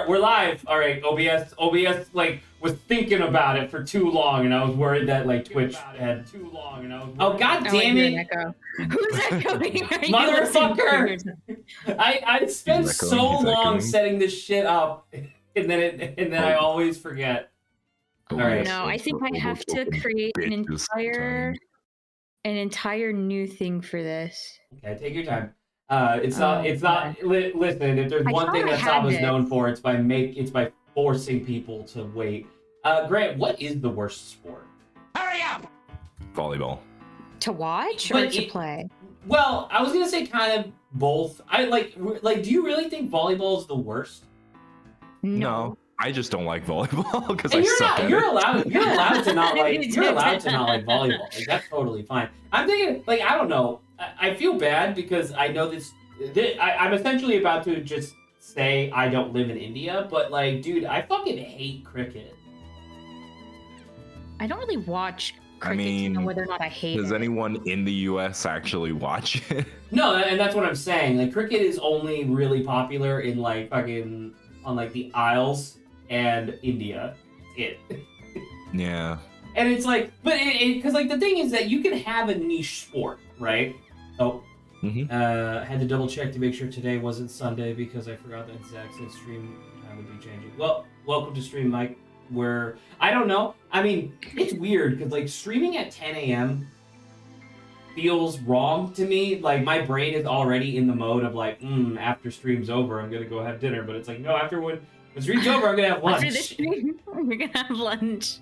we're live. All right, OBS like was thinking about it for too long, and I was worried that like Twitch had too long, and I was. Oh god damn it! Who's echoing? Motherfucker! I spent so long setting this shit up, and then I always forget. All right. No, I think I have to create an entire new thing for this. Okay, take your time. It's not. Listen, if there's one thing that Saba's known for, it's by forcing people to wait. Grant, what is the worst sport? Hurry up! Volleyball. To watch or to play? Well, I was gonna say kind of both. I like. Do you really think volleyball is the worst? No. I just don't like volleyball because I suck at it. You're allowed to not like. You're allowed to not like volleyball. Like, that's totally fine. I'm thinking, like, I don't know. I feel bad because I know this. I'm essentially about to just say I don't live in India, but like, dude, I fucking hate cricket. I don't really watch cricket to know whether or not I hate it. Does anyone in the U.S. actually watch it? No, and that's what I'm saying. Like, cricket is only really popular in like fucking on like the Isles and India. Yeah. And it's like, but because like the thing is that you can have a niche sport, right? Oh, had to double check to make sure today wasn't Sunday because I forgot that Zach said stream time would be changing. Well, welcome to Stream Mike, where I don't know. I mean, it's weird because like streaming at 10 a.m. feels wrong to me. Like my brain is already in the mode of like, after stream's over, I'm gonna go have dinner. But it's like, no, after when stream's over, I'm gonna have lunch. After the stream, we're gonna have lunch.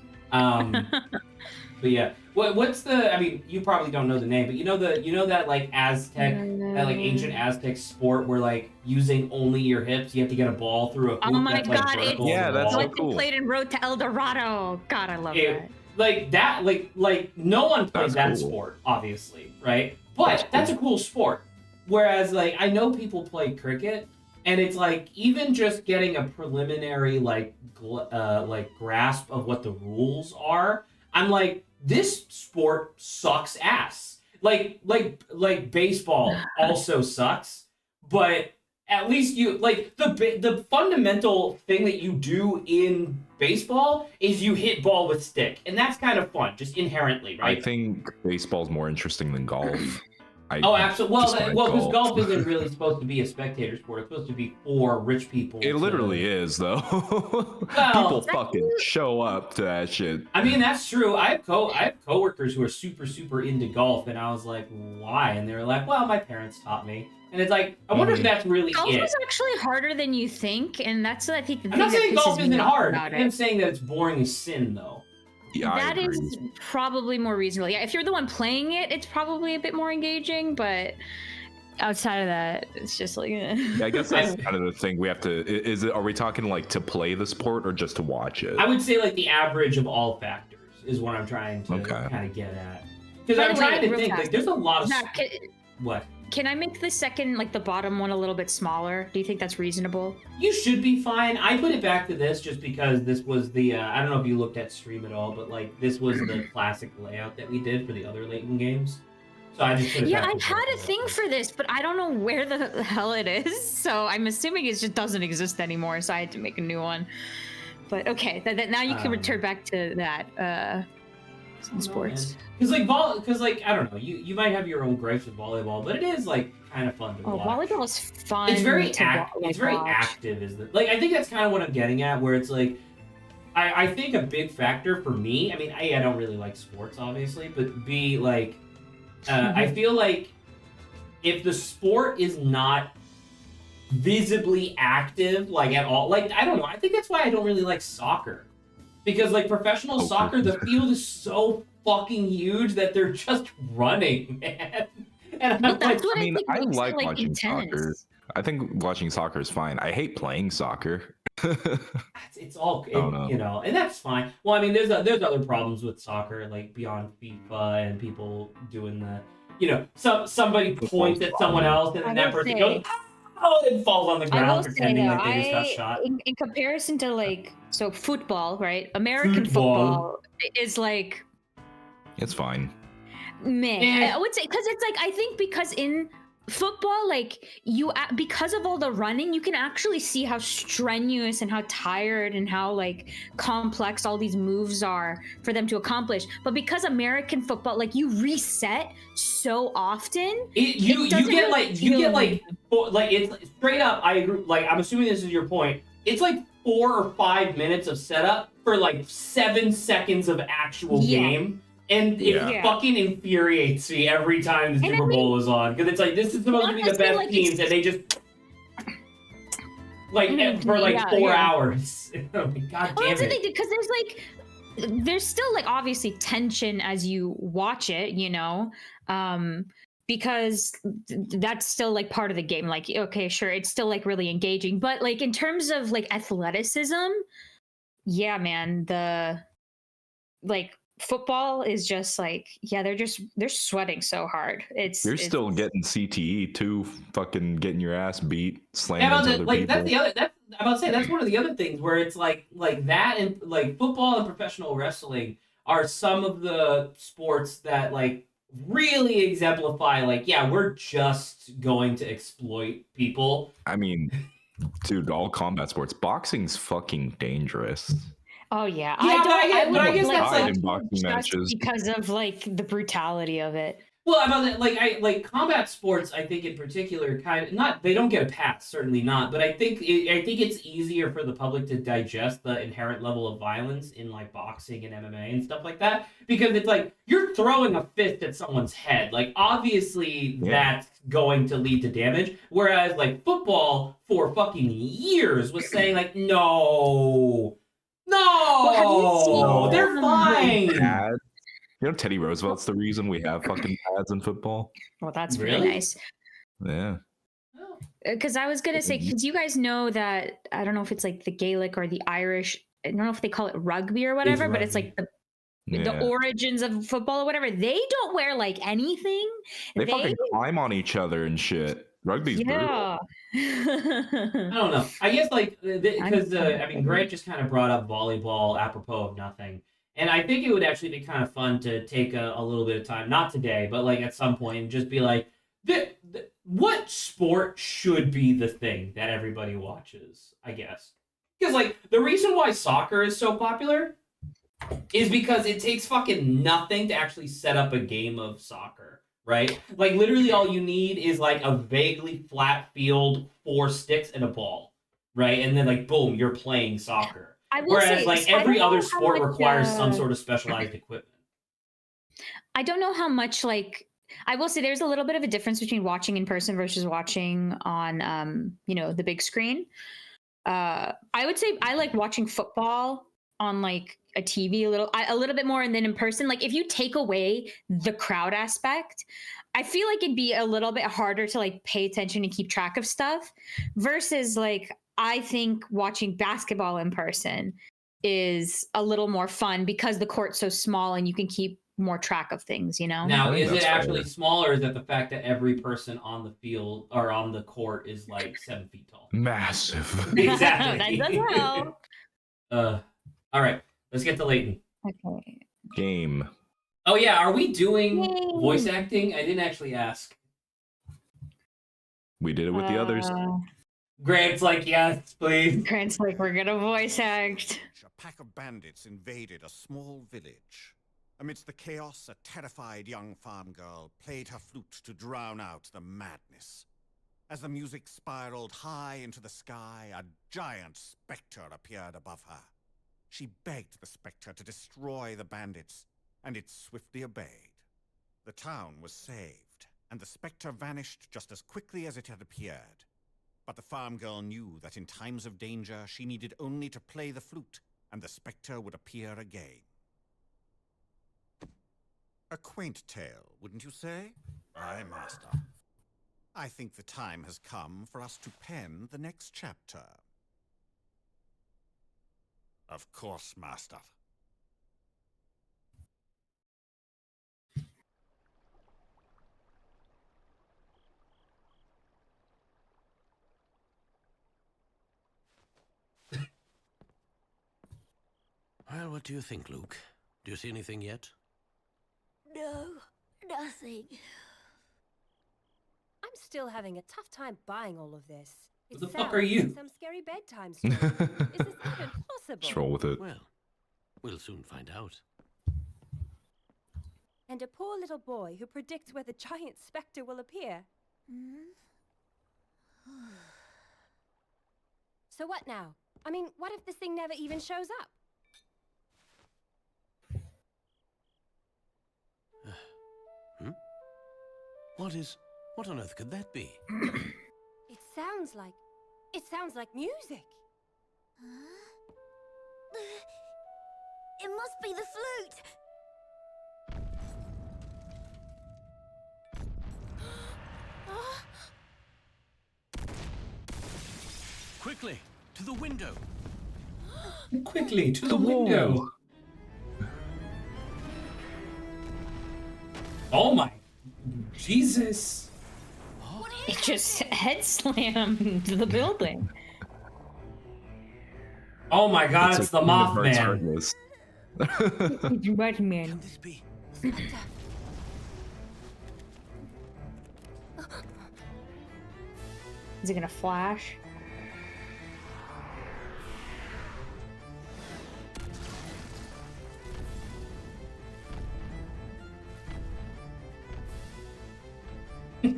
But yeah, what's the? I mean, you probably don't know the name, but you know that like Aztec, that like ancient Aztec sport where like using only your hips, you have to get a ball through a hoop. Oh my that's, god, like, that's so cool. Played in Road to El Dorado. God, I love that. Like that, like no one plays that sport, obviously, right? But that's a cool sport. Whereas like I know people play cricket. And it's like even just getting a preliminary like grasp of what the rules are, I'm like, this sport sucks ass. Like baseball also sucks, but at least you like the fundamental thing that you do in baseball is you hit ball with stick, and that's kind of fun, just inherently, right? I think baseball's more interesting than golf. Absolutely. Well, because golf isn't really supposed to be a spectator sport. It's supposed to be for rich people. It literally is, though. People fucking show up to that shit. I mean, that's true. I have coworkers who are super, super into golf, and I was like, why? And they were like, well, my parents taught me. And it's like, I wonder if that's really golf is actually harder than you think, and that's what I think. I'm not saying golf isn't hard. I'm saying that it's boring as sin, though. Yeah, that is probably more reasonable. Yeah, if you're the one playing it, it's probably a bit more engaging, but outside of that, it's just like yeah, I guess that's kind of the thing we have to are we talking like to play the sport or just to watch it? I would say like the average of all factors is what I'm trying to kind of get at. Because I'm trying to think like there's a lot of what? Can I make the second, like the bottom one, a little bit smaller? Do you think that's reasonable? You should be fine. I put it back to this just because this was the, I don't know if you looked at stream at all, but like this was the classic layout that we did for the other Layton games. So I just put it back I had a thing for this, but I don't know where the hell it is. So I'm assuming it just doesn't exist anymore. So I had to make a new one. But okay, now you can return back to that. Sports. Because like I don't know, you might have your own gripes with volleyball, but it is like kind of fun to watch. Volleyball is fun. It's very active, isn't it? Like I think that's kind of what I'm getting at, where it's like I think a big factor for me. I mean, I don't really like sports, obviously, but B like I feel like if the sport is not visibly active, like at all, like I don't know. I think that's why I don't really like soccer. Because like professional soccer, the field is so fucking huge that they're just running, man. And I'm like, I like watching soccer. I think watching soccer is fine. I hate playing soccer. It's all you know, and that's fine. Well, I mean, there's other problems with soccer, like beyond FIFA and people doing the, you know, somebody points at someone else and then that person goes. It falls on the ground pretending like they just got shot. In comparison to like football, right? American football is like it's fine. Man, I would say because it's like I think because in football, like because of all the running, you can actually see how strenuous and how tired and how like complex all these moves are for them to accomplish. But because American football, like you reset so often, You get like it's straight up. I agree. Like I'm assuming this is your point. It's like 4 or 5 minutes of setup for like 7 seconds of actual game. And it fucking infuriates me every time the Super Bowl is on, because it's like, this is supposed to be the best teams, and they just like for like 4 hours. God damn it! Because there's still like obviously tension as you watch it, you know, because that's still like part of the game. Like, okay, sure, it's still like really engaging, but like in terms of like athleticism, yeah, man, the like. Football is just like, yeah, they're sweating so hard. You're still getting CTE too, fucking getting your ass beat, slamming into other people. That's the other. I'm about to say that's one of the other things where it's like that, and like football and professional wrestling are some of the sports that like really exemplify like, yeah, we're just going to exploit people. I mean, dude, all combat sports. Boxing's fucking dangerous. Oh yeah, but I guess that's like in boxing matches because of like the brutality of it. Well, about like combat sports, I think in particular, they don't get a pass, certainly not. But I think it's easier for the public to digest the inherent level of violence in like boxing and MMA and stuff like that, because it's like you're throwing a fist at someone's head. Like obviously that's going to lead to damage. Whereas like football for fucking years was saying like no. No, they're fine. You know, Teddy Roosevelt's the reason we have fucking pads in football. Well, that's really nice. Yeah. Because I was gonna say, because you guys know that I don't know if it's like the Gaelic or the Irish. I don't know if they call it rugby or whatever, but it's like the origins of football or whatever. They don't wear like anything. They fucking climb on each other and shit. Rugby's brutal. I don't know. I guess like because I mean Grant just kind of brought up volleyball apropos of nothing, and I think it would actually be kind of fun to take a little bit of time, not today, but like at some point, and just be like, what sport should be the thing that everybody watches? I guess because like the reason why soccer is so popular is because it takes fucking nothing to actually set up a game of soccer. Right? Like, literally all you need is, like, a vaguely flat field, 4 sticks, and a ball. Right? And then, like, boom, you're playing soccer. Whereas, like, every other sport requires some sort of specialized equipment. I don't know how much, like... I will say there's a little bit of a difference between watching in person versus watching on, you know, the big screen. I would say I like watching football on, like, a TV a little bit more, and then in person, like if you take away the crowd aspect, I feel like it'd be a little bit harder to like pay attention and keep track of stuff versus like I think watching basketball in person is a little more fun because the court's so small and you can keep more track of things, you know? Now, is it actually smaller, or is it the fact that every person on the field or on the court is like 7 feet tall? Massive. Exactly. That does help. All right. Let's get to Layton. Okay. Game. Oh yeah, are we doing voice acting? I didn't actually ask. We did it with the others. Grant's like, yes, please. Grant's like, we're gonna voice act. A pack of bandits invaded a small village. Amidst the chaos, a terrified young farm girl played her flute to drown out the madness. As the music spiraled high into the sky, a giant specter appeared above her. She begged the Specter to destroy the bandits, and it swiftly obeyed. The town was saved, and the Specter vanished just as quickly as it had appeared. But the farm girl knew that in times of danger, she needed only to play the flute, and the Specter would appear again. A quaint tale, wouldn't you say? Aye, Master. I think the time has come for us to pen the next chapter. Of course, Master. Well, what do you think, Luke? Do you see anything yet? No, nothing. I'm still having a tough time buying all of this. Who It the fuck sounds are you? like some scary bedtime story. Is this even possible? Just roll with it. Well, we'll soon find out. And a poor little boy who predicts where the giant Specter will appear. So what now? I mean, what if this thing never even shows up? What on earth could that be? It sounds like music. It must be the flute. Quickly, to the window. Quickly to the window. Oh my Jesus. It just head slammed the building. Oh my god, it's the Mothman. It's Batman. Can this be? Specter. Is it gonna flash?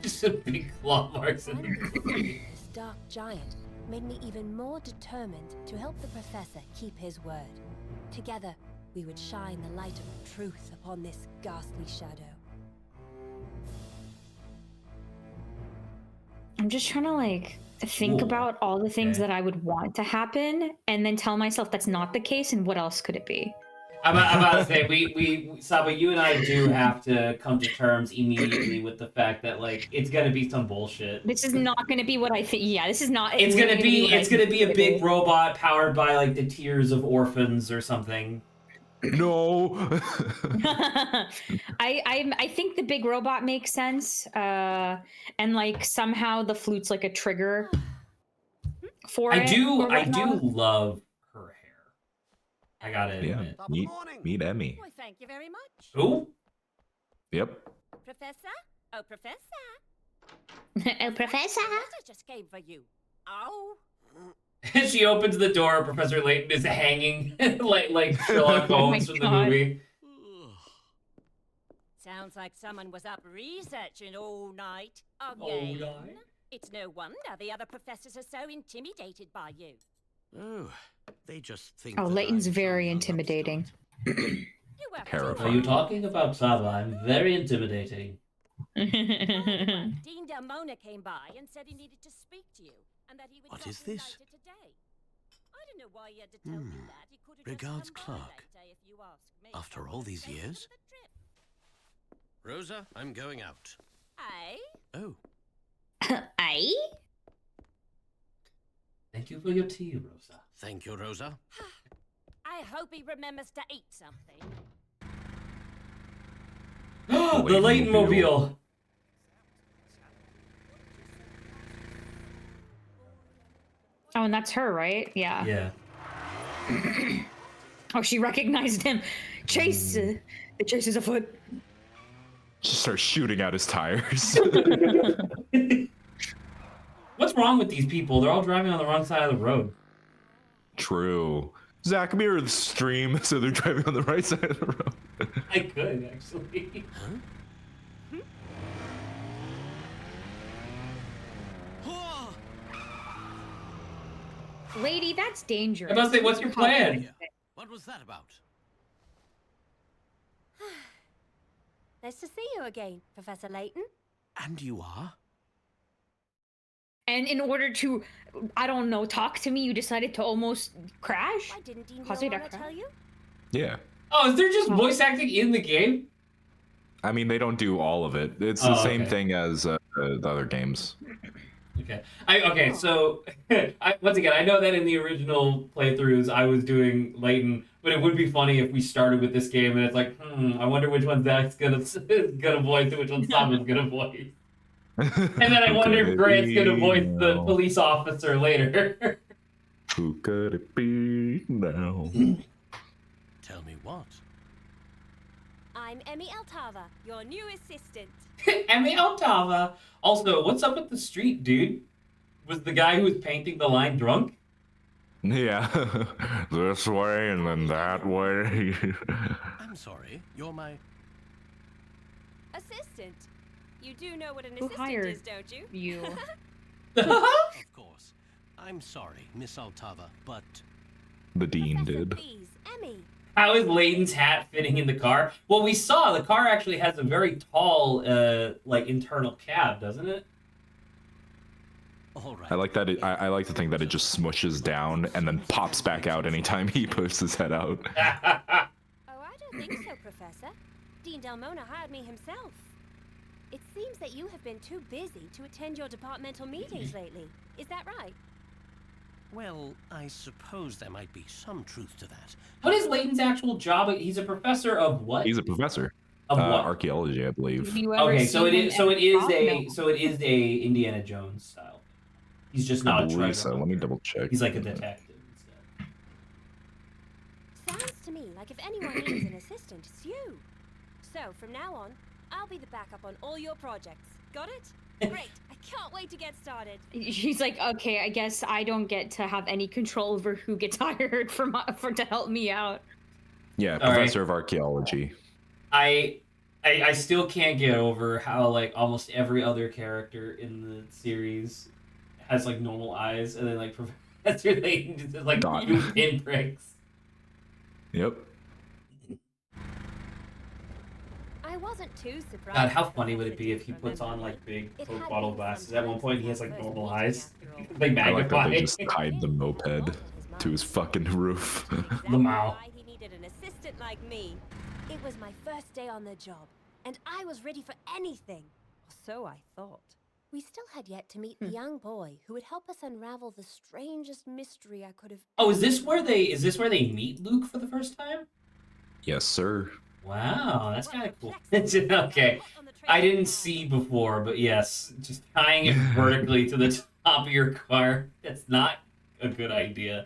Just a big claw marks in there. This dark giant made me even more determined to help the professor keep his word. Together, we would shine the light of truth upon this ghastly shadow. I'm just trying to like think Ooh, about all the things okay. that I would want to happen and then tell myself that's not the case and what else could it be? I'm about to say, Saba, you and I do have to come to terms immediately with the fact that, like, it's gonna be some bullshit. This is not going to be what I think. Yeah, this is not. It's gonna be what I it's gonna think be a it big is. robot powered by, like, the tears of orphans or something. No. I think the big robot makes sense, and like somehow the flute's like a trigger for I it. do or I do whatnot. love her hair. I gotta Yeah. admit. Top of the morning. Meet Emmy. Why, thank you very much. Who? Yep. Professor? Oh, Professor? Oh, Professor. A letter just came for you. Oh. She opens the door. Professor Layton is hanging like Sherlock Oh my Holmes from the God. movie. Sounds like someone was up researching all night. All Again. night? It's no wonder the other professors are so intimidated by you. Oh, they just think. Oh, that Layton's I'm very some young intimidating. upstart. You were Terrifying. Are you talking about Saba? I'm very intimidating. Dean Mona came by and said he needed to speak to you, and that he would What drop is in this? later today. I don't know why he had to tell me that. He could have Regards, just come by Clark. later, if you ask me. After all these Thank you years? for the trip. Rosa, I'm going out. Aye? Oh, Aye? Thank you for your tea, Rosa. thank you, Rosa. I hope he remembers to eat something. The Layton Mobile. Oh, and that's her, right? Yeah. Yeah. Oh, she recognized him. Chase. The chase is afoot. Just start shooting out his tires. What's wrong with these people? They're all driving on the wrong side of the road. True. Zach, mirror the stream so they're driving on the right side of the road. I could actually. Lady, that's dangerous. I must say, what's your plan? What was that about? Nice to see you again, Professor Layton. And you are? And in order to, I don't know, talk to me, you decided to almost crash? Why didn't Dean Cause me to Mona cry. tell you? Yeah. Oh, is there just voice acting in the game? I mean, they don't do all of it. It's Oh, the same okay. thing as the other games. Okay. So once again, I know that in the original playthroughs I was doing Layton, but it would be funny if we started with this game and it's like, I wonder which one Zach's gonna voice and which one Sama's gonna voice. And then I wonder if Grant's gonna voice the police officer later. Who could it be now? Tell me what? I I'm Emmy Altava, your new assistant. Emmy Altava. Also, what's up with the street, dude? Was the guy who was painting the line drunk? Yeah. This way and then that way. I'm sorry, you're my... Assistant. You do know what an Who assistant hired is, don't you? you? Of course. I'm sorry, Miss Altava, but... The dean Professor did. Please, Emmy. How is Layton's hat fitting in the car? Well, we saw the car actually has a very tall, like internal cab, doesn't it? All right. I like that. I like to think that it just smushes down and then pops back out anytime he puts his head out. Oh, I don't think so, Professor. Dean Delmona hired me himself. It seems that you have been too busy to attend your departmental meetings lately. Is that right? Well, I suppose there might be some truth to that. What is Layton's actual job? He's a professor of what? He's a professor. Of what? Archaeology, I believe. Have you ever Okay, so it seen is. him So at it is prom? a. No. So it is a Indiana Jones style. He's just not I a believe treasure so. Let hunter. me double check. He's like a detective instead. Sounds to me like if anyone needs an assistant, it's you. So, from now on, I'll be the backup on all your projects. Got it? Great. I can't wait to get started. He's like, okay, I guess I don't get to have any control over who gets hired for to help me out. Yeah, All professor of archaeology. I still can't get over how like almost every other character in the series has like normal eyes, and then like Professor Layton just has like Dot. blue pinpricks. I Yep. wasn't too surprised. God, how that funny would it Professor be if did he puts on remember like big It Coke had bottle been glasses? some At one time point, he since has like our first normal meeting, eyes. after all. They I like that magnify. they just tied the moped to his fucking roof. Exactly Lamau. why he needed an assistant like me. It was my first day on the job, and I was ready for anything. Or so I thought. We still had yet to meet the young boy who would help us unravel the strangest mystery I could have. Oh, is this where they meet Luke for the first time? Yes, sir. Wow, that's kind of cool. Okay, I didn't see before, but yes, just tying it vertically to the top of your car, that's not a good idea.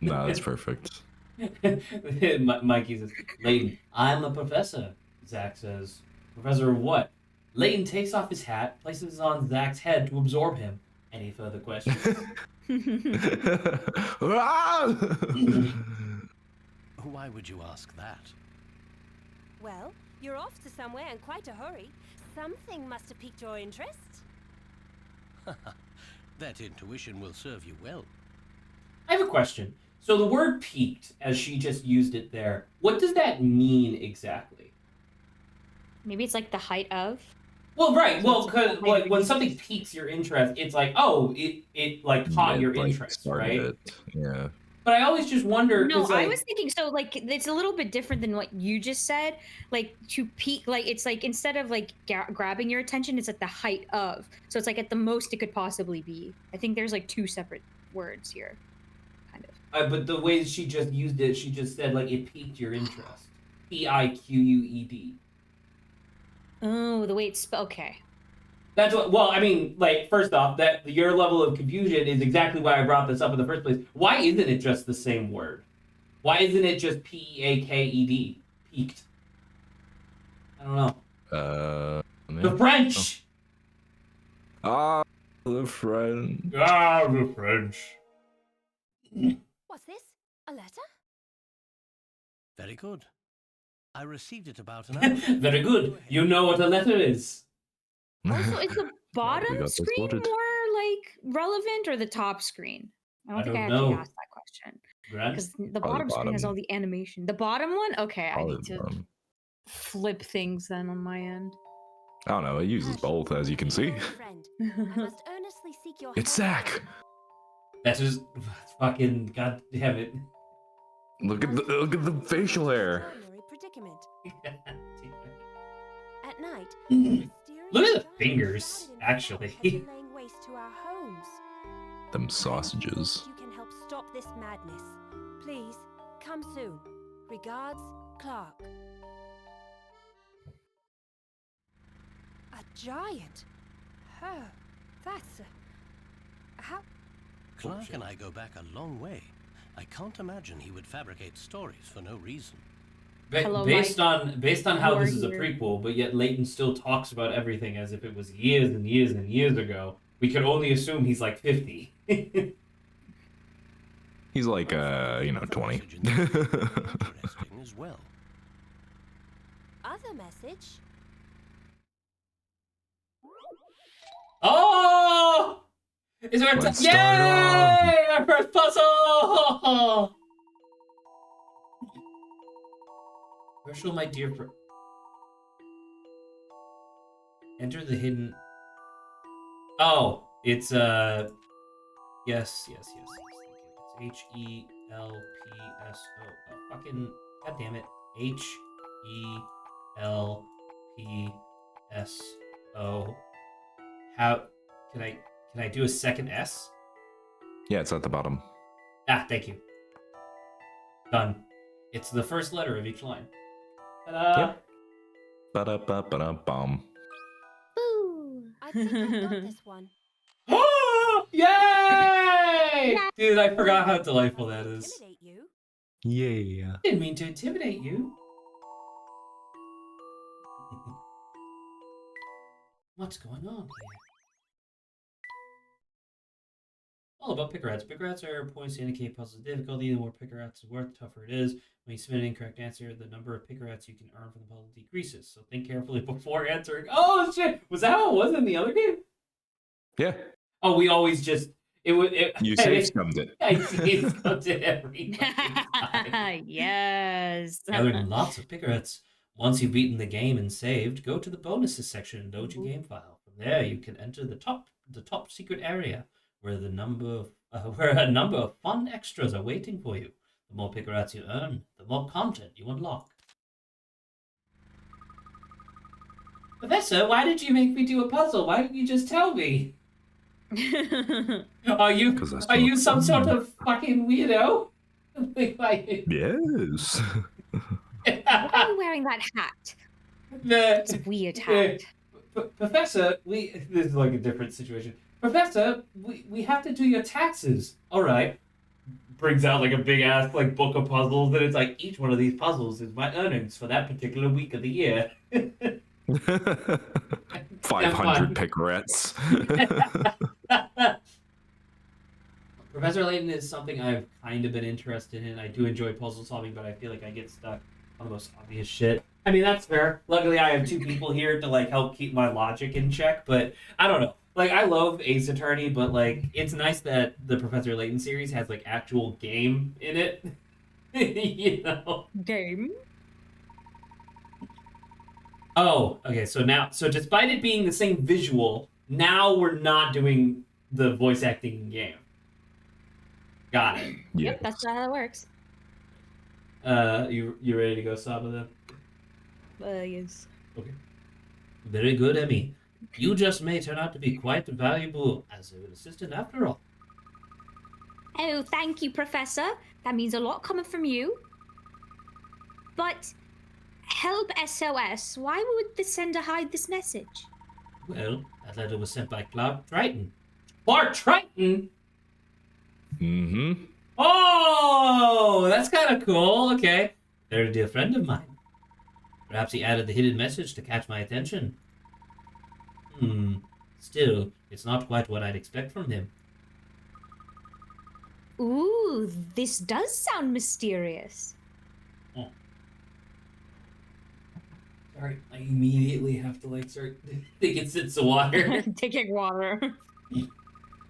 No, that's perfect. Mikey says, Layton, I'm a professor. Zach says, professor of what? Layton takes off his hat, places it on Zach's head to absorb him. Any further questions? Ah! Why would you ask that? Well, you're off to somewhere in quite a hurry. Something must have piqued your interest. That intuition will serve you well. I have a question. So the word peaked, as she just used it there, what does that mean exactly? Maybe it's like the height of. Well, right. So Well, it's because like like, when something piques your interest, it's like, oh, it like caught your Like, interest, started right? it. Yeah. But I always just wonder. No, 'cause, I like, was thinking so like it's a little bit different than what you just said. Like to peak, like it's like instead of like grabbing your attention, it's at the height of. So it's like at the most it could possibly be. I think there's like two separate words here, kind of. But the way she just used it, she just said like it piqued your interest. Piqued. Oh, the way it's okay. That's what. Well, I mean, like first off, that your level of confusion is exactly why I brought this up in the first place. Why isn't it just the same word? Why isn't it just Peaked? Peaked. I don't know. The French. Ah, the friend. Ah, the French. What's this? A letter? Very good. I received it about an hour ago. Very good. You know what a letter is. Also, is the We bottom got this screen sorted. more like relevant or the top screen? I don't I think I don't actually know. asked that question Grant? because the Probably bottom screen has bottom. all the animation. The bottom one, okay, I Probably need the to bottom. flip things then on my end. I don't know. It uses both, as you can see. Old friend, I must earnestly seek your It's help. Zach. That's just fucking god damn it. Look at the facial hair. Extraordinary predicament. At night, Look at the mysterious fingers, giants shrouded in actually. fog have been laying waste to our homes. Them sausages. You can help stop this madness. Please, come soon. Regards, Clark. A giant? Oh, that's how... Clark and I go back a long way. I can't imagine he would fabricate stories for no reason. Hello, based Mike. on how You this are is a here. prequel, but yet Layton still talks about everything as if it was years and years and years ago. We could only assume he's like 50. He's like, There's 20. message in there. Interesting as well. Other message? Oh! Is there a Let's Yay! start off. Our first puzzle! Herschel, my dear friend. Enter the hidden. Oh, it's yes. Thank you. It's HELPSO. Oh, fucking god damn it. HELPSO. How can I do a second S? Yeah, it's at the bottom. Ah, thank you. Done. It's the first letter of each line. Ta-da! Yep. Ba-da-ba-ba-da-bum. Boo! I think I got this one. Yay! Dude, I forgot how delightful that is. Intimidate you? Yeah. Didn't mean to intimidate you. What's going on here? All about picker rats. Picker rats are points to indicate puzzle difficulty. The more picker rats are worth, the tougher it is. When you submit an incorrect answer, the number of picker rats you can earn from the puzzle decreases. So think carefully before answering. Oh shit! Was that how it was in the other game? Yeah. Oh, we always just You save scummed it. I save scummed it every fucking time. Yes. Gathering lots of picker rats. Once you've beaten the game and saved, go to the bonuses section and load your game file. From there, you can enter the top secret area where a number of fun extras are waiting for you. The more picker rats you earn, the more content you unlock. Professor, why did you make me do a puzzle? Why didn't you just tell me? Are you 'Cause that's are you not some fun. sort of fucking weirdo? Yes. Why are you wearing that hat? It's a weird hat. Professor, this is like a different situation. Professor, we have to do your taxes. All right. Brings out like a big ass like book of puzzles, and it's like each one of these puzzles is my earnings for that particular week of the year. 500 picarettes. Professor Layton is something I've kind of been interested in. I do enjoy puzzle solving, but I feel like I get stuck on the most obvious shit. I mean, that's fair. Luckily, I have two people here to like help keep my logic in check, but I don't know. Like, I love Ace Attorney, but like, it's nice that the Professor Layton series has like actual game in it. You know? Game. Oh, okay. So despite it being the same visual, now we're not doing the voice acting in game. Got it. Yeah. Yep, that's not how it works. You ready to go, Saba, then? Yes. Okay. Very good, Emmy. You just may turn out to be quite valuable as an assistant after all. Oh, thank you, Professor. That means a lot coming from you. But help SOS. Why would the sender hide this message? Well, that letter was sent by Clark Triton. Clark Triton? Mm-hmm. Oh, that's kind of cool. Okay. Very dear friend of mine. Perhaps he added the hidden message to catch my attention. Still, it's not quite what I'd expect from him. Ooh, this does sound mysterious. Oh. Sorry, I immediately have to like start taking sips of water. Taking water.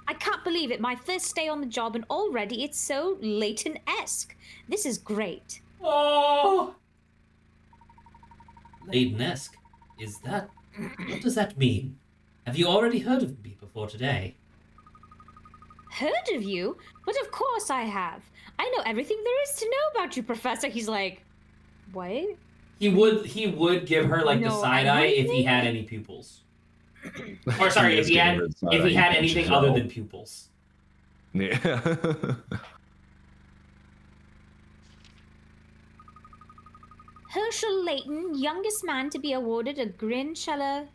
I can't believe it. My first day on the job and already it's so Layton-esque. This is great. Oh! Layton-esque? Is that... What does that mean? Have you already heard of me before today? Heard of you? But of course I have. I know everything there is to know about you, Professor. He's like, what? He would give her like the No, side eye if he everything? had any pupils. Or sorry, if he had anything other than pupils. Yeah. Herschel Layton, youngest man to be awarded a Grincheller.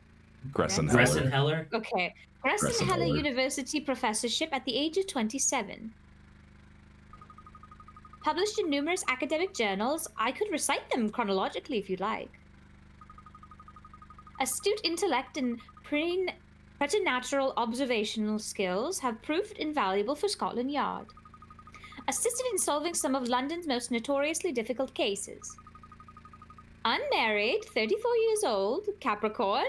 Gressenheller. Gressenheller? Okay. Gressenheller Gressenheller. University professorship at the age of 27. published in numerous academic journals. I could recite them chronologically if you'd like. Astute intellect and preternatural observational skills have proved invaluable for Scotland Yard. Assisted in solving some of London's most notoriously difficult cases. Unmarried, 34 years old, Capricorn.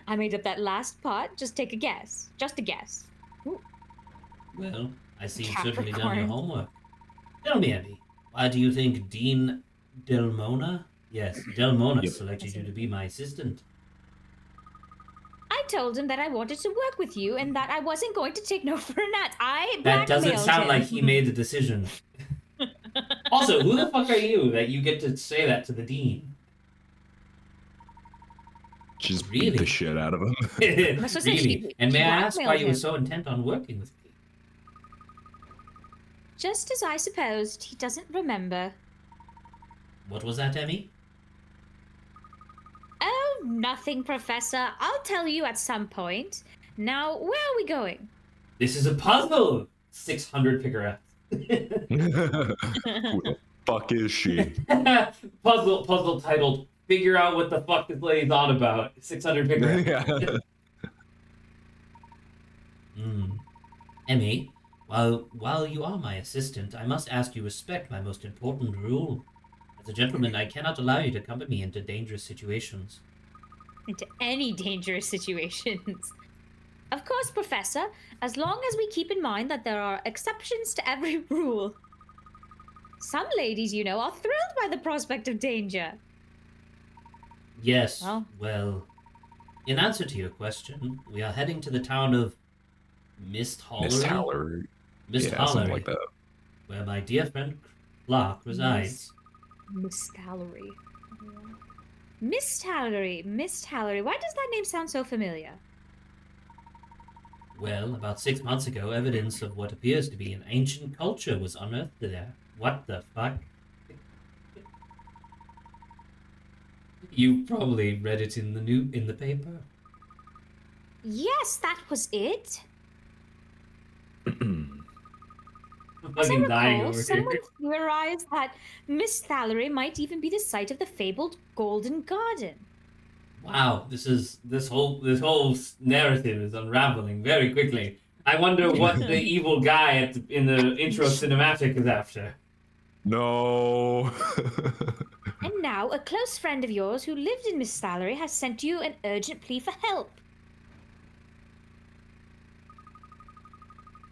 I made up that last part. Just take a guess. Just a guess. Ooh. Well, I see you've certainly done your Capricorn. homework. Tell me, Abby, why do you think Dean Delmona? Yes, Delmona Yep. selected you to be my assistant. I told him that I wanted to work with you and that I wasn't going to take no for an answer. I That doesn't blackmailed sound him. like he made the decision. Also, who the fuck are you that you get to say that to the dean? Just Really? beat the shit out of him. That's what I said, Really? And he may I ask why blackmailed you were him. so intent on working with me? Just as I supposed, he doesn't remember. What was that, Emmy? Oh, nothing, Professor. I'll tell you at some point. Now, where are we going? This is a puzzle! 600 picarettes. Who the fuck is she? puzzle titled Figure Out What the Fuck This Lady's On About. 600 picarettes. Emmy, while you are my assistant, I must ask you respect my most important rule. As a gentleman, I cannot allow you to accompany me into dangerous situations. Into any dangerous situations. Of course, Professor, as long as we keep in mind that there are exceptions to every rule. Some ladies, you know, are thrilled by the prospect of danger. Yes, well, in answer to your question, we are heading to the town of Mist Hallery? Miss Haller. Mist Yeah, something Hallery, like that. where my dear friend Clark resides. Miss Hallery. Miss Hallery. Miss Hallery. Why does that name sound so familiar? Well, about 6 months ago, evidence of what appears to be an ancient culture was unearthed there. What the fuck? You probably read it in the paper. Yes, that was it. As I Fucking dying recall, over someone here. theorized that Miss Hallery might even be the site of the fabled Golden Garden. Wow, this whole narrative is unraveling very quickly. I wonder what the evil guy in the intro cinematic is after. No. And now, a close friend of yours who lived in Miss Hallery has sent you an urgent plea for help.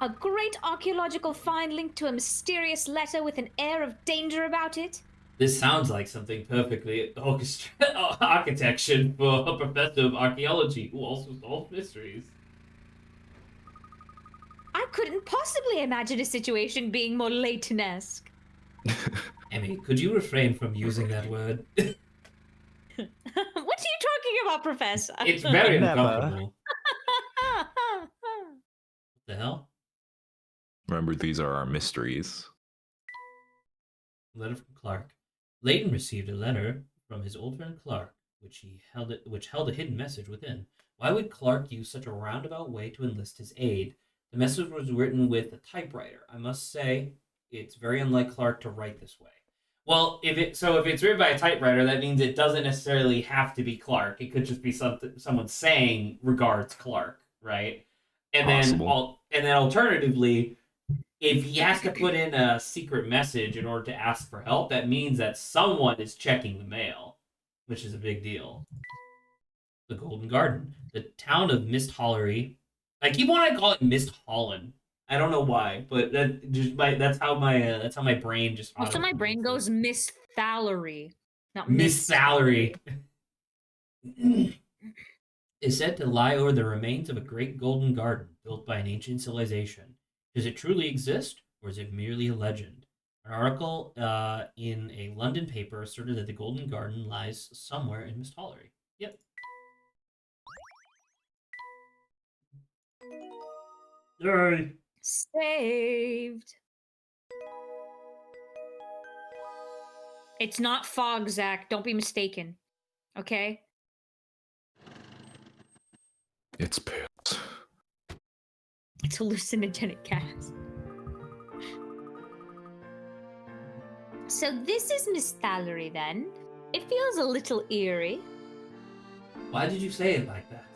A great archaeological find linked to a mysterious letter with an air of danger about it. This sounds like something perfectly architectured for a professor of archaeology who also solves mysteries. I couldn't possibly imagine a situation being more Layton-esque. Emmy, could you refrain from using that word? What are you talking about, Professor? It's very Never. uncomfortable. What the hell? Remember, these are our mysteries. Letter from Clark. Layton received a letter from his old friend Clark, which held a hidden message within. Why would Clark use such a roundabout way to enlist his aid? The message was written with a typewriter. I must say, it's very unlike Clark to write this way. Well, if it's written by a typewriter, that means it doesn't necessarily have to be Clark. It could just be someone saying regards Clark, right? And Possible. then alternatively, if he has to put in a secret message in order to ask for help, that means that someone is checking the mail, which is a big deal. The Golden Garden, the town of Mist Hallery. I keep wanting to call it Mist Holland. I don't know why, but that's how my brain just. Also, my brain goes Miss Hallery, not Miss Salary. Is said to lie over the remains of a great golden garden built by an ancient civilization. Does it truly exist, or is it merely a legend? An article in a London paper asserted that the Golden Garden lies somewhere in Mist Hallery. Yep. Yay! Saved. It's not fog, Zach. Don't be mistaken. Okay? It's pills. It's hallucinogenic gas. So this is Miss Thallery then. It feels a little eerie. Why did you say it like that?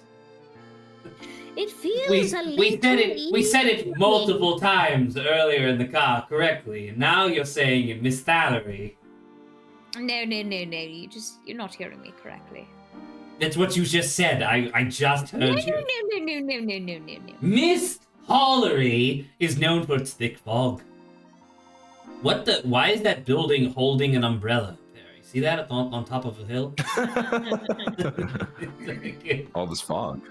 It feels We a little we said it eerie. multiple times earlier in the car correctly, and now you're saying it, Miss Thallery. No. You're not hearing me correctly. That's what you just said. I just heard you. No. Miss Hallery is known for its thick fog. What the? Why is that building holding an umbrella there? You see that on top of a hill? All this fog.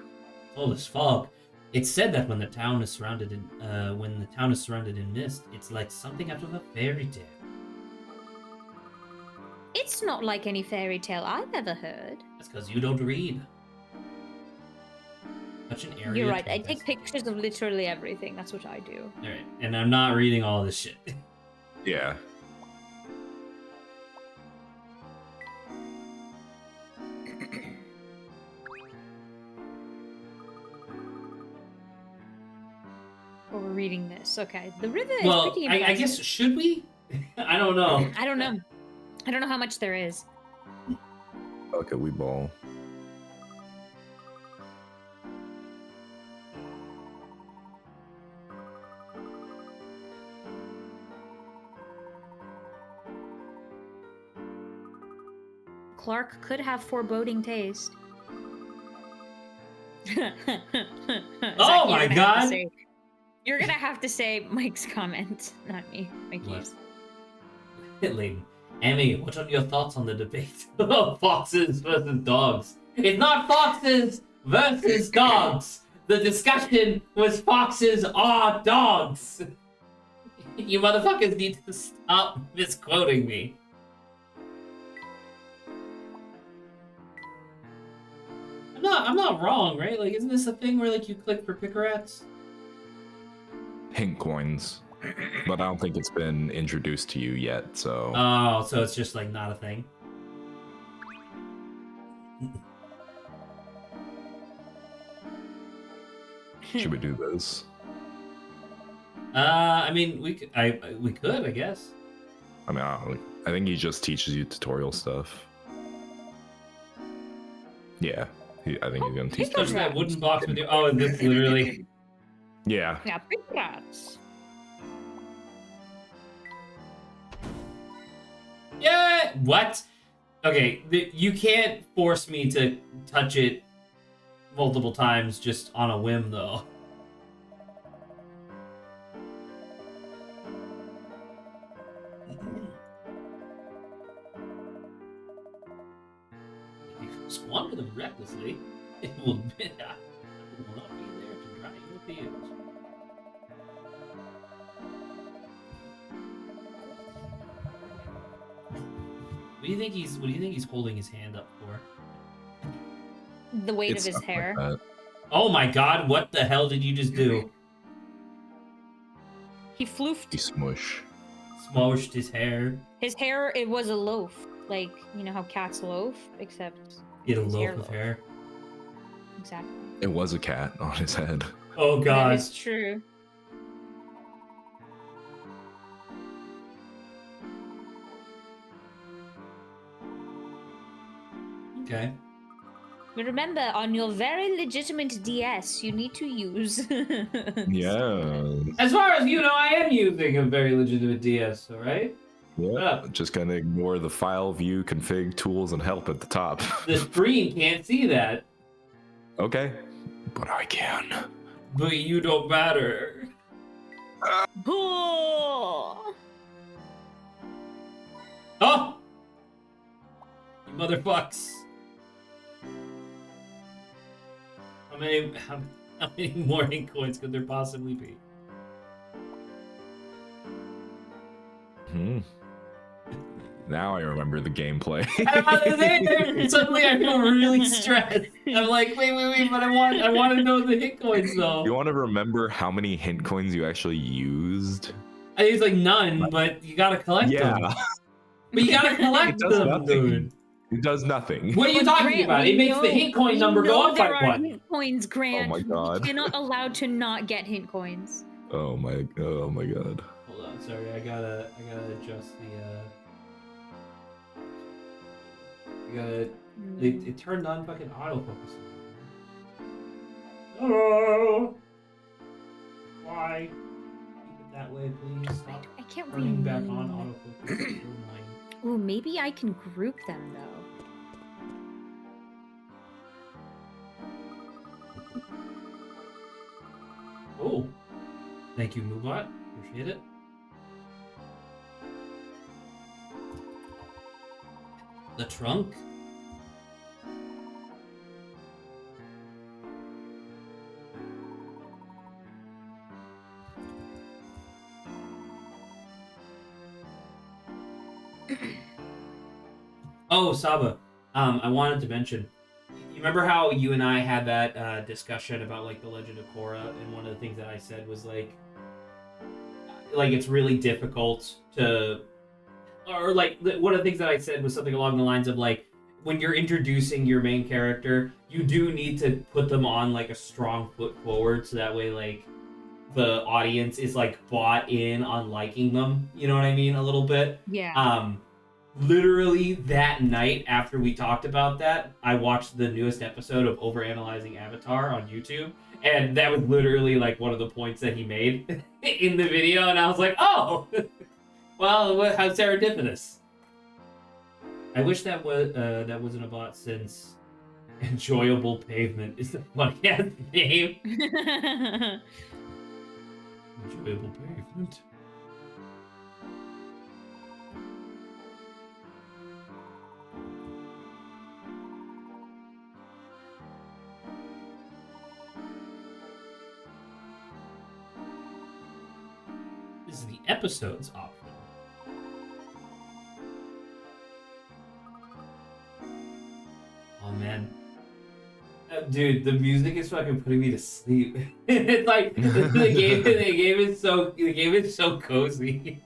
All this fog. It's said that when the town is surrounded in mist, it's like something out of a fairy tale. It's not like any fairy tale I've ever heard. That's because you don't read. Such an area. You're right. I to take pictures of literally everything. That's what I do. All right, and I'm not reading all this shit. Yeah. Or we're reading this. Okay. The river is Well, pretty impressive. I guess should we? I don't know. I don't know. I don't know how much there is. Okay, we ball. Clark could have foreboding taste. Oh my God. You're gonna have to say Mike's comment, not me. Thank you. Layton. Emmy, what are your thoughts on the debate of foxes versus dogs? It's not foxes versus dogs. The discussion was foxes are dogs. You motherfuckers need to stop misquoting me. I'm not wrong, right? Like, isn't this a thing where like you click for pickerats? Hint coins. But I don't think it's been introduced to you yet, so... Oh, so it's just like not a thing. Should we do this? I mean, we could, I guess. I mean, I think he just teaches you tutorial stuff. Yeah, I think he's gonna teach Touch you. that wooden box with you. Oh, and this literally. Yeah. Yeah, pickerats. Yeah. What? Okay, you can't force me to touch it multiple times just on a whim, though. If you squander them recklessly, it will not be there to dry your tears. What do you think he's holding his hand up for? The weight It's of his stuff like hair. that. Oh my god, what the hell did you just do? He floofed. He smush. Smoshed his hair. His hair, it was a loaf. Like, you know how cats loaf? Except He had a his loaf of hair. Exactly. It was a cat on his head. Oh That god. is true. Okay. But remember, on your very legitimate DS, you need to use. Yeah. As far as you know, I am using a very legitimate DS, alright? Yeah. Just gonna ignore the file view, config, tools, and help at the top. The screen can't see that, Okay. But I can. but you don't matter. Oh! Oh! You motherfucks. How many more ink coins could there possibly be? Now I remember the gameplay. Suddenly I feel really stressed. I'm like, wait, but I want to know the hit coins though. You want to remember how many hint coins you actually used? I use like none, but you gotta collect them. But you gotta collect It does them, nothing. dude. It does nothing. What are you But talking Grant, about? we It makes the know- hint coin we number go know up there by are one. hint coins, Grant. my God. You're not allowed to not get hint coins. Oh my god. Hold on, sorry, I gotta adjust the You gotta. It turned on fucking autofocus. Oh. Why? Keep it that way, please. Stop I can't turning back rename on it. autofocus. It's so annoying. Ooh, maybe I can group them though. Oh, thank you, Moobot. Appreciate it. The trunk. Oh, Saba. I wanted to mention. You remember how you and I had that discussion about like the Legend of Korra, and one of the things that I said was like it's really difficult to, or like one of the things that I said was something along the lines of like when you're introducing your main character, you do need to put them on like a strong foot forward, so that way like the audience is like bought in on liking them. You know what I mean? A little bit. Yeah. Literally that night after we talked about that, I watched the newest episode of Overanalyzing Avatar on YouTube, and that was literally like one of the points that he made in the video, and I was like, oh, well, how serendipitous. I wish that wasn't a bot, since Enjoyable Pavement is the funniest name. Enjoyable Pavement. This is the episodes option. Oh man, dude, the music is fucking putting me to sleep. It's like the game is so cozy.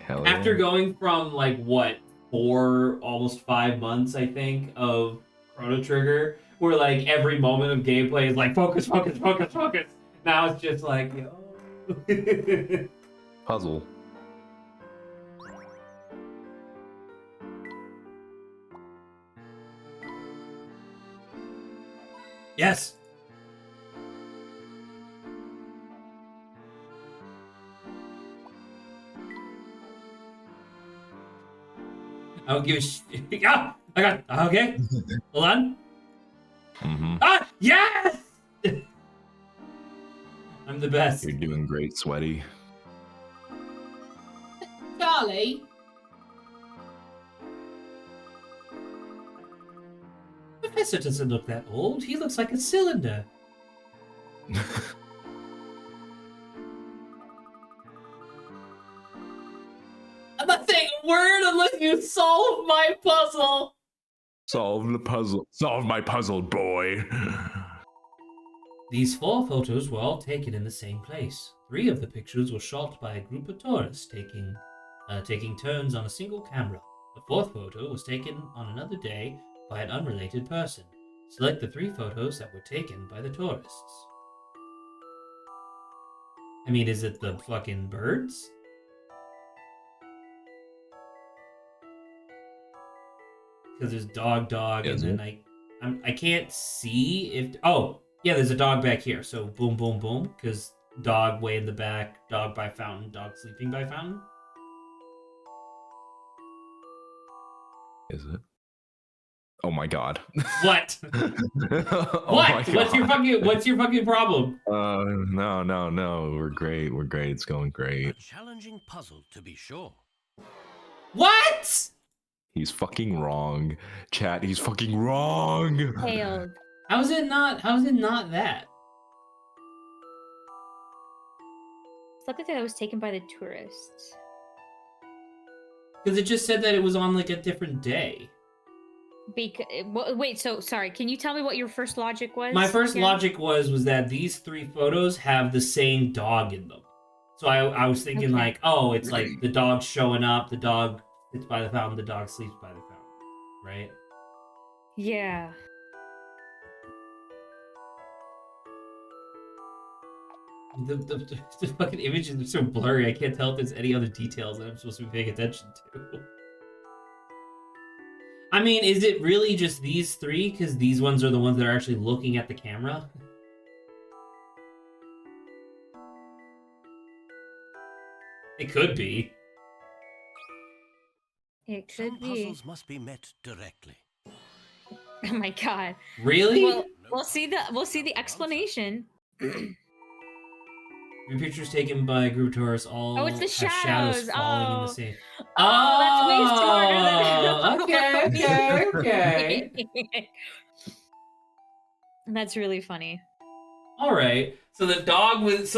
Hell After yeah. going from like what 4, almost 5 months, I think, of Chrono Trigger, where like every moment of gameplay is like focus, focus, focus, focus. Now it's just like, yo. Puzzle. Yes. I don't give a shit. Ah, I got. Okay. Hold on. Mm-hmm. Ah, yes. I'm the best. You're doing great, Sweaty. Charlie. Professor doesn't look that old. He looks like a cylinder. I'm not saying a word unless you solve my puzzle. Solve the puzzle. Solve my puzzle, boy. These 4 photos were all taken in the same place. 3 of the pictures were shot by a group of tourists taking turns on a single camera. The 4th photo was taken on another day by an unrelated person. Select the 3 photos that were taken by the tourists. I mean, is it the fucking birds? Because there's dog, Is and then I can't see if... Oh, yeah, there's a dog back here. So boom, boom, boom. Because dog way in the back, dog by fountain, dog sleeping by fountain. Is it? Oh my god. What? Oh What? my What's your fucking problem? No. We're great. We're great. It's going A great. challenging puzzle, to be sure. What? He's fucking wrong. Chat, he's fucking wrong. Failed. How is it not that? Something that was taken by the tourists. Because it just said that it was on like a different day. Wait, so sorry. Can you tell me what your first logic was? My first again? logic was that these 3 photos have the same dog in them. So I was thinking Okay. like, oh, it's like the dog showing up, the dog sits by the fountain, the dog sleeps by the fountain, right? Yeah. The fucking images are so blurry, I can't tell if there's any other details that I'm supposed to be paying attention to. I mean, is it really just these three? Because these ones are the ones that are actually looking at the camera? It could be. It Some could be. puzzles must be met directly. Oh my god. Really? Well, we'll see the explanation. Your pictures taken by a group of tourists all Oh, it's the have shadows shadows. falling in the Oh. same. Oh, that's way smarter than okay. That's really funny. All right. So the dog's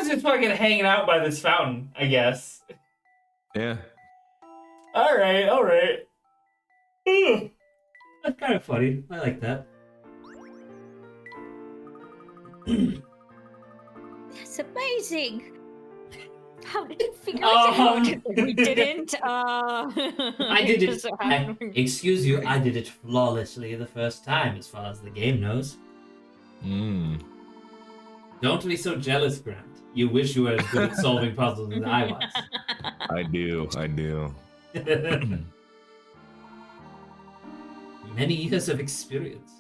just fucking hanging out by this fountain, I guess. Yeah. All right. Ugh. That's kind of funny. I like that. That's amazing. How did you figure it out? We didn't. I did it. Excuse you. I did it flawlessly the first time, as far as the game knows. Don't be so jealous, Grant. You wish you were as good at solving puzzles as I was. I do. Many years of experience.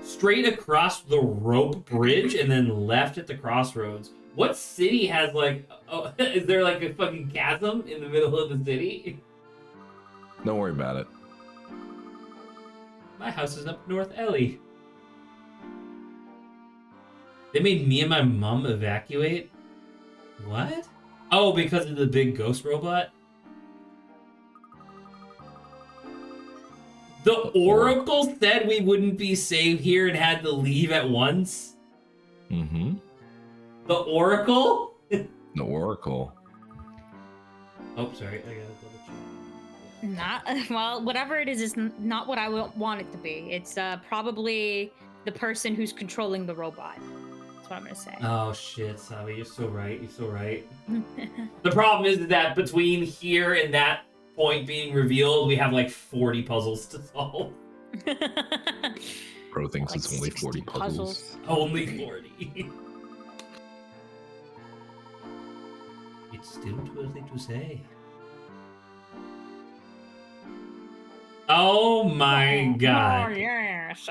Straight across the rope bridge and then left at the crossroads. What city has like... Oh, is there like a fucking chasm in the middle of the city? Don't worry about it. My house is up North Ellie. They made me and my mom evacuate? What? Oh, because of the big ghost robot? The Oracle said we wouldn't be safe here and had to leave at once? Mm-hmm. The Oracle? The Oracle. Oh, sorry. I gotta double check. Not well. Whatever it is not what I want it to be. It's probably the person who's controlling the robot. That's what I'm gonna say. Oh shit, Savi, you're so right. The problem is that between here and that point being revealed, we have like 40 puzzles to solve. Pro thinks Like it's only 40 60 puzzles. Only 40. It's still too early to say. Oh my god. Oh yes.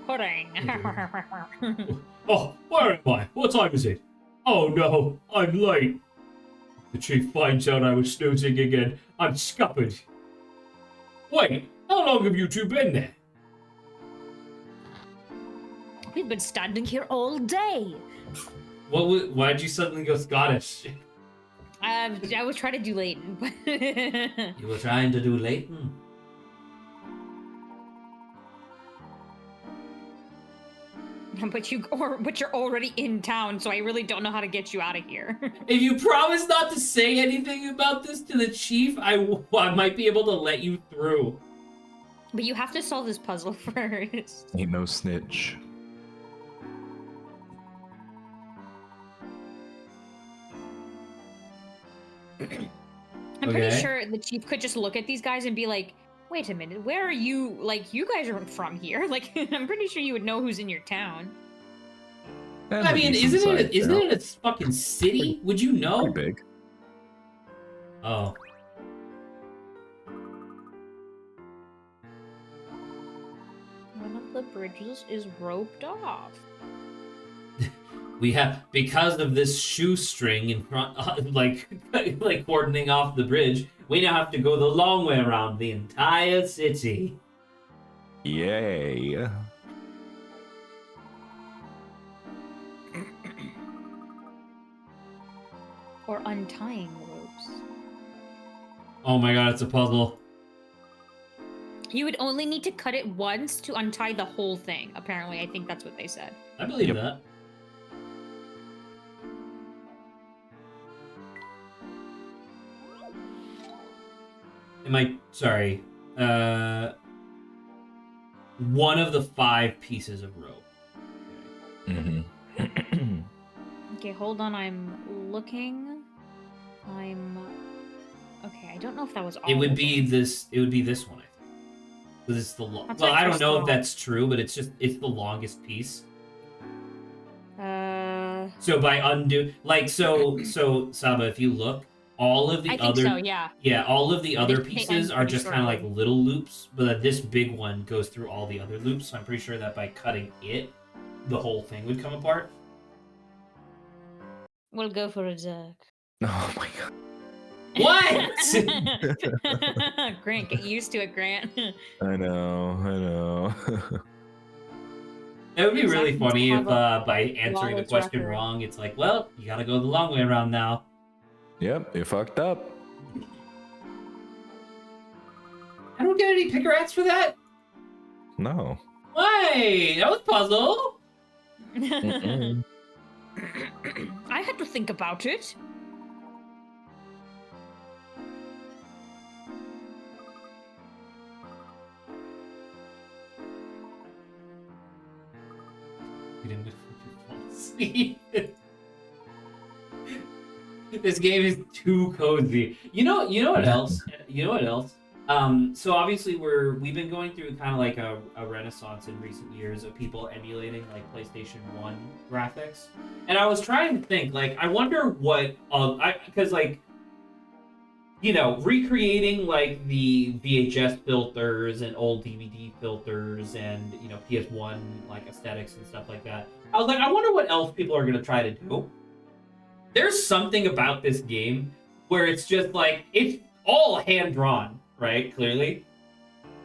Pudding. Oh, where am I? What time is it? Oh no, I'm late. The chief finds out I was snoozing again. I'm scuppered. Wait, how long have you two been there? We've been standing here all day. Why'd you suddenly go Scottish? I was trying to do Layton, but You were trying to do Layton? but you're already in town, so I really don't know how to get you out of here. If you promise not to say anything about this to the chief, I might be able to let you through. But you have to solve this puzzle first. Ain't no snitch. I'm pretty sure the chief could just look at these guys and be like, wait a minute, where are you? Like, you guys aren't from here. Like, I'm pretty sure you would know who's in your town. I mean, isn't it a fucking city? Would you know? Pretty big. Oh. One of the bridges is roped off. We have, because of this shoestring in front, like cordoning off the bridge, we now have to go the long way around the entire city. Yay. Or untying the ropes. Oh my god, it's a puzzle. You would only need to cut it once to untie the whole thing, apparently. I think that's what they said. I believe Yep. that. Sorry. One of the 5 pieces of rope. Mm-hmm. Okay, hold on, I'm looking. Okay, I don't know if that was all. It would of be them. this. It would be this one, I think. Because it's the long. That's Well, my I don't first know if thought. that's true, but it's the longest piece. So by undo, like, so Saba, if you look, all of the I think other, so, yeah. all of the They other end pieces are pretty just kind of like shortly. little loops, but this big one goes through all the other loops. So I'm pretty sure that by cutting it, the whole thing would come apart. We'll go for a Zach. Oh my god. What? Grant, get used to it, Grant. I know. It would be really Zach needs to funny if have a by answering the flawless question record. wrong, it's like, well, you gotta go the long way around now. Yep, you fucked up. I don't get any picker-ats for that. No. Why? That was puzzle. Mm-mm. I had to think about it. You didn't fall asleep. This game is too cozy. You know what else? So obviously we've been going through kind of like a renaissance in recent years of people emulating like PlayStation 1 graphics. And I was trying to think, like, I wonder what because like, you know, recreating like the VHS filters and old DVD filters and, you know, PS1 like aesthetics and stuff like that. I was like, I wonder what else people are going to try to do. There's something about this game where it's just like, it's all hand drawn, right? Clearly.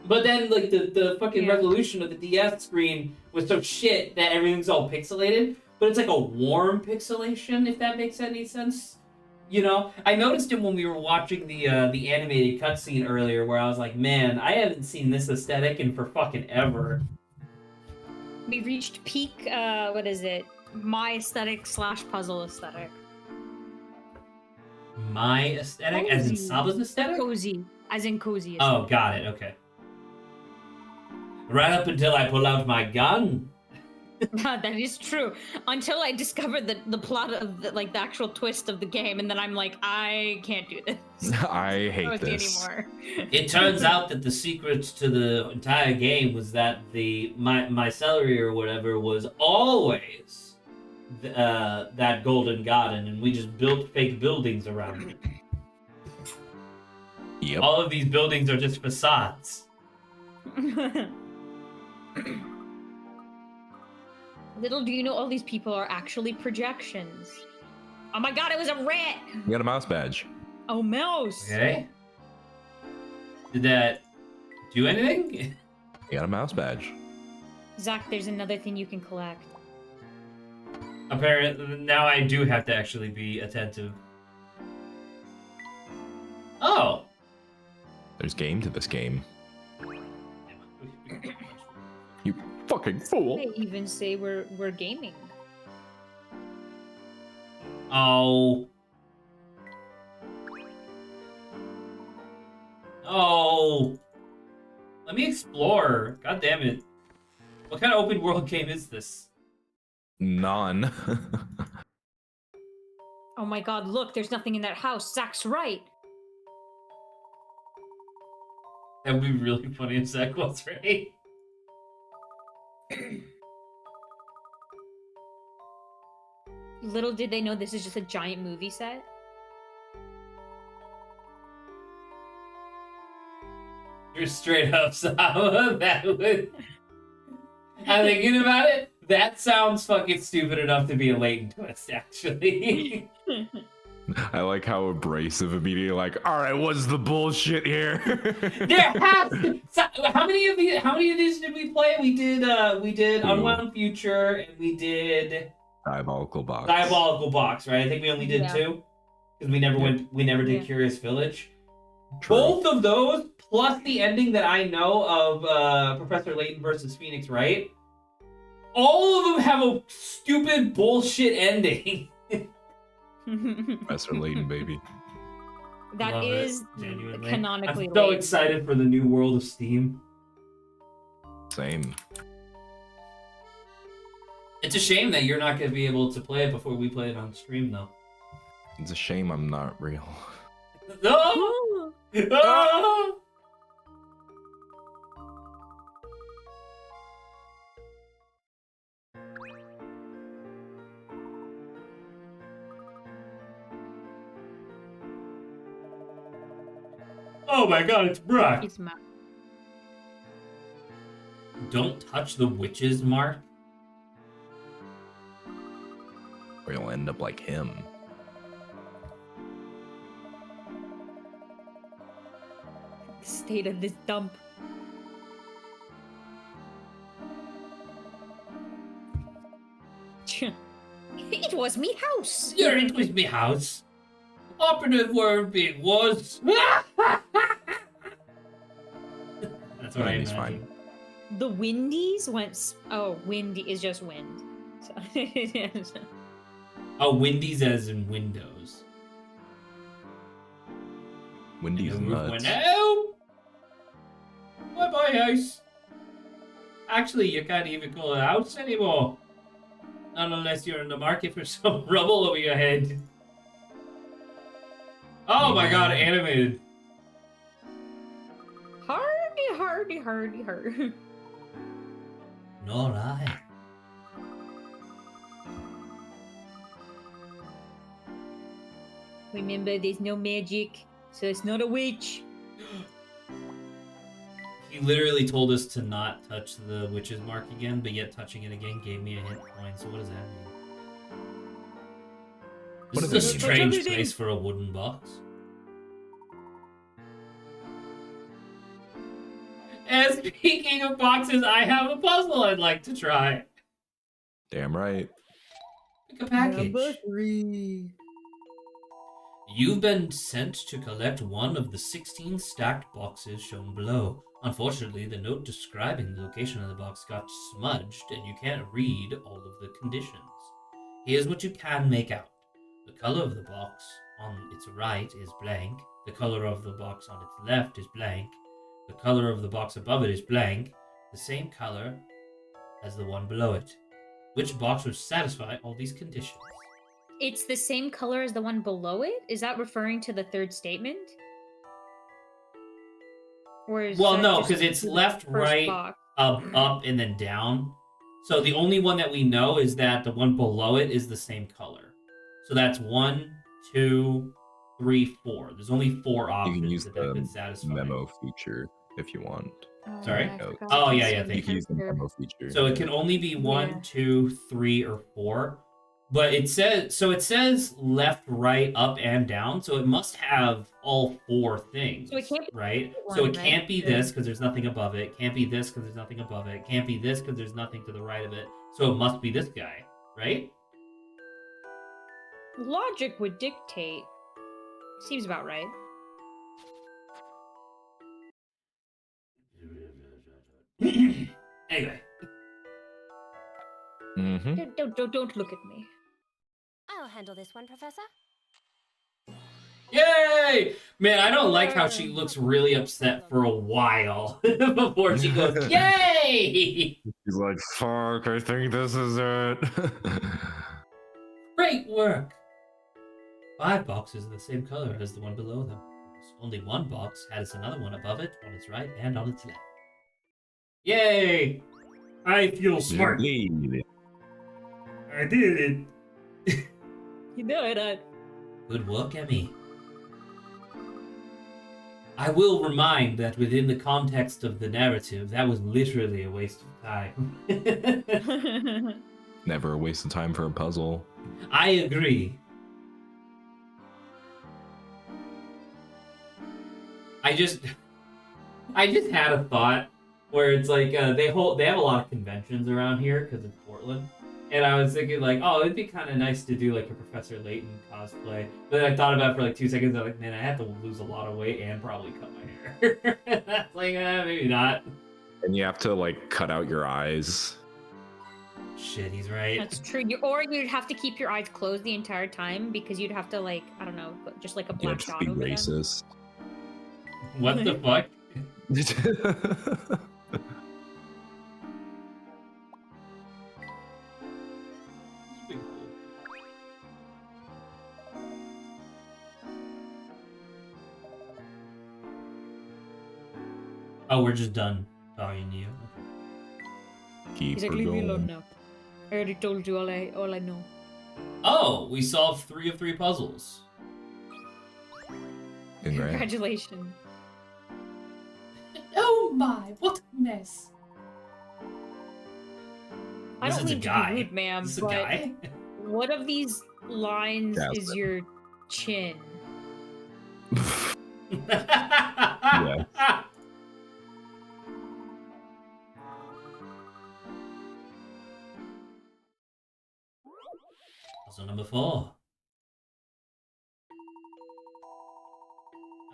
But then like the fucking resolution of the DS screen was so shit that everything's all pixelated. But it's like a warm pixelation, if that makes any sense. You know, I noticed it when we were watching the animated cutscene earlier, where I was like, man, I haven't seen this aesthetic in for fucking ever. We reached peak, what is it? My aesthetic / puzzle aesthetic. My aesthetic, as in Saba's aesthetic? Cozy, as in cozy. Oh, got it. Okay. Right up until I pull out my gun. That is true. Until I discovered the plot of the actual twist of the game, and then I'm like, I can't do this. I hate this. Anymore. It turns out that the secret to the entire game was that my celery or whatever was always that golden garden, and we just built fake buildings around it. Yep. All of these buildings are just facades. Little do you know, all these people are actually projections. Oh my god, it was a rat! You got a mouse badge. Oh, mouse! Okay. Did that do anything? You got a mouse badge. Zach, there's another thing you can collect. Apparently, now I do have to actually be attentive. Oh! There's game to this game. You fucking fool! They even say we're gaming. Oh. Oh. Let me explore. God damn it. What kind of open world game is this? None. Oh my god, look, there's nothing in that house. Zach's right. That would be really funny if Zach was right. Little did they know this is just a giant movie set. You're straight up Sama. That would. I'm thinking about it. That sounds fucking stupid enough to be a Layton twist, actually. I like how abrasive immediately, like, all right, what's the bullshit here? There has to. So, how many of these did we play? We did Unwound Future, and we did Diabolical Box. Diabolical Box, right? I think we only did 2 because we never did Yeah. Curious Village. True. Both of those, plus the ending that I know of Professor Layton versus Phoenix Wright, all of them have a stupid bullshit ending. Professor Layton, baby. That Love is it, genuinely. canonically I'm so Layton. excited for the new world of Steam. Same. It's a shame that you're not going to be able to play it before we play it on stream, though. It's a shame I'm not real. No! Ah! Oh my god, it's Brock. It's my. Don't touch the witch's mark. Or you'll end up like him. The state of this dump. It was me house. Yeah, it was me house. Operative word big was. That's what I He's imagine. fine. The windies went. Oh, windy is just wind. So, Oh, Wendy's as in Windows. Wendy's And the roof nuts. went out. Bye bye, house. Actually, you can't even call it a house anymore. Not unless you're in the market for some rubble over your head. Oh my god, animated. hardy. Nor I. Remember, there's no magic, so it's not a witch. He literally told us to not touch the witch's mark again, but yet touching it again gave me a hit point, so what does that mean? What This does is a it mean? strange Everything. place for a wooden box. And speaking of boxes, I have a puzzle I'd like to try. Damn right. Pick a package. 3. You've been sent to collect one of the 16 stacked boxes shown below. Unfortunately, the note describing the location of the box got smudged and you can't read all of the conditions. Here's what you can make out. The color of the box on its right is blank. The color of the box on its left is blank. The color of the box above it is blank. The same color as the one below it. Which box would satisfy all these conditions? It's the same color as the one below it? Is that referring to the third statement? Or is Well, that no, just because it's the left, first right, box? up, and then down. So the only one that we know is that the one below it is the same color. So that's 1, 2, 3, 4. There's only 4 You options can use that the could satisfy. memo feature if you want. Sorry? I Oh, forgot oh, to yeah, say yeah, You thank can use the filter. memo feature. So it can only be 1, Yeah. 2, 3, or 4. But it says left, right, up, and down. So it must have all 4 things. So it can't be right? one, So it right? can't be Yeah. this because there's nothing above it. Can't be this because there's nothing above it. Can't be this because there's nothing to the right of it. So it must be this guy, right? Logic would dictate. Seems about right. Anyway. Mm-hmm. Don't look at me. I'll handle this one, Professor. Yay! Man, I don't like how she looks really upset for a while before she goes, yay! He's like, fuck, I think this is it. Great work! 5 boxes are the same color as the one below them. Only one box has another one above it, on its right and on its left. Yay! I feel smart. Indeed. I did it. You know it. Good work, Emmy. I will remind that within the context of the narrative, that was literally a waste of time. Never a waste of time for a puzzle. I agree. I just had a thought where it's like they have a lot of conventions around here because it's Portland, and I was thinking like, oh, it'd be kind of nice to do like a Professor Layton cosplay. But then I thought about it for like 2 seconds. I'm like, man, I have to lose a lot of weight and probably cut my hair. That's like, maybe not. And you have to like cut out your eyes. Shit, he's right. That's true. Or you'd have to keep your eyes closed the entire time because you'd have to like, I don't know, put just like a You know, black just dot be over them. racist. What the fuck? Oh, we're just done talking to you. Keep He's her like, leave me alone going. now. I already told you all I know. Oh, we solved 3 of 3 puzzles. Congrats. Congratulations. my, what a mess. I This don't is a mean to guy. be rude, ma'am, Is this a but guy? what of these lines Yes. is your chin? Yeah. Puzzle number 4.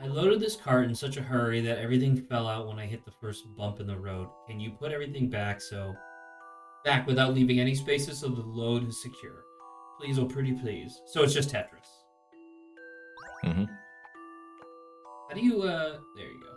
I loaded this cart in such a hurry that everything fell out when I hit the first bump in the road. Can you put everything back without leaving any spaces so the load is secure? Please, oh pretty please. So it's just Tetris. Mm-hmm. How do you, there you go.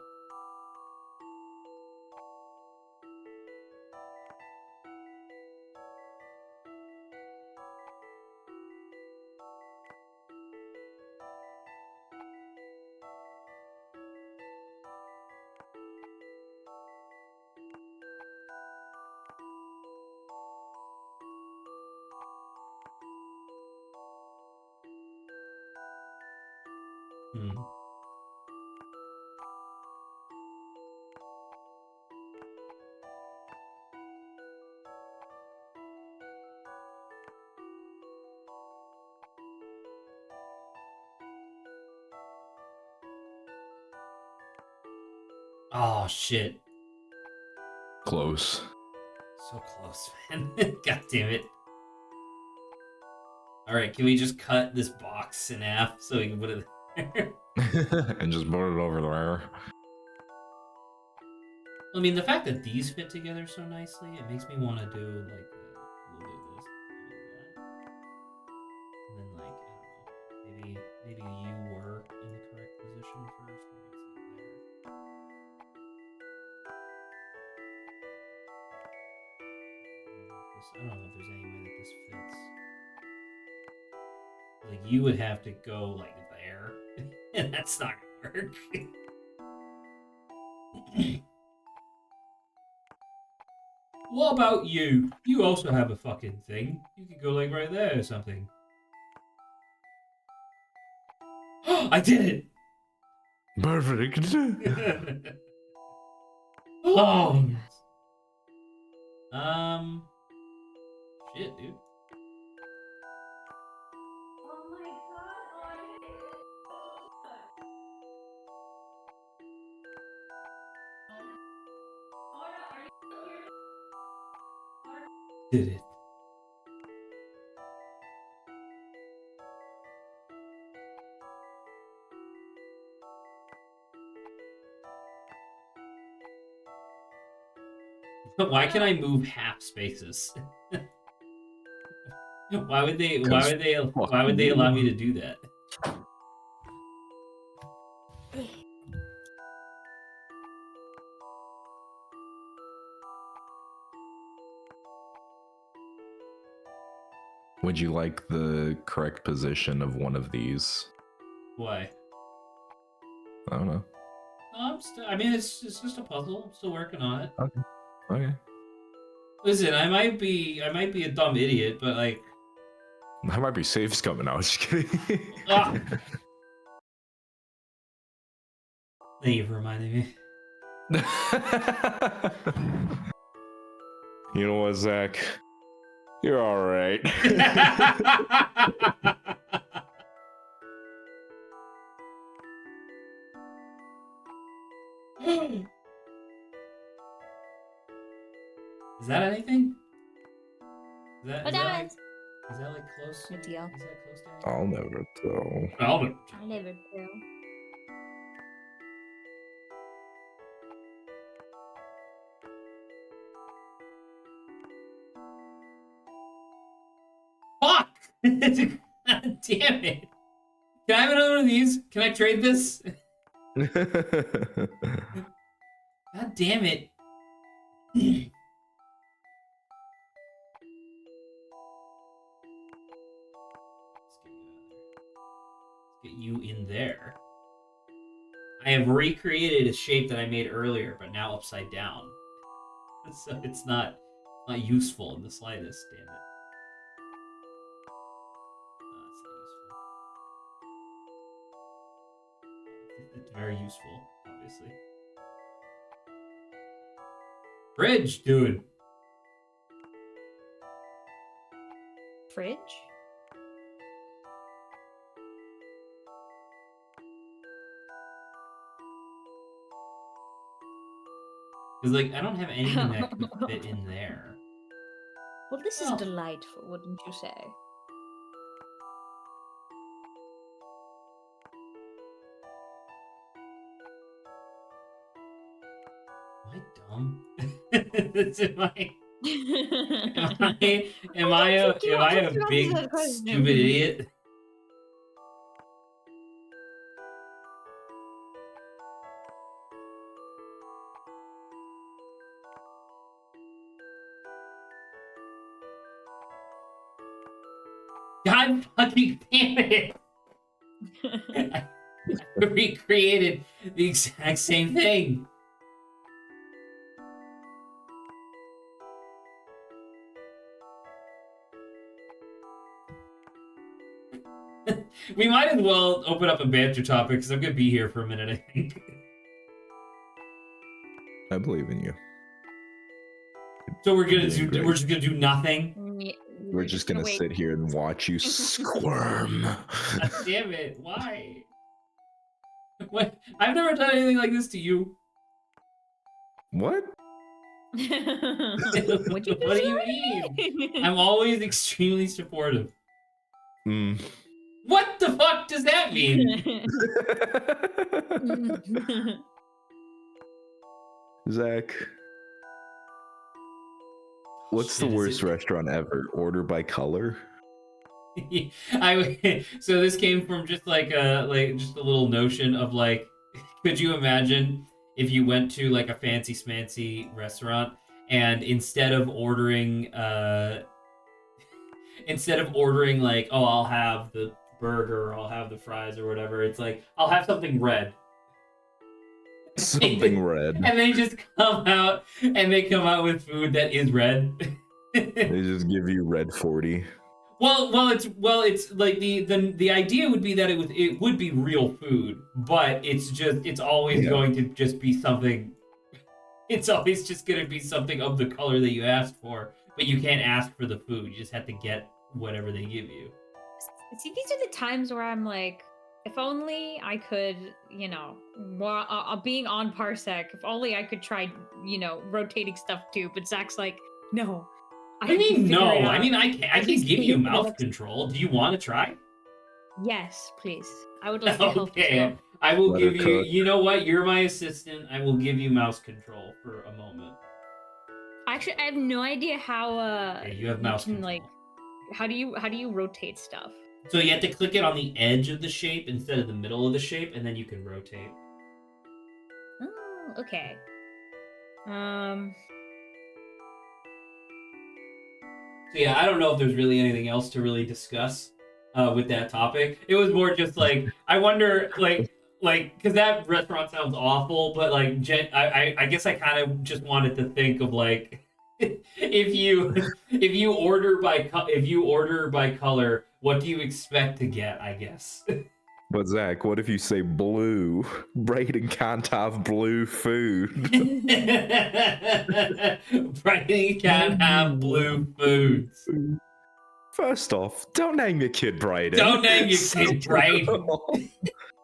Hmm. Oh, shit. Close. So close, man. God damn it. Alright, can we just cut this box in half so we can put it there? And just put it over there. I mean, the fact that these fit together so nicely, it makes me want to do, like, a little bit of this, a little bit of that. And then, like, I don't know. Maybe you were in the correct position first, where it's, like, there. I don't know if there's any way that this fits. Like, you would have to go, like, there. And that's not gonna work. What about you? You also have a fucking thing. You could go, like, right there or something. I did it! Perfect. Oh! Shit, dude. Did it. Why can I move half spaces? Why would they allow me to do that? Would you like the correct position of one of these? Why? I don't know. I mean, it's just a puzzle. I'm still working on it. Okay. Listen, I might be a dumb idiot, but like, That might be saves coming out. Just kidding. ah. Thank you for reminding me. You know what, Zach? You're all right. Is that anything? Is that What like else? is that like close? Good deal. Is that close to anything? I'll never tell. I'll never I never do. Fuck! God damn it! Can I have another one of these? Can I trade this? God damn it! Let's get you in there. I have recreated a shape that I made earlier, but now upside down. So it's not useful in the slightest. Damn it! It's not useful. It's very useful, obviously. Fridge, dude. Fridge? Because, like, I don't have anything that could fit in there. Well, this Well- is delightful, wouldn't you say? Am I dumb? Am I a big stupid idiot? God fucking damn it! I recreated the exact same thing. We might as well open up a banter topic because I'm gonna be here for a minute, I think. I believe in you. So we're Doing great. just gonna do nothing. We're just gonna wait. sit here and watch you squirm. God damn it! Why? What? I've never done anything like this to you. What? What'd you What do you mean? I'm always extremely supportive. Mm. What the fuck does that mean? Zach, what's the Shit, is worst it- restaurant ever? Order by color? So this came from just just a little notion of like, could you imagine if you went to like a fancy smancy restaurant and instead of ordering like, oh, I'll have the burger or I'll have the fries or whatever, it's like, I'll have something red. Something red. And they just come out with food that is red. They just give you red 40. It's like the idea would be that it would be real food, but it's always going to just be something. It's always just going to be something of the color that you asked for, but you can't ask for the food. You just have to get whatever they give you. See, these are the times where I'm like, if only I could, being on Parsec, if only I could try, rotating stuff too. But Zach's like, no. What do you mean no? I mean, I can least give you for the mouse next- control. Do you want to try? Yes, please. I would like to help. Okay, I will Let give her you. cook. You know what? You're my assistant. I will give you mouse control for a moment. Actually, I have no idea how. Okay, you have mouse can, control. like, how do you rotate stuff? So you have to click it on the edge of the shape instead of the middle of the shape, and then you can rotate. Oh, okay. So yeah, I don't know if there's really anything else to really discuss with that topic. It was more just like, I wonder, like, because that restaurant sounds awful, but like, I guess I kind of just wanted to think of like, if you order by color, what do you expect to get? I guess. But Zach, what if you say blue? Brayden can't have blue food. Brayden can't have blue foods. First off, don't name your kid Brayden. Don't name your kid Brayden.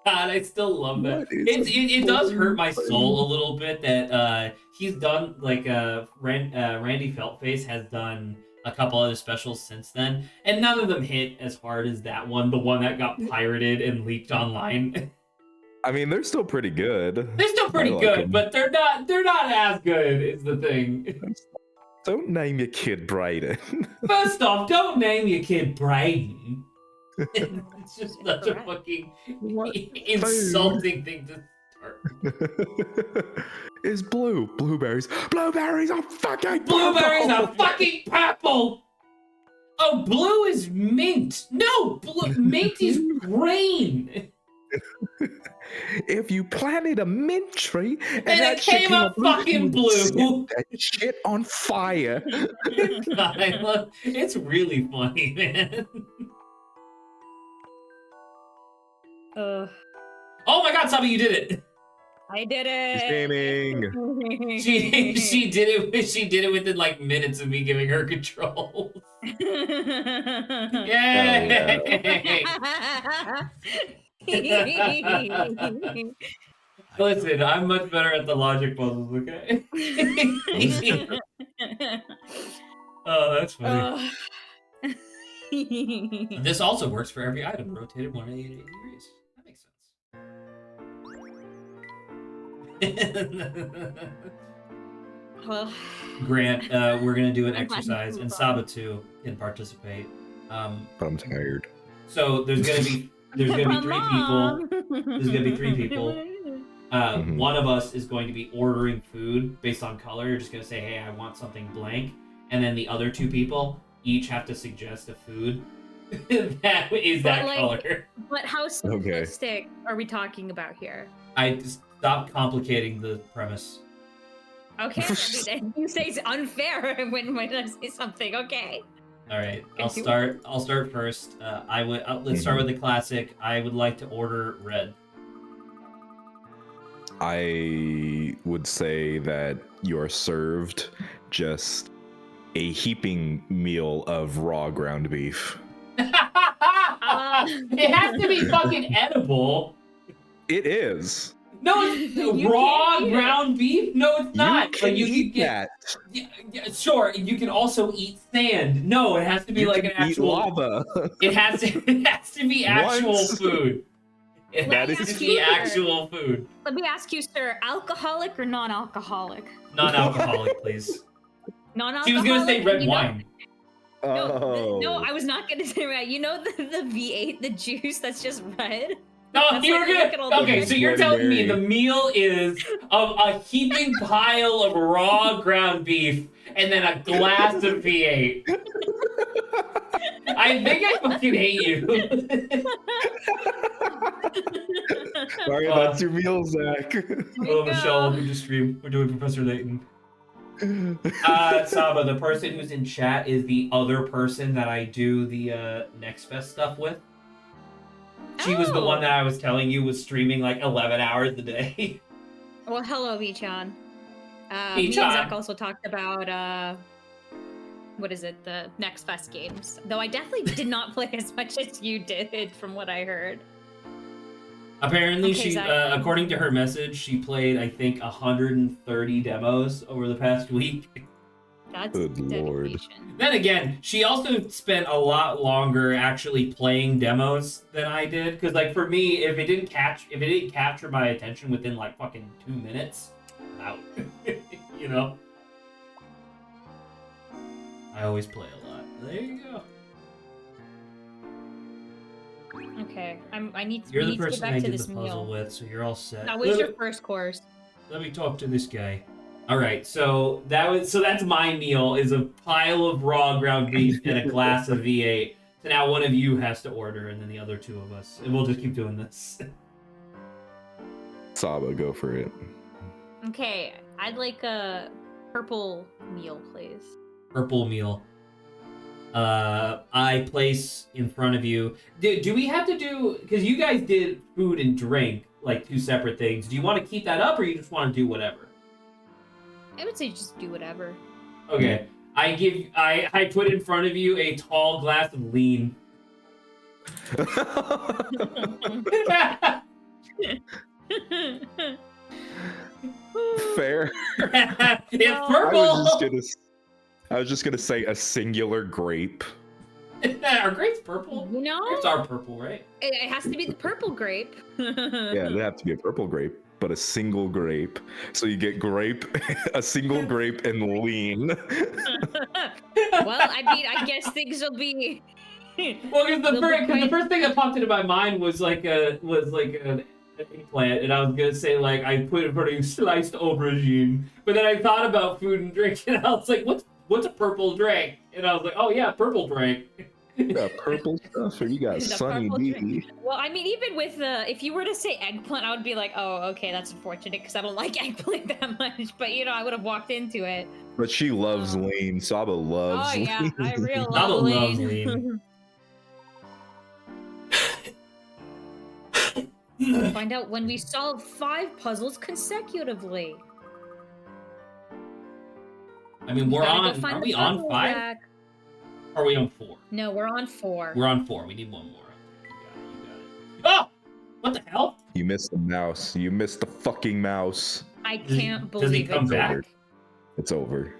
God, I still love that. It does hurt my soul a little bit that he's done like Randy Feltface has done a couple other specials since then, and none of them hit as hard as that one, the one that got pirated and leaked online. I mean, they're still pretty good. They're still pretty like good, 'em. but they're not as good is the thing. Don't name your kid Brayden. First off, don't name your kid Brayden. It's just such a Correct. fucking What insulting thing to start. Is blue blueberries? Blueberries are fucking Blueberries purple! are fucking purple. Oh, blue is mint. No, mint is green. If you planted a mint tree and And that it shit came up fucking you'd blue. set that shit on fire. God, it's really funny, man. Uh, Oh my God, Sabi, you did it. I did it. Shaming. She did it. She did it within like minutes of me giving her control. Yay! Listen, I'm much better at the logic puzzles. Okay. Oh, that's funny. This also works for every item rotated 180 degrees. That makes sense. Well, Grant, we're gonna do an I'm glad you exercise, and moved Saba too can participate. But I'm tired. So there's gonna be three people. There's gonna be 3 people. One of us is going to be ordering food based on color. You're just gonna say, "Hey, I want something blank," and then the other 2 people each have to suggest a food that is that color. But how simplistic are we talking about here? I just stop complicating the premise. Okay, you say it's unfair when I say something. Okay. All right, I'll start first. Let's start with the classic. I would like to order red. I would say that you're served just a heaping meal of raw ground beef. It has to be fucking edible. It is. No, it's raw ground beef. No, it's not. You can eat that. Yeah, sure. You can also eat sand. No, it has to be like an actual lava. It has to be actual food. It has to be actual food. Let me ask you, sir, alcoholic or non-alcoholic? Non-alcoholic, please. Non-alcoholic. She was gonna say red wine. No, I was not gonna say red. You know the V8, the juice that's just red? No, you were good. Okay, so you're telling me the meal is a heaping pile of raw ground beef and then a glass of V8. I think I fucking hate you. Sorry, that's your meal, Zach. Hello, Michelle. Welcome to stream. We're doing Professor Layton. Saba, the person who's in chat is the other person that I do the Next Fest stuff with. She was the one that I was telling you was streaming like 11 hours a day. Well, hello, Vichan. Me and Zach also talked about, what is it, the Next Fest games. Though I definitely did not play as much as you did, from what I heard. Apparently, she, according to her message, she played, I think, 130 demos over the past week. That's good dedication. Lord. Then again, she also spent a lot longer actually playing demos than I did. Because, like, for me, if it didn't capture my attention within like fucking 2 minutes, I'm out. You know. I always play a lot. There you go. Okay, I need to. You're the get person back I to did this the puzzle meal. with, so you're all set. That was your first course. Let me talk to this guy. All right, so that's my meal is a pile of raw ground beef and a glass of V8. So now one of you has to order, and then the other 2 of us, and we'll just keep doing this. Saba, go for it. Okay, I'd like a purple meal, please. Purple meal. I place in front of you. Do we have to do, because you guys did food and drink, like 2 separate things. Do you want to keep that up, or you just want to do whatever? I would say just do whatever. Okay. I put in front of you a tall glass of lean. Fair. It's purple. I was just gonna say a singular grape. Are grapes purple? You know? Grapes are purple, right? It has to be the purple grape. Yeah, they have to be a purple grape, but a single grape. So you get grape, a single grape, and lean. Well, I mean, I guess things will be. Well, because the first thing that popped into my mind was like an eggplant, and I was gonna say like I put in front of you sliced aubergine, but then I thought about food and drink, and I was like, what's a purple drink? And I was like, oh yeah, purple drink. You got purple stuff, or you got Sunny D. Well, I mean, even with if you were to say eggplant, I would be like, oh, okay, that's unfortunate because I don't like eggplant that much. But you know, I would have walked into it. But she loves lean. Saba loves lean. Oh yeah, I really Saba love loves lean. lean. Find out when we solve 5 puzzles consecutively. I mean, we're Gotta go on. find Are the we on puzzle, 5? Jack. Or are we on 4? No, we're on 4. We're on 4. We need one more. You got it. Oh! What the hell? You missed the mouse. You missed the fucking mouse. I Does he- can't does he believe come it, back? Jack. It's over.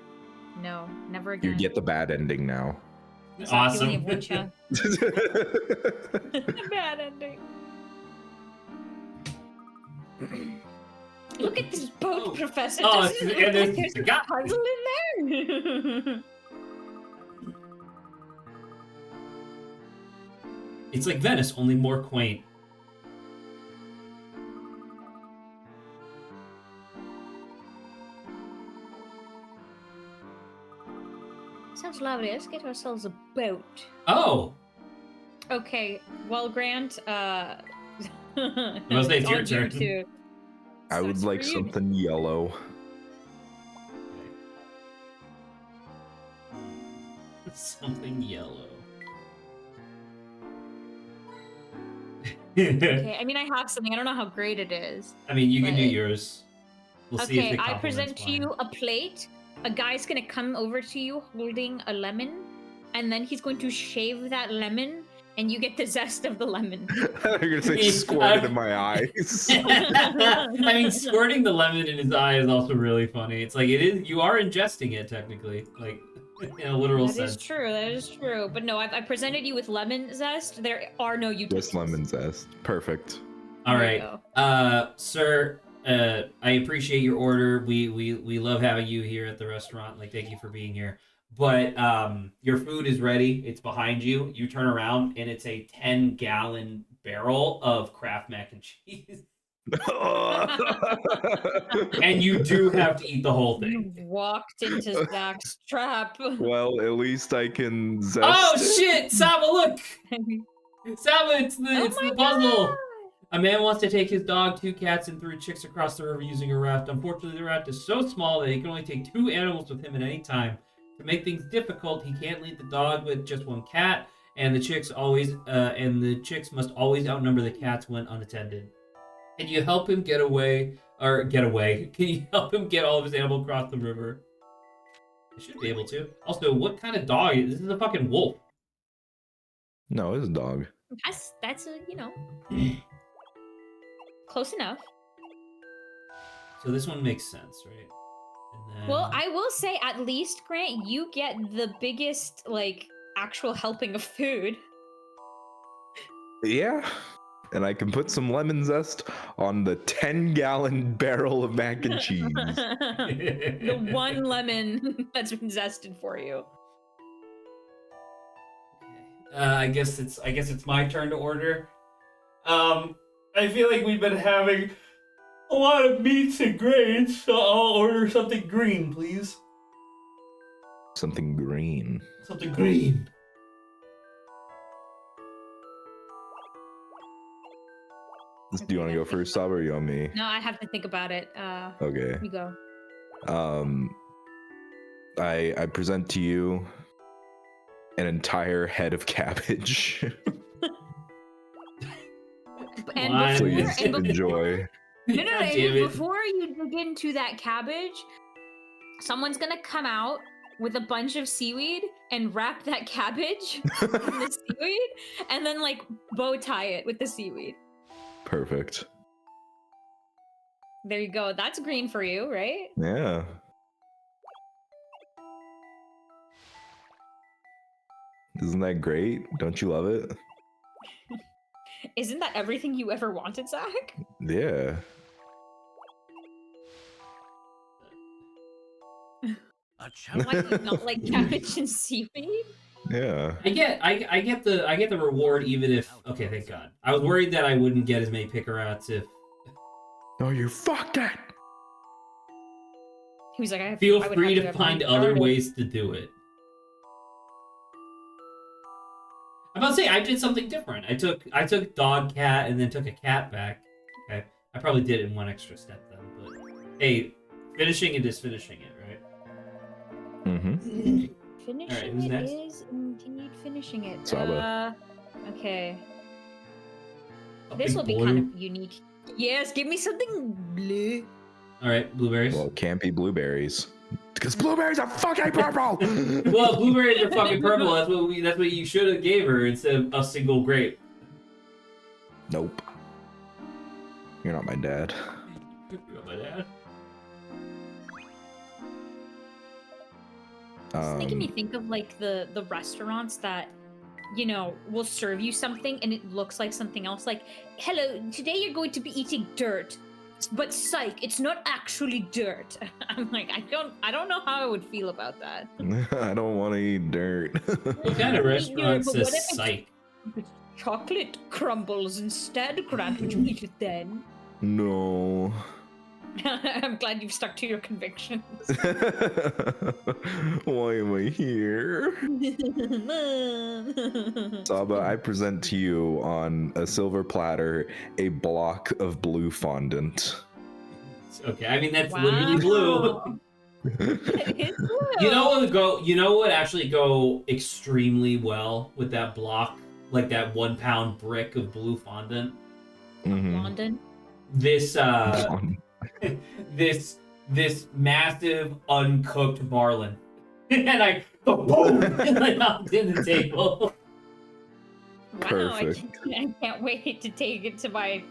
No, never You again. get the bad ending now. Zach, you only Awesome. have one chance. Bad ending. Look at this boat, Oh. Professor. Oh, Doesn't it and look like there's there's the a guy. puzzle in there? It's like Venice, only more quaint. Sounds lovely. Let's get ourselves a boat. Oh! Okay, well, Grant, Well, it's your on turn. you too. I would Starts like for you. something yellow. Something yellow. Okay, I mean, I have something. I don't know how great it is. I mean, you can do But- yours. We'll see if Okay, it I complements present to mine. you a plate. A guy's gonna come over to you holding a lemon, and then he's going to shave that lemon, and you get the zest of the lemon. You're gonna say squirted in my eyes. I mean, squirting the lemon in his eye is also really funny. It's like it is. You are ingesting it technically, like in a literal That is sense. true. That is true. But no, I presented you with lemon zest. There are no utensils. Just lemon zest. Perfect. All There you right, go. sir. I appreciate your order. We love having you here at the restaurant. Like, thank you for being here. But your food is ready. It's behind you. You turn around, and it's a 10-gallon barrel of Kraft mac and cheese. And you do have to eat the whole thing. You walked into Zach's trap. Well, at least I can zest. Oh shit, Saba, look! Saba, it's Oh the my puzzle. God! A man wants to take his dog, 2 cats, and 3 chicks across the river using a raft. Unfortunately, the raft is so small that he can only take 2 animals with him at any time. To make things difficult, he can't leave the dog with just 1 cat, and the chicks must always outnumber the cats when unattended. Can you help him get away? Can you help him get all of his animals across the river? I should be able to. Also, what kind of dog? This is a fucking wolf. No, it's a dog. That's a, close enough. So this one makes sense, right? And then... Well, I will say, at least, Grant, you get the biggest, actual helping of food. Yeah. And I can put some lemon zest on the 10-gallon barrel of mac and cheese. The 1 lemon that's been zested for you. I guess it's my turn to order. I feel like we've been having a lot of meats and grains, so I'll order something green, please. Something green. Something green. Do you want to go first, Sab, or you want me? No, I have to think about it. Okay. You go. I present to you an entire head of cabbage. And Why? before, Please and enjoy. No, God damn it. before you dig into that cabbage, someone's gonna come out with a bunch of seaweed and wrap that cabbage in the seaweed, and then bow tie it with the seaweed. Perfect. There you go. That's green for you, right? Yeah. Isn't that great? Don't you love it? Isn't that everything you ever wanted, Zach? Yeah. A Why challenge. do you not like cabbage and seaweed? Yeah. I get the reward even if thank God. I was worried that I wouldn't get as many picker-outs if Oh, you fucked it. He was like, feel I would free have to have find mine other started. ways to do it. I'm about to say I did something different. I took dog, cat, and then took a cat back. Okay, I probably did it in 1 extra step then, but hey, finishing it is finishing it, right? Mm-hmm. Finishing Alright, who's it next? is indeed finishing it. Saba. Okay. This will Something be kind blue. of unique. Yes, give me something blue. All right, blueberries. Well, it can't be blueberries. Because blueberries are fucking purple! Well, blueberries are fucking purple. That's what you should have gave her instead of a single grape. Nope. You're not my dad. You're my dad. It's making me think of like the restaurants that, you know, will serve you something and it looks like something else. Like, hello, today you're going to be eating dirt, but psych, it's not actually dirt. I'm like, I don't know how I would feel about that. I don't want to eat dirt. What kind of restaurant But what if says it's- psych? If it's chocolate crumbles instead, Grant, would you eat it then? No. I'm glad you've stuck to your convictions. Why am I here? Saba, I present to you on a silver platter a block of blue fondant. Okay, I mean that's literally blue. Wow. It is blue. You know what would go? You know what would actually go extremely well with that block, like that 1 pound brick of blue fondant. Mhm. London. This this massive uncooked marlin, and I boom, and I knocked in the table. Wow, Perfect. I can't wait to take it to my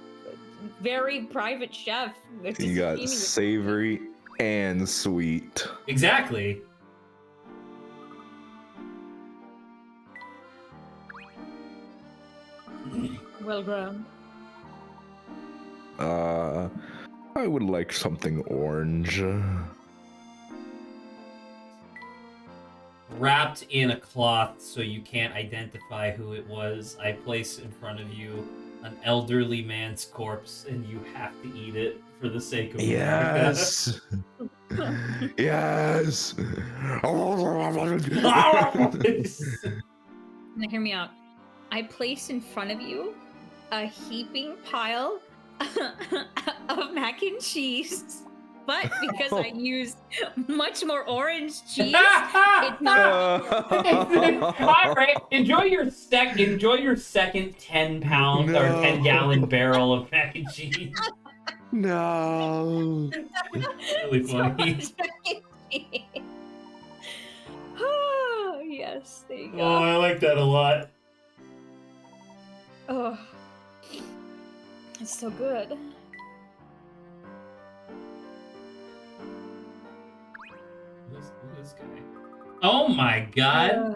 very private chef. You got savory and sweet. Exactly. Well grown. I would like something orange. Wrapped in a cloth so you can't identify who it was, I place in front of you an elderly man's corpse, and you have to eat it for the sake of Yes. Yes. Now hear me out. I place in front of you a heaping pile of mac and cheese, but because I used much more orange cheese, it's not. All right, enjoy your second 10-pound or No. 10-gallon barrel of mac and cheese. No. Really funny. So much mac and cheese. Oh, yes, there you go. Oh, I like that a lot. Oh, it's so good. Who's this guy? Oh my god.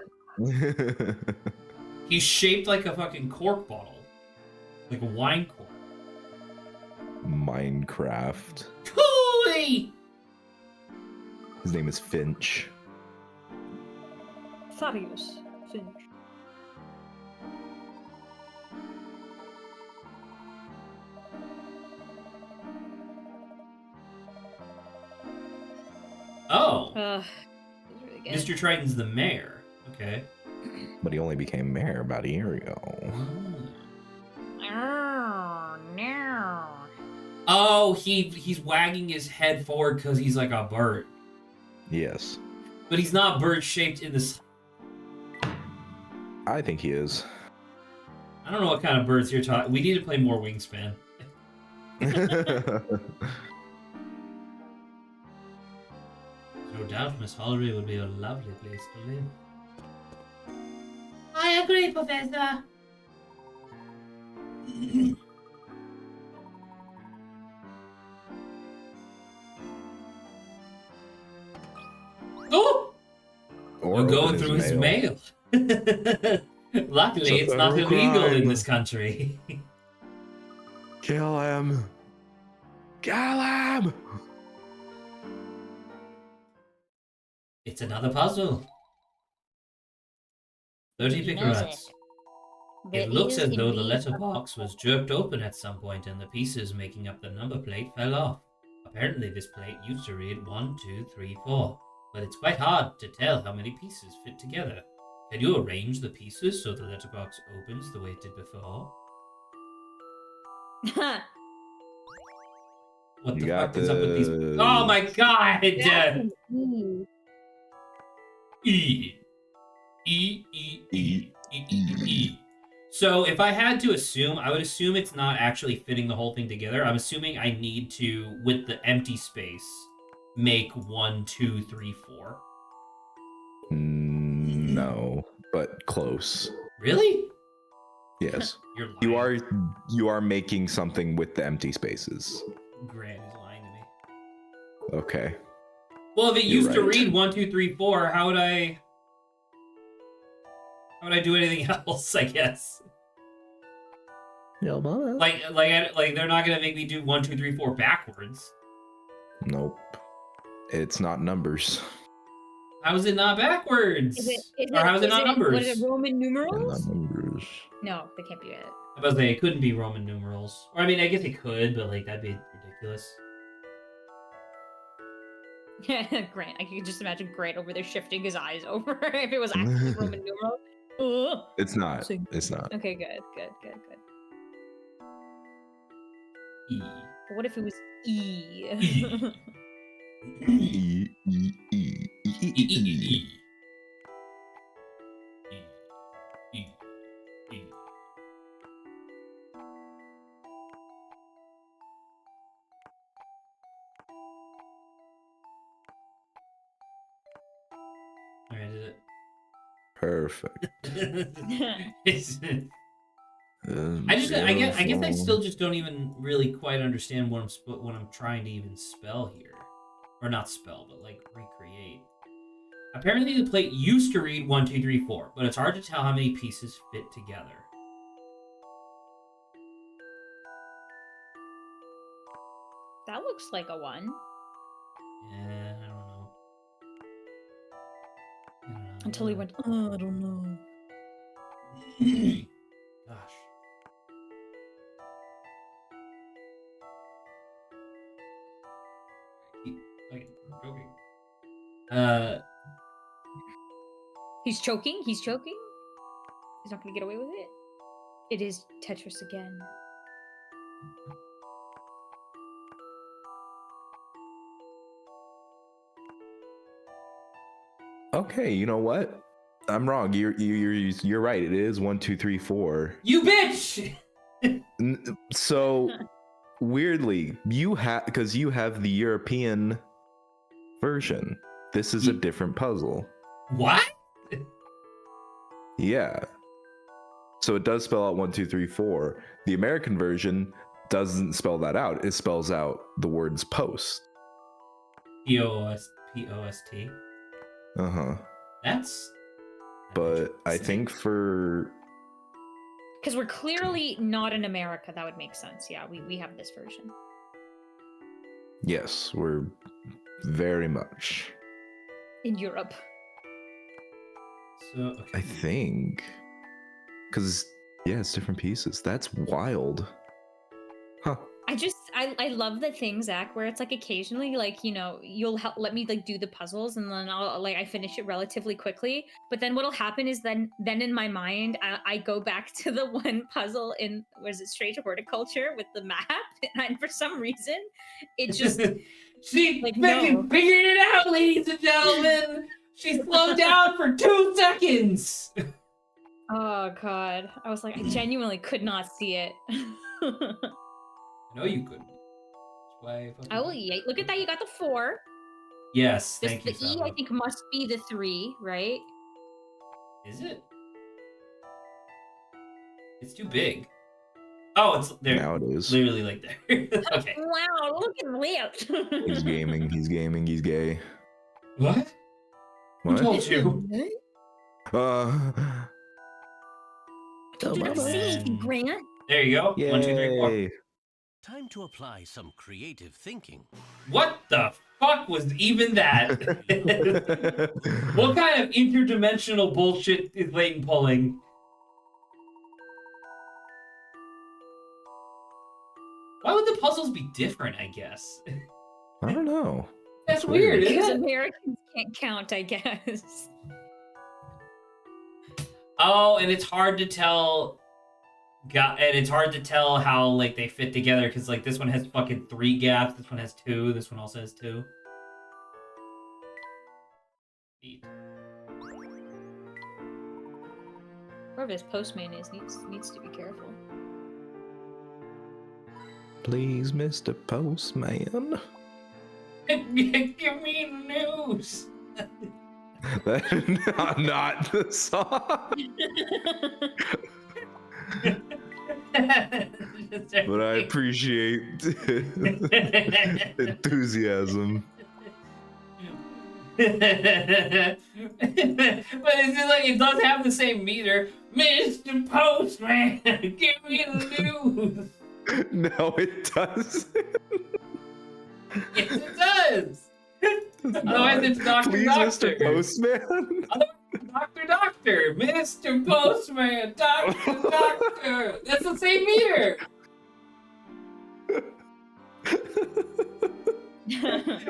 He's shaped like a fucking cork bottle. Like a wine cork. Minecraft. Cooey! His name is Finch. Fabulous. Finch. Oh, It's really good. Mr. Triton's the mayor. Okay. But he only became mayor about a year ago. Oh, no. Oh, he's wagging his head forward because he's like a bird. Yes. But he's not bird shaped in this. I think he is. I don't know what kind of birds you're talking. We need to play more Wingspan. No doubt Miss Hollery would be a lovely place to live. I agree, Professor. Oh! Or We're going open through his mail. Luckily, So it's not thorough illegal in crime. this country. Kill him. Kill him. It's another puzzle. 30 He knows picarats. There It looks is as though the indeed letterbox was jerked open at some point and the pieces making up the number plate fell off. Apparently this plate used to read 1, 2, 3, 4, but it's quite hard to tell how many pieces fit together. Can you arrange the pieces so the letterbox opens the way it did before? What You the got fuck is up with these? the- Oh my god! Yeah. E. E, E, E, E, E, E. So if I had to assume, I would assume it's not actually fitting the whole thing together. I'm assuming I need to, with the empty space, make 1, 2, 3, 4. No, but close. Really? Yes. You're lying. You are making something with the empty spaces. Grant is lying to me. Okay. Well, if it You're used to right. read 1, 2, 3, 4, how would I do anything else? I guess. Like they're not gonna make me do 1, 2, 3, 4 backwards. Nope. It's not numbers. How is it not backwards? Or how is it not numbers? What is it, Roman They're numerals? not numbers. No, they can't be it. I was about to say it couldn't be Roman numerals. Or I mean, I guess it could, but like that'd be ridiculous. Grant, I could just imagine Grant over there shifting his eyes over if it was actually Roman numeral. Ugh. It's not. It's not. Okay, good. E. But what if it was E? E, E, E, E, E, E, E, E. E. E. E. Alright, I did Perfect. it. I guess I still just don't even really quite understand what I'm trying to even spell here. Or not spell, but like recreate. Apparently the plate used to read 1, 2, 3, 4, but it's hard to tell how many pieces fit together. That looks like a 1. Yeah, I don't know. Until he went, oh, I don't know. Gosh. Keep fucking joking. He's choking? He's choking? He's not gonna get away with it? It is Tetris again. Okay, you know what? I'm wrong. You're right. It is 1, 2, 3, 4. You bitch! So weirdly, you have the European version. This is a different puzzle. What? Yeah. So it does spell out 1, 2, 3, 4. The American version doesn't spell that out. It spells out the words post. P-O-S-T. Uh-huh. That's... But I think for... Because we're clearly not in America. That would make sense. Yeah, we have this version. Yes, we're very much. In Europe. So, okay. I think. Because, yeah, it's different pieces. That's wild. Huh. I love the thing, Zach, where it's like occasionally, like, you know, you'll let me like do the puzzles and then I finish it relatively quickly. But then what'll happen is then in my mind, I go back to the one puzzle in, was it Strange Horticulture with the map? And for some reason, it just... She like, fucking no. figured it out, ladies and gentlemen! She slowed down for 2 seconds! Oh, God. I was like, I genuinely could not see it. I know you couldn't. That's why I Oh, yeah. Look at that. You got the 4. Yes, thank you, The E, Sabo. I think, must be the 3, right? Is it? It's too big. Oh, it's there. Now it is. Literally like there. Okay. Wow, look at that. He's gaming, he's gay. What? Who What? told you? You don't see anything, Grant. There you go. Yay. 1, 2, 3, 4. Time to apply some creative thinking. What the fuck was even that? What kind of interdimensional bullshit is Layton pulling? Why would the puzzles be different, I guess? I don't know. That's weird, Because isn't it? Americans can't count, I guess. Oh, and it's hard to tell. And it's hard to tell how like they fit together because like this one has fucking 3 gaps, this one has 2, this one also has 2. Whoever this postman is needs to be careful. Please, Mr. Postman. Give me the news. Not the song. But I appreciate enthusiasm. But it's just like it does have the same meter. Mr. Postman, give me the news. No, it doesn't. Yes, it does. Otherwise, it's Doctor Please, Doctor. Mr. Postman. Doctor, Mr. Postman, Doctor. That's the same meter.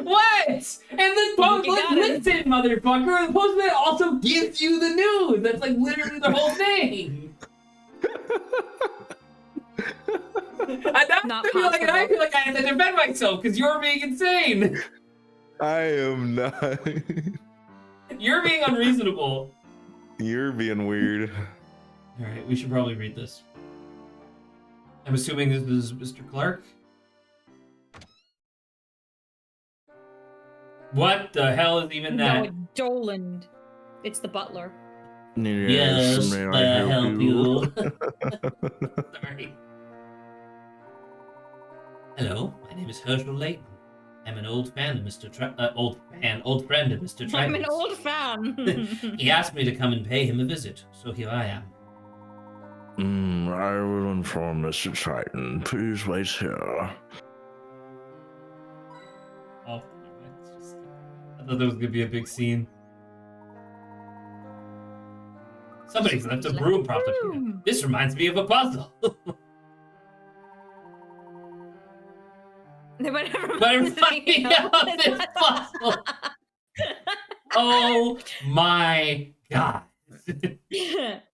What? And then listen, motherfucker. The postman also gives you the news. That's like literally the whole thing. I feel like I have to defend myself because you're being insane. I am not. You're being unreasonable. You're being weird. All right, we should probably read this. I'm assuming this is Mr. Clark. What the hell is even that? No, it's Doland. It's the butler. Yes, may may I help you? Sorry. Hello, my name is Herschel Layton. I'm an old fan of Mr. old friend of Mr. Triton's. I'm an old fan. He asked me to come and pay him a visit, so here I am. I will inform Mr. Triton. Please wait here. Oh, I thought there was gonna be a big scene. Somebody's left a broom prop up here. This reminds me of a puzzle. But it reminds me of this puzzle. Oh my god.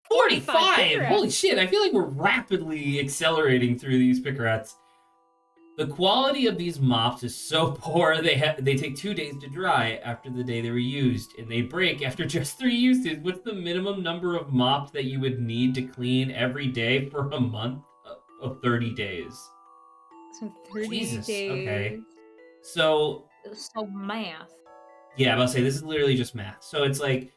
45! Holy shit, I feel like we're rapidly accelerating through these pickerats. The quality of these mops is so poor, they take 2 days to dry after the day they were used, and they break after just 3 uses. What's the minimum number of mops that you would need to clean every day for a month of 30 days? So 30 Jesus, days. okay. So math. yeah, I'm about to say, this is literally just math. So it's like,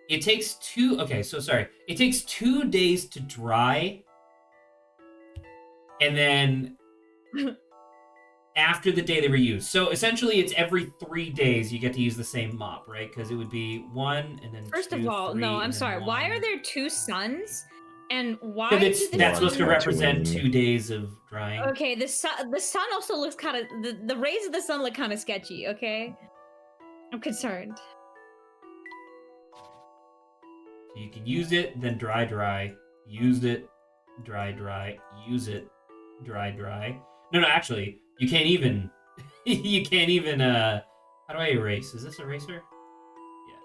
it takes it takes 2 days to dry, and then after the day they were used. So essentially it's every 3 days you get to use the same mop, right? Because it would be 1 and then First 2, of all, 3, no, I'm and then sorry. 1. Why are there 2 suns? And why That's supposed to represent Twin. 2 days of drying. Okay, the sun also looks kind of the rays of the sun look kind of sketchy. Okay, I'm concerned. You can use it, then dry, use it, dry, use it, dry. No, actually, you can't even, how do I erase? Is this eraser? Yeah.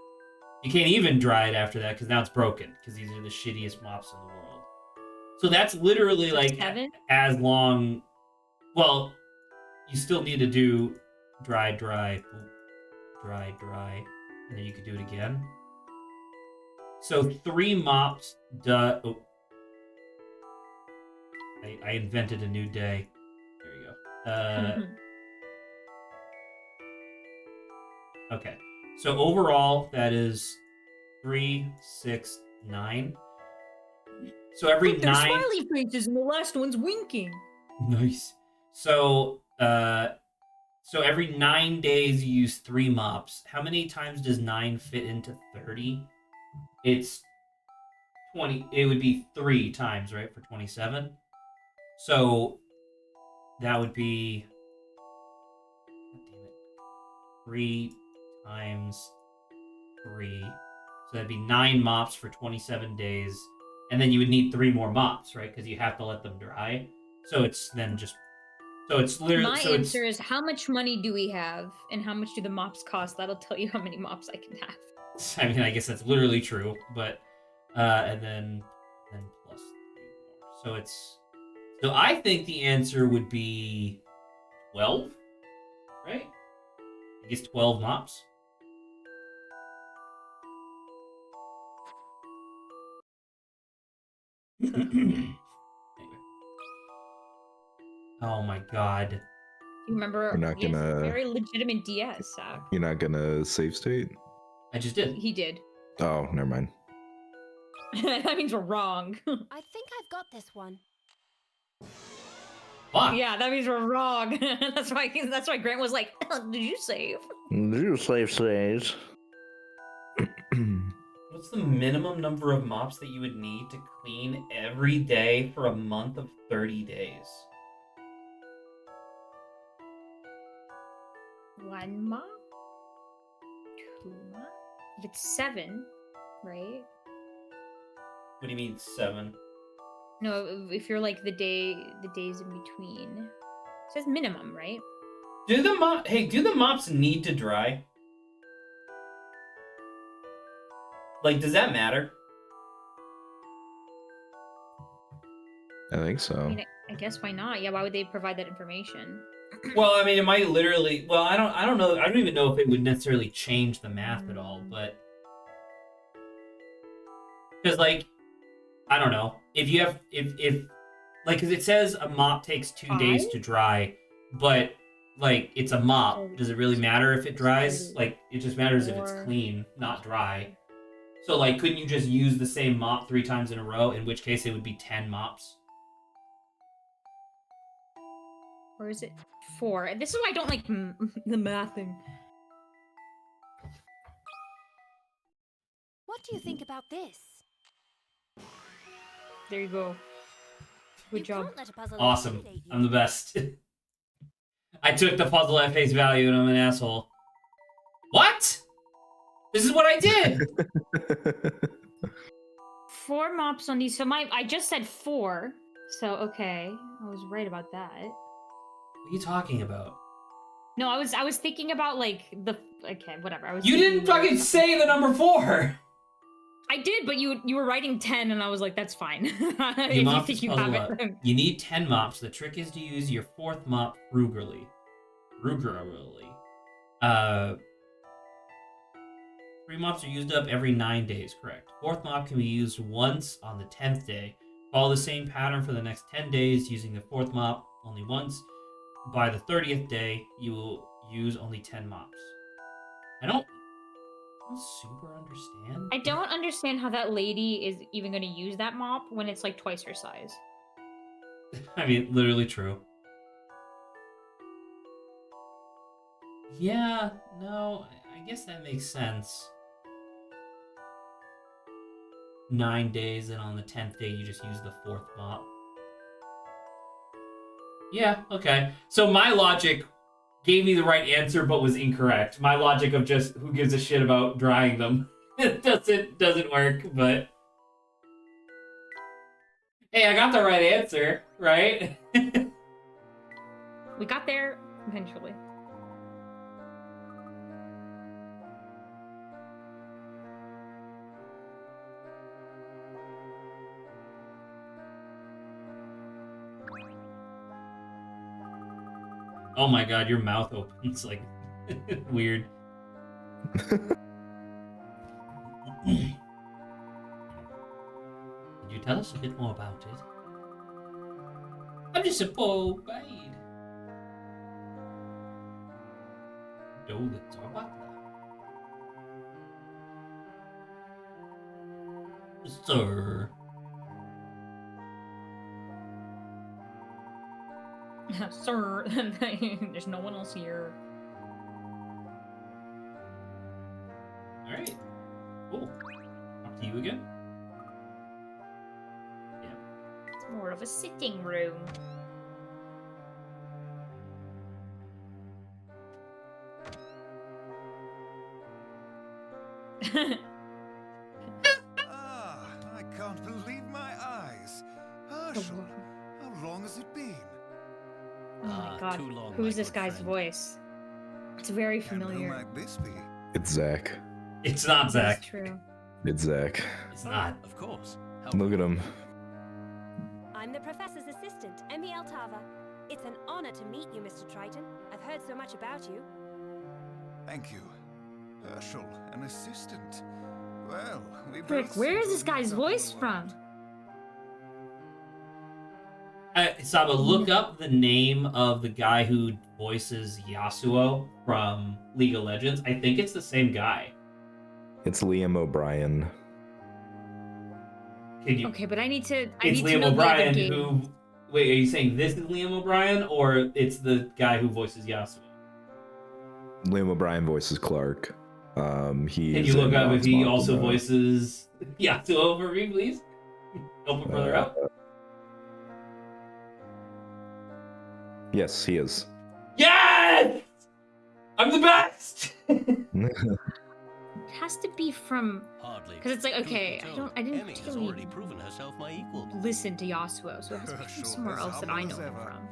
You can't even dry it after that, because now it's broken, because these are the shittiest mops in the world. So that's literally like, 7? as long, well, you still need to do dry, dry, and then you could do it again. So 3 mops, I invented a new day. There you go. Okay. So overall, that is 3, 6, 9. So every Look, there's 9. smiley faces, and the last one's winking. Nice. So every 9 days you use 3 mops. How many times does 9 fit into 30? It's 20. It would be 3 times, right, for 27. So that would be, God damn it, 3 times 3. So that'd be 9 mops for 27 days, and then you would need 3 more mops, right? Because you have to let them dry. So it's then just. So it's literally. My answer is, how much money do we have, and how much do the mops cost? That'll tell you how many mops I can have. I mean, I guess that's literally true, but and then plus 3 more. So it's. So I think the answer would be 12, right? I guess 12 mops. Anyway. Oh my god. You remember? We're not He has a gonna- very legitimate DS. You're not gonna save state? I just did. He did. Oh, never mind. That means we're wrong. I think I've got this one. Fuck. Yeah, that means we're wrong. That's why Grant was like, "Did you save?" Did you save states? What's the minimum number of mops that you would need to clean every day for a month of 30 days? 1 mop? 2 mop? If it's 7, right? What do you mean 7? No, if you're like the days in between. It says minimum, right? Do the mops need to dry? Like, does that matter? I think I so. mean, I guess why not? Yeah, why would they provide that information? Well, I mean, it might literally. Well, I don't know. I don't even know if it would necessarily change the math at all. But because, like, I don't know if you have if like, because it says a mop takes 2 days 5? to dry, but like it's a mop. Does it really matter if it dries? Like, it just matters if it's 4. clean, not dry. So, like, couldn't you just use the same mop 3 times in a row? In which case, it would be 10 mops. Or is it 4? This is why I don't like the mathing. What do you think about this? There you go. Good You job. can't let a puzzle Awesome. intimidate you. I'm the best. I took the puzzle at face value and I'm an asshole. What? This is what I did. 4 mops on these. So I just said 4. So okay, I was right about that. What are you talking about? No, I was thinking about like okay, whatever. I was. You didn't thinking more fucking stuff. say the number 4. I did, but you were writing 10, and I was like, that's fine. If You you mop think this you puzzle have up. it. You need 10 mops. The trick is to use your 4th mop frugally. Frugally. 3 mops are used up every 9 days, correct. 4th mop can be used once on the 10th day. Follow the same pattern for the next 10 days, using the 4th mop only once. By the 30th day, you will use only 10 mops. I don't super understand. I don't understand how that lady is even going to use that mop when it's like twice her size. I mean, literally true. Yeah, no, I guess that makes sense. 9 days, and on the 10th day, you just use the 4th mop. Yeah, okay. So my logic gave me the right answer, but was incorrect. My logic of just who gives a shit about drying them it doesn't work, but hey, I got the right answer, right? We got there eventually. Oh my god, your mouth opens like weird. Could you tell us a bit more about it? I'm just a poor maid. Dolan's our butler. Sir. Sir, there's no one else here. Alright. Cool. Up to you again. Yeah. It's more of a sitting room. Ah, I can't believe my eyes. Herschel, how long has it been? Oh my god. Too long, Who's my this good guy's friend. voice? It's very And who familiar. might this be? It's Zach. It's not Zach. It's true. It's Zach. It's not. Of course. Look at him. I'm the professor's assistant, Emmy Altava. It's an honor to meet you, Mr. Triton. I've heard so much about you. Thank you. Herschel, an assistant. Well, we Frick, both where seem is to this guy's meet up voice all from? around. Saba, look up the name of the guy who voices Yasuo from League of Legends. I think it's the same guy. It's Liam O'Brien. Can you? Okay, but I need to. I It's need to Liam know the other O'Brien game. who. Wait, are you saying this is Liam O'Brien or it's the guy who voices Yasuo? Liam O'Brien voices Clark. Can you look up if he also Bro. voices Yasuo for me, please? Help a brother out. Yes, he is. Yes! I'm the best! It has to be from. Hardly. Because it's like, Truth be okay, told, I didn't Emmy has particularly already proven herself my equal. listen to Yasuo, so it has to be from somewhere else that I know him from.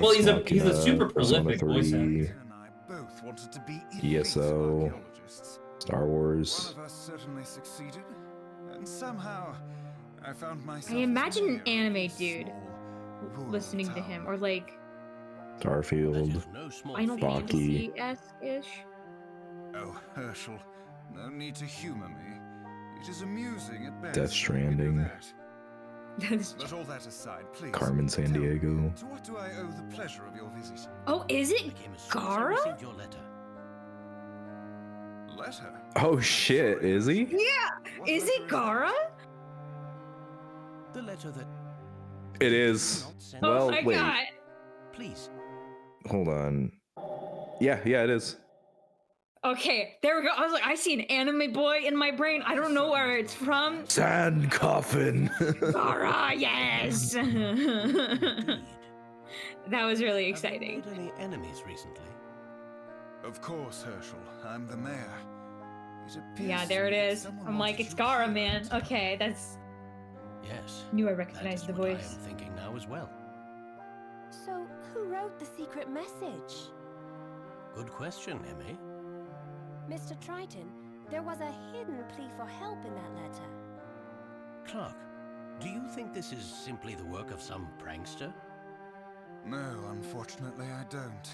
Well, he's a Machina, super Persona prolific voice 3, actor. And I both wanted to be elite ESO, archaeologists. Star One Wars. of us certainly succeeded, and somehow I found myself. I imagine an as mayor of anime a dude small, rural listening to town. him, or like That Starfield. is no small Final feat. Baki. Fantasy-esque-ish. Oh, Herschel, no need to humor me. It is amusing at best. Death Stranding. You know that. That's But all that aside, please. Carmen tell me, Sandiego. to what do I owe the pleasure of your visit? Oh, is I it came as soon as I Gara? received your letter. Letter? Oh shit, Sorry, is he? Yeah, what is letter it that? Gara? The letter that. It is. Not sent. Oh Well, my wait. god. Please. Hold on. Yeah, it is. Okay, there we go. I was like, I see an anime boy in my brain. I don't know where it's from. Sand Coffin. Gara, yes. That Indeed. was really Have you exciting. made any enemies recently? Of course, Herschel. I'm the mayor. It appears Yeah, to there it me that is. someone I'm like, wanted it's to Gara, hear man. it. Okay, that's. Yes. Knew I That recognized is the what I voice. am thinking now as well. So, who wrote the secret message? Good question, Emmy. Mr. Triton, there was a hidden plea for help in that letter. Clark, do you think this is simply the work of some prankster? No, unfortunately, I don't.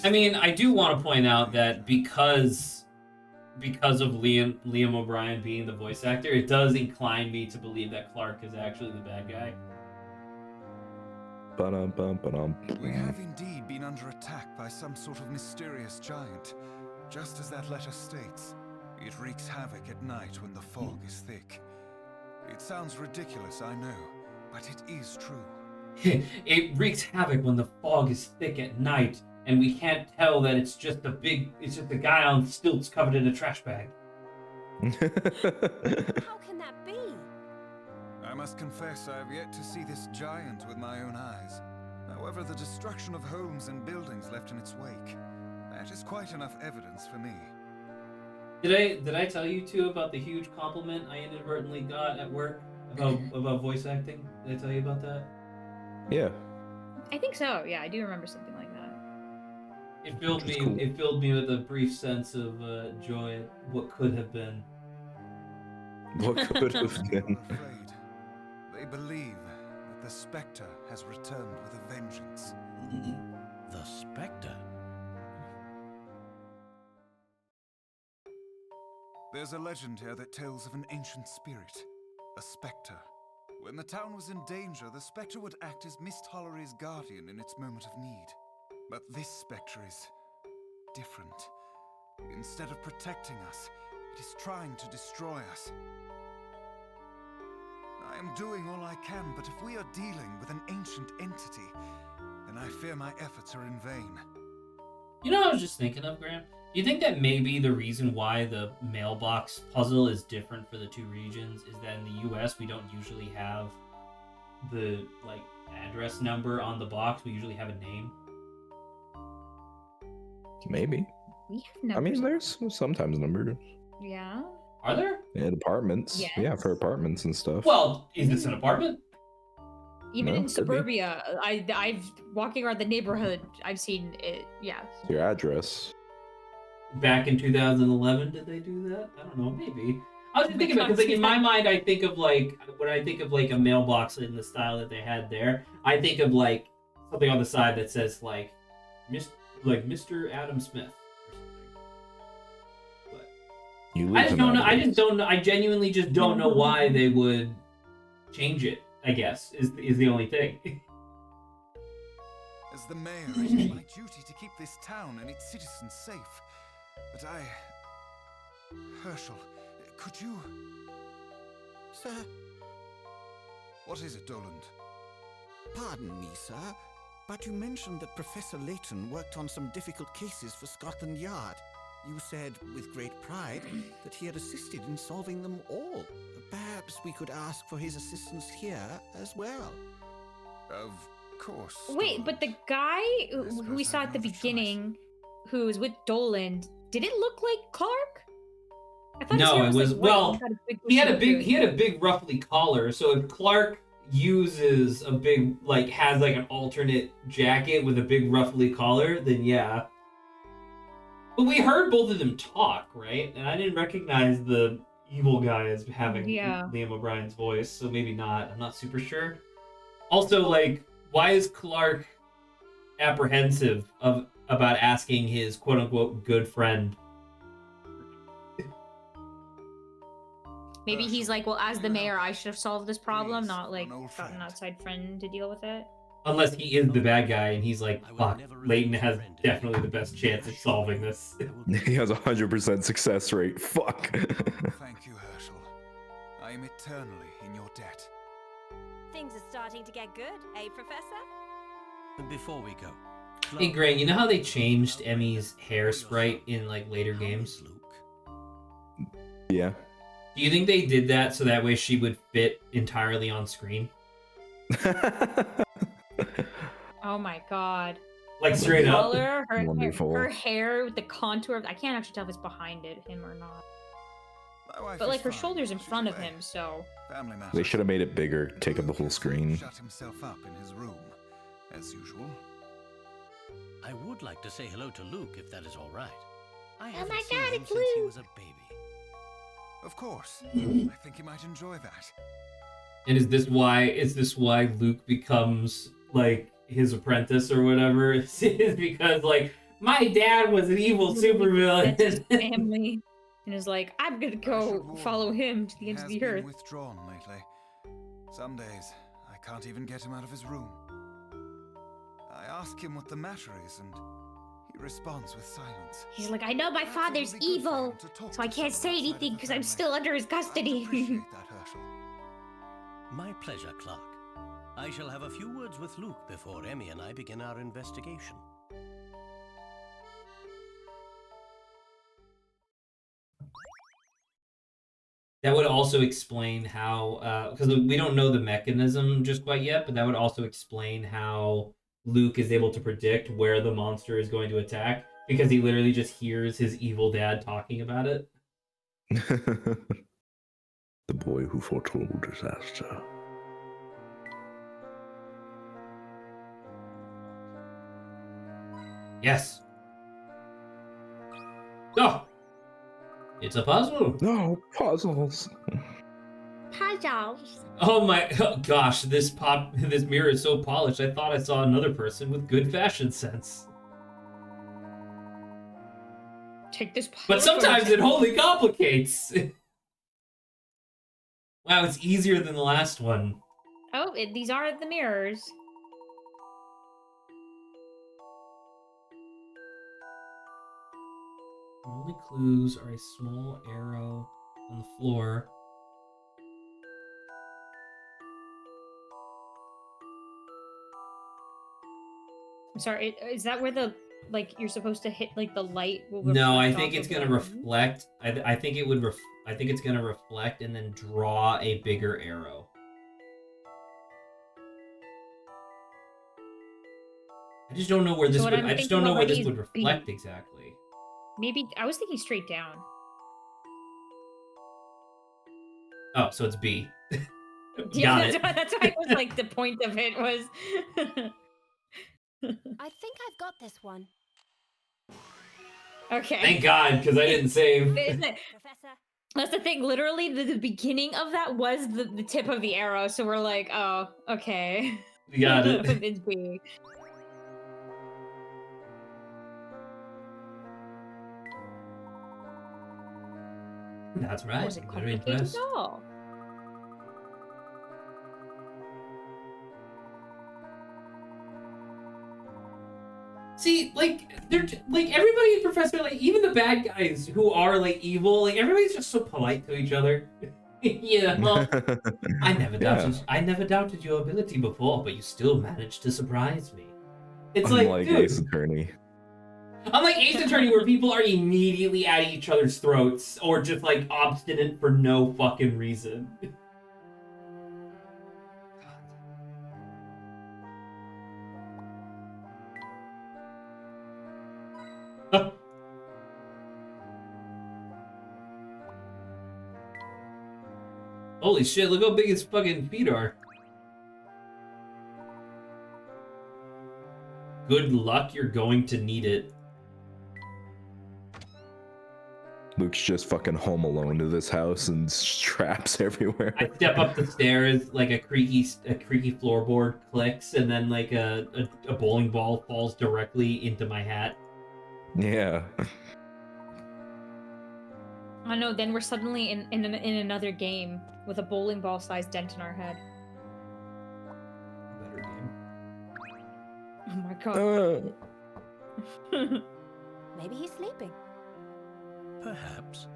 I mean, I do want to point out that because of Liam O'Brien being the voice actor, it does incline me to believe that Clark is actually the bad guy. We have indeed been under attack by some sort of mysterious giant. Just as that letter states, it wreaks havoc at night when the fog is thick. It sounds ridiculous, I know, but it is true. It wreaks havoc when the fog is thick at night, and we can't tell that it's just a guy on stilts covered in a trash bag. How can that be? I must confess I have yet to see this giant with my own eyes. However, the destruction of homes and buildings left in its wake, that is quite enough evidence for me. Did I tell you too about the huge compliment I inadvertently got at work about voice acting? Did I tell you about that? Yeah. I think so. Yeah, I do remember something like that. It filled Which me. is cool. It filled me with a brief sense of joy at what could have been. What could have People been? are afraid. They believe that the Specter has returned with a vengeance. The Specter? There's a legend here that tells of an ancient spirit, a Specter. When the town was in danger, the Specter would act as Miss Tollery's guardian in its moment of need. But this Specter is different. Instead of protecting us, it is trying to destroy us. I am doing all I can, but if we are dealing with an ancient entity, then I fear my efforts are in vain. You know what I was just thinking of, Graham? Do you think that maybe the reason why the mailbox puzzle is different for the two regions is that in the US we don't usually have the address number on the box, we usually have a name? Maybe. We have numbers. I mean, there's sometimes numbers. Yeah. Are there? In apartments. Yes. Yeah, for apartments and stuff. Well, is this an apartment? Even No, in could be. suburbia, I've walking around the neighborhood, I've seen it. Yeah. Your address. Back in 2011, did they do that? I don't know, maybe. I was just thinking about God, because in my yeah. mind, I think of when I think of a mailbox in the style that they had there, I think of something on the side that says Mr. Adam Smith or something. But You live I just in don't know. that I address. just don't know. I genuinely just don't know why they would change it. I guess is the only thing. As the mayor, it is my duty to keep this town and its citizens safe. But Herschel, could you... Sir, What is it, Doland? pardon me, sir, but you mentioned that Professor Layton worked on some difficult cases for Scotland Yard. You said, with great pride, that he had assisted in solving them all. Perhaps we could ask for his assistance here as well. Of course. Wait, but the Doland. guy who suppose we I saw have at the no other choice. beginning, who was with Doland, did it look like Clark? I thought his No, hair it was was like white well. and had a big He had a bushy big roughly collar. So if Clark uses a big has like an alternate jacket with a big roughly collar, then yeah. But we heard both of them talk, right? And I didn't recognize the evil guy as having Yeah. Liam O'Brien's voice, so maybe not. I'm not super sure. Also, like, why is Clark apprehensive about asking his quote unquote good friend? Maybe he's like, well, as the mayor, I should have solved this problem, Please, not like an old got an friend. outside friend to deal with it. Unless he is the bad guy and he's like, I will fuck, never Layton refuse a has friend. definitely the best chance at solving this. I will He has a 100% success rate. Fuck. Thank you, Herschel. I am eternally in your debt. Things are starting to get good, eh, Professor? Before we go. Hey, Grant, you know how they changed Clark, Emmy's hair for sprite yourself. in like later How games? is Luke? Yeah. Do you think they did that so that way she would fit entirely on screen? Oh my god. Like straight up? Color, Wonderful. her hair with the contour. I can't actually tell if it's behind him or not. My wife But is like her fine. shoulders in She's front of away. him, so. Family matters. They should have made it bigger, take up the Luke whole has screen. Shut himself up in his room, as usual. I would like to say hello to Luke if that is all right. I Oh haven't my seen God, him it's since he Luke. was a baby. Of course. I think you might enjoy that. And is this why Luke becomes like his apprentice or whatever? Is because like my dad was an evil That's his supervillain. family. And is like, I'm gonna I should go warn follow you, him to the he ends of has the been earth. withdrawn lately. Some days, I can't even get him out of his room. I ask him what the matter is, and he responds with silence. He's like, I know my Perhaps it father's would be good for evil, him to talk so I to can't someone say outside of anything the because I'm family. still under his I would custody. appreciate that, Herschel. My pleasure, Clark. I shall have a few words with Luke before Emmy and I begin our investigation. That would also explain how, because we don't know the mechanism just quite yet, but that would also explain how Luke is able to predict where the monster is going to attack because he literally just hears his evil dad talking about it. The boy who foretold disaster. Yes. Oh, it's a puzzle. No, puzzles. Puzzles. Oh my gosh, this mirror is so polished. I thought I saw another person with good fashion sense. Take this. But sometimes it wholly complicates. Wow, it's easier than the last one. Oh, these are the mirrors. The only clues are a small arrow on the floor. I'm sorry. Is that where the you're supposed to hit the light? Will No, I reflect think off it's of gonna the- reflect. I think it would. I think it's gonna reflect and then draw a bigger arrow. I just don't know where this what would. I'm I just thinking don't know where this already would is B. reflect exactly. Maybe I was thinking straight down. Oh, so it's B. Yeah, Got it. that's why it was like the point of it was. I think I've got this one. Okay. Thank God, because I didn't save. Professor, That's the thing. Literally, the beginning of that was the tip of the arrow. So we're like, oh, okay. We got it. It's B. That's right. Was it Very complicated impressed. at all? See, like they're like everybody in Professor, like even the bad guys who are like evil, like everybody's just so polite to each other. You know, Yeah. I never doubted your ability before, but you still managed to surprise me. It's like, Unlike Ace dude, Attorney. unlike Ace Attorney, where people are immediately at each other's throats or just like obstinate for no fucking reason. Holy shit, look how big his fucking feet are. Good luck, you're going to need it. Luke's just fucking home alone to this house and traps everywhere. I step up the stairs, like a creaky floorboard clicks, and then like a bowling ball falls directly into my hat. Yeah. Oh no, then we're suddenly in another game with a bowling ball sized dent in our head. Better game. Oh my god. Maybe he's sleeping. Perhaps.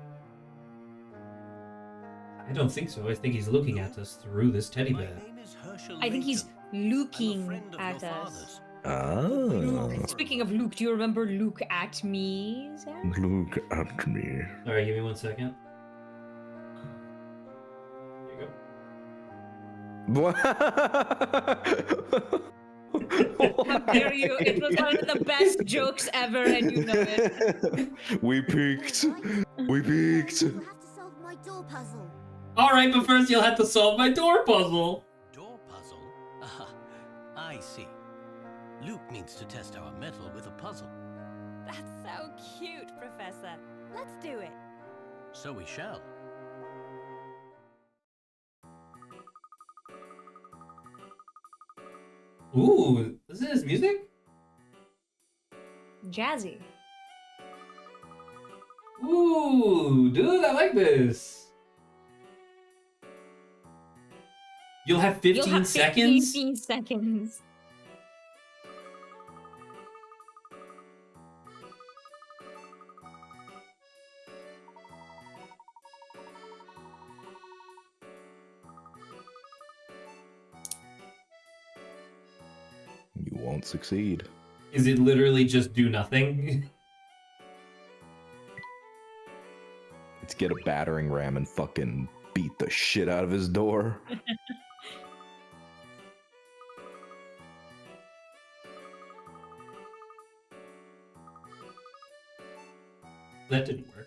I don't think so. I think he's looking at us through this teddy My bear. name is Herschel I think he's Layton. I'm a looking friend of at your us. father's. Ah. Speaking of Luke, do you remember Luke at me, Zach? Look at me. Alright, give me 1 second. There you go. What? How dare you? It was one of the best jokes ever, and you know it. We peaked. We peaked. You have to solve my door puzzle. Alright, but first you'll have to solve my door puzzle. Door puzzle? Ah, I see. Luke means to test our mettle with a puzzle. That's so cute, Professor. Let's do it. So we shall. Ooh, this is music? Jazzy. Ooh, dude, I like this. You'll have 15 You'll have seconds? 15 seconds. You won't succeed. Is it literally just do nothing? Let's get a battering ram and fucking beat the shit out of his door. That didn't work.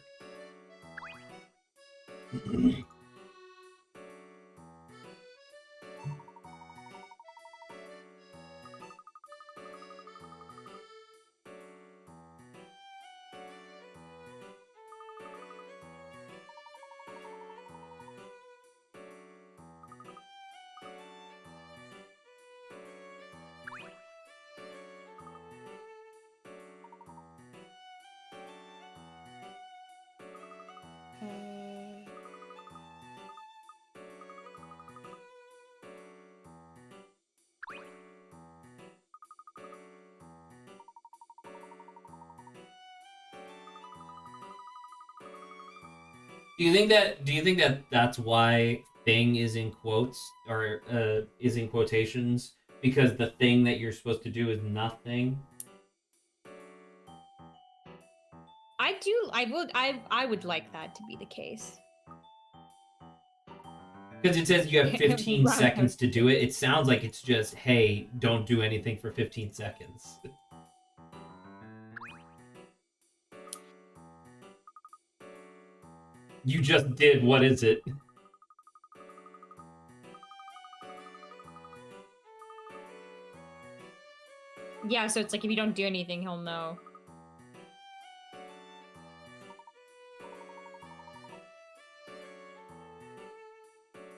Do you think that that's why thing is in quotes or is in quotations because the thing that you're supposed to do is nothing? I would like that to be the case. Because it says you have 15 Right. seconds to do it. It sounds like it's just, hey, don't do anything for 15 seconds. You just did, what is it? Yeah, so it's like if you don't do anything, he'll know.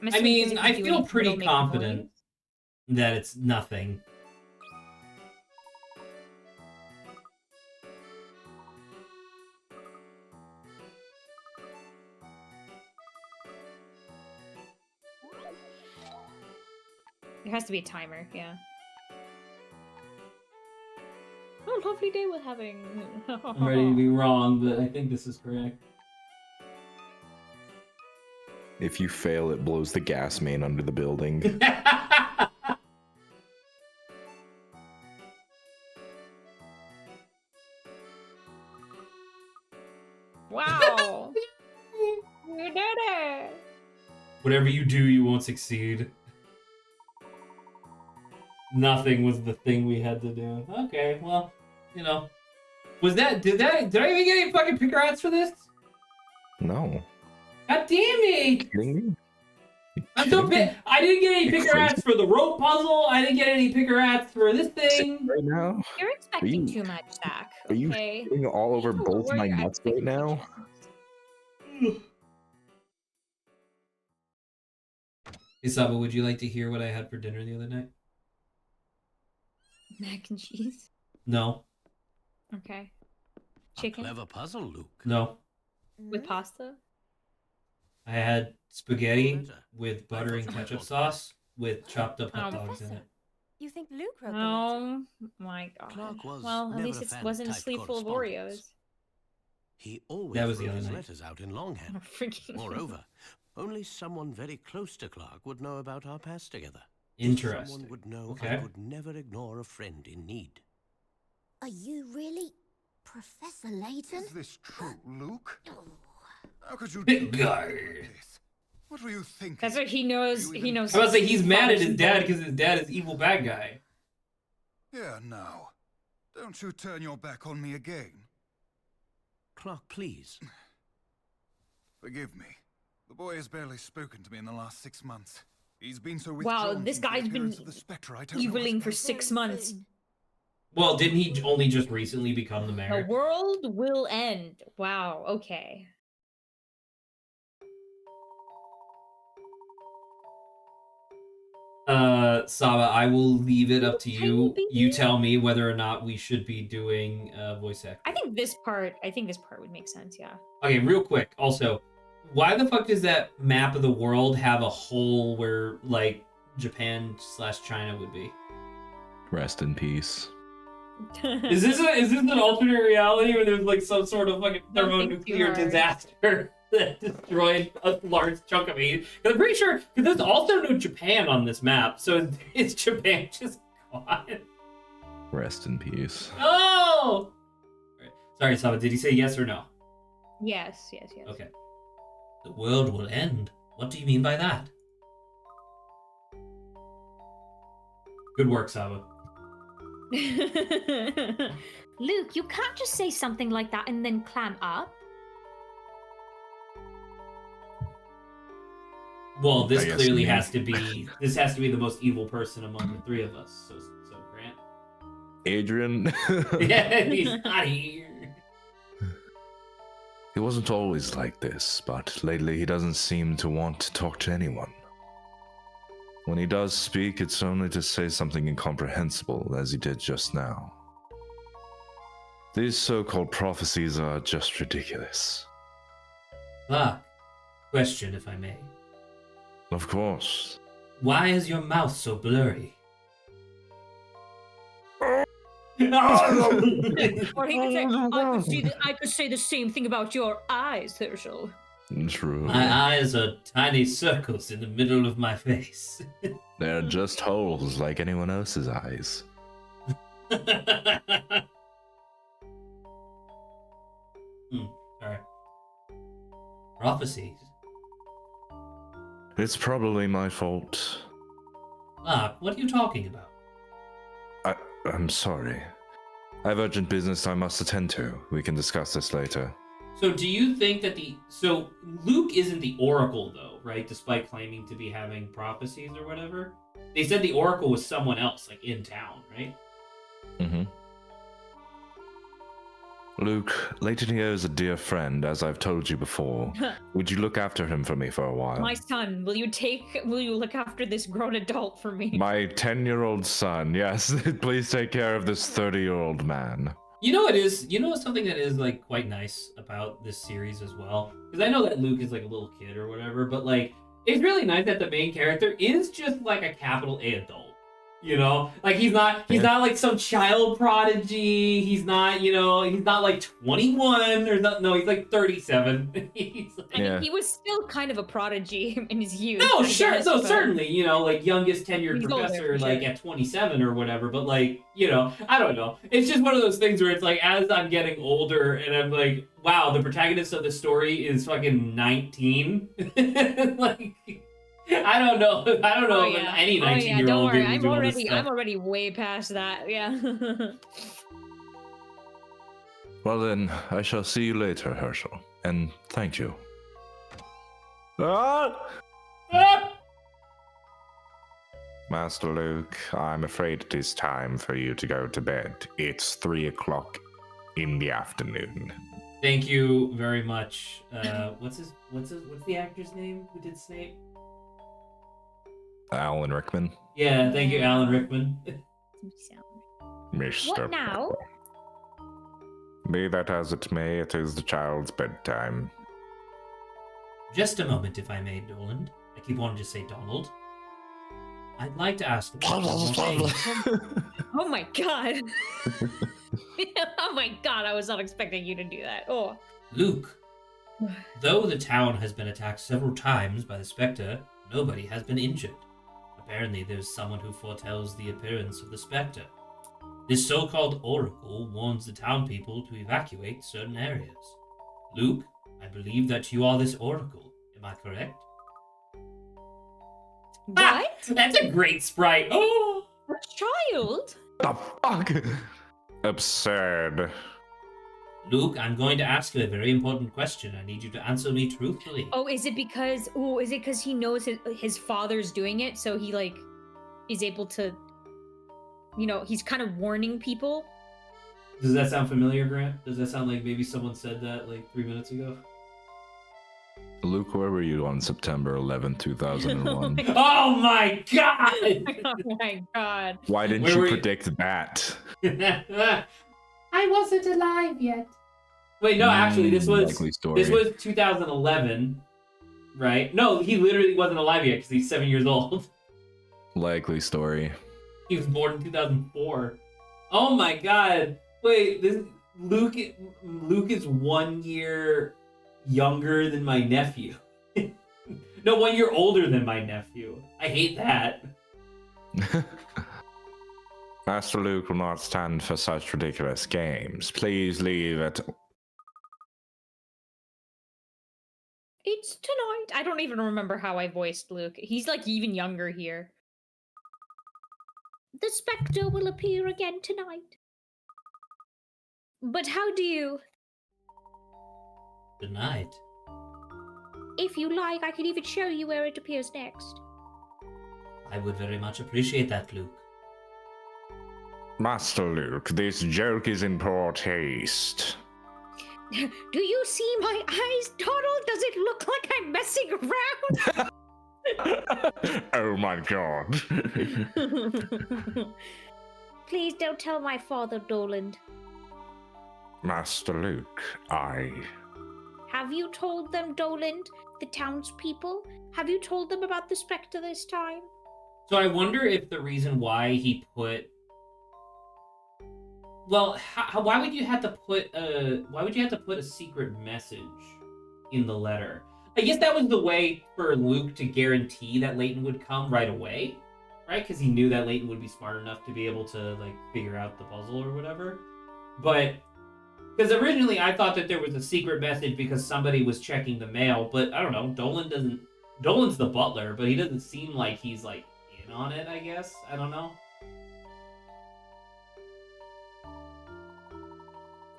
I'm I assuming 'cause mean, if I you do feel anything, pretty it'll make confident noise. that it's nothing. There has to be a timer, yeah. Oh lovely day we're having. I'm ready to be wrong, but I think this is correct. If you fail, it blows the gas main under the building. Wow. You did it. Whatever you do, you won't succeed. Nothing was the thing we had to do. Okay, well, you know. Did I even get any fucking picker rats for this? No. God damn it! Kidding me? I'm so pissed. I didn't get any You picker rats for the rope puzzle. I didn't get any picker rats for this thing. Right now? You're expecting you- too much, Zach. Are you Okay. shitting all over You need to both lower my your nuts right now? expectations. Hey, Saba, would you like to hear what I had for dinner the other night? Mac and cheese. No. Okay. A Chicken clever puzzle, Luke. No. with pasta. I had spaghetti Better. with butter and I thought ketchup was- sauce with chopped up hot Oh, dogs in Professor, it. you think Luke wrote the letter? Oh my god. Clark was Well, at never least a it fan of wasn't a typed sleeve full of correspondence. Oreos. He always That was the wrote other his night. letters out in longhand. Freaking. Moreover, only someone very close to Clark would know about our past together. Interesting. Someone would know Okay. I could never ignore a friend in need. Are you really Professor Layton? Is this true, Luke? How could you Big do guy. this? What were you thinking? That's what he knows. He knows. I was about to say he's mad at his dad because his dad is evil bad guy. Here now. Don't you turn your back on me again. Clark, please. Forgive me. The boy has barely spoken to me in the last 6 months. He's been so Wow, withdrawn this since the guy's been appearance of the Specter, I don't know eviling what's for going 6 months. Well, didn't he only just recently become the The mayor? world will end. Wow. Okay. Saba, I will leave it up to you. Tiny You baby. tell me whether or not we should be doing voice acting. I think this part would make sense. Yeah. Okay, real quick. Also, why the fuck does that map of the world have a hole where like Japan/China would be? Rest in peace. Is this an alternate reality where there's like some sort of fucking Don't think too thermonuclear hard. disaster that destroyed a large chunk of it? 'Cause I'm pretty sure because there's also no Japan on this map, so it's Japan just gone. Rest in peace. Oh! Alright. Sorry, Saba. Did he say yes or no? Yes. Okay. The world will end. What do you mean by that? Good work, Saba. Luke, you can't just say something like that and then clam up. Well, this I guess clearly me. has to be the most evil person among the three of us. So Grant. Adrian? Yeah, he's not here. He wasn't always like this, but lately he doesn't seem to want to talk to anyone. When he does speak, it's only to say something incomprehensible, as he did just now. These so-called prophecies are just ridiculous. Ah, question if I may. Of course. Why is your mouth so blurry? Or he could say, I could say the same thing about your eyes, Herschel. True. My eyes are tiny circles in the middle of my face. They're just holes like anyone else's eyes. Alright. Prophecies. It's probably my fault. Ah, what are you talking about? I'm sorry. I have urgent business I must attend to. We can discuss this later. So do you think that so Luke isn't the Oracle though, right? Despite claiming to be having prophecies or whatever. They said the Oracle was someone else, like in town, right? Mm-hmm. Luke, Layton here is a dear friend, as I've told you before. Would you look after him for me for a while? My son, will you look after this grown adult for me? My 10-year-old son, yes. Please take care of this 30-year-old man. You know something that is like quite nice about this series as well? Because I know that Luke is like a little kid or whatever, but like it's really nice that the main character is just like a capital A adult. You know, like he's not like some child prodigy. He's not, he's not like 21 or not. No, he's like 37. He's like, I mean, he was still kind of a prodigy in his youth. no, I sure, guess, no, but- certainly, like youngest tenured He's older, professor, for like sure. at 27 or whatever. But like, I don't know. It's just one of those things where it's like, as I'm getting older, and I'm like, wow, the protagonist of the story is fucking 19. Like. I don't know if any 19-year-old Don't worry. would be doing this stuff. I'm already way past that. Yeah. Well then, I shall see you later, Herschel. And thank you. Ah! Ah! Master Luke, I'm afraid it is time for you to go to bed. It's 3 o'clock in the afternoon. Thank you very much. What's the actor's name who did Snape? Alan Rickman. Yeah, thank you, Alan Rickman. Mr. What now? Be that as it may, it is the child's bedtime. Just a moment, if I may, Doland. I keep wanting to say Donald. I'd like to ask about one more thing. Oh my god. Oh my god, I was not expecting you to do that. Oh. Luke, though the town has been attacked several times by the Specter, nobody has been injured. Apparently, there's someone who foretells the appearance of the Specter. This so-called oracle warns the town people to evacuate certain areas. Luke, I believe that you are this oracle. Am I correct? What? Ah, that's a great sprite. Oh! A child? The fuck? Absurd. Luke, I'm going to ask you a very important question. I need you to answer me truthfully. Oh, is it because he knows his father's doing it, so he like is able to, he's kind of warning people? Does that sound familiar, Grant? Does that sound like maybe someone said that like 3 minutes ago? Luke, where were you on September 11, 2001? Oh my god! Oh my god. Why didn't Where you were you? predict that? I wasn't alive yet. Wait, no, actually, this was Likely story. 2011, right? No, he literally wasn't alive yet because he's 7 years old. Likely story. He was born in 2004. Oh my god! Wait, Luke is 1 year younger than my nephew. No, 1 year older than my nephew. I hate that. Master Luke will not stand for such ridiculous games. Please leave it. It's tonight. I don't even remember how I voiced Luke. He's like even younger here. The Spectre will appear again tonight. But how do you... Good night. If you like, I can even show you where it appears next. I would very much appreciate that, Luke. Master Luke, this joke is in poor taste. Do you see my eyes, Donald? Does it look like I'm messing around? Oh my god. Please don't tell my father, Doland. Master Luke, Have you told them, Doland, the townspeople? Have you told them about the Spectre this time? So I wonder if the reason why he put... Well, why would you have to put a secret message in the letter? I guess that was the way for Luke to guarantee that Layton would come right away, right? Because he knew that Layton would be smart enough to be able to like figure out the puzzle or whatever. But because originally I thought that there was a secret message because somebody was checking the mail, but I don't know. Dolan's the butler, but he doesn't seem like he's like in on it. I guess I don't know.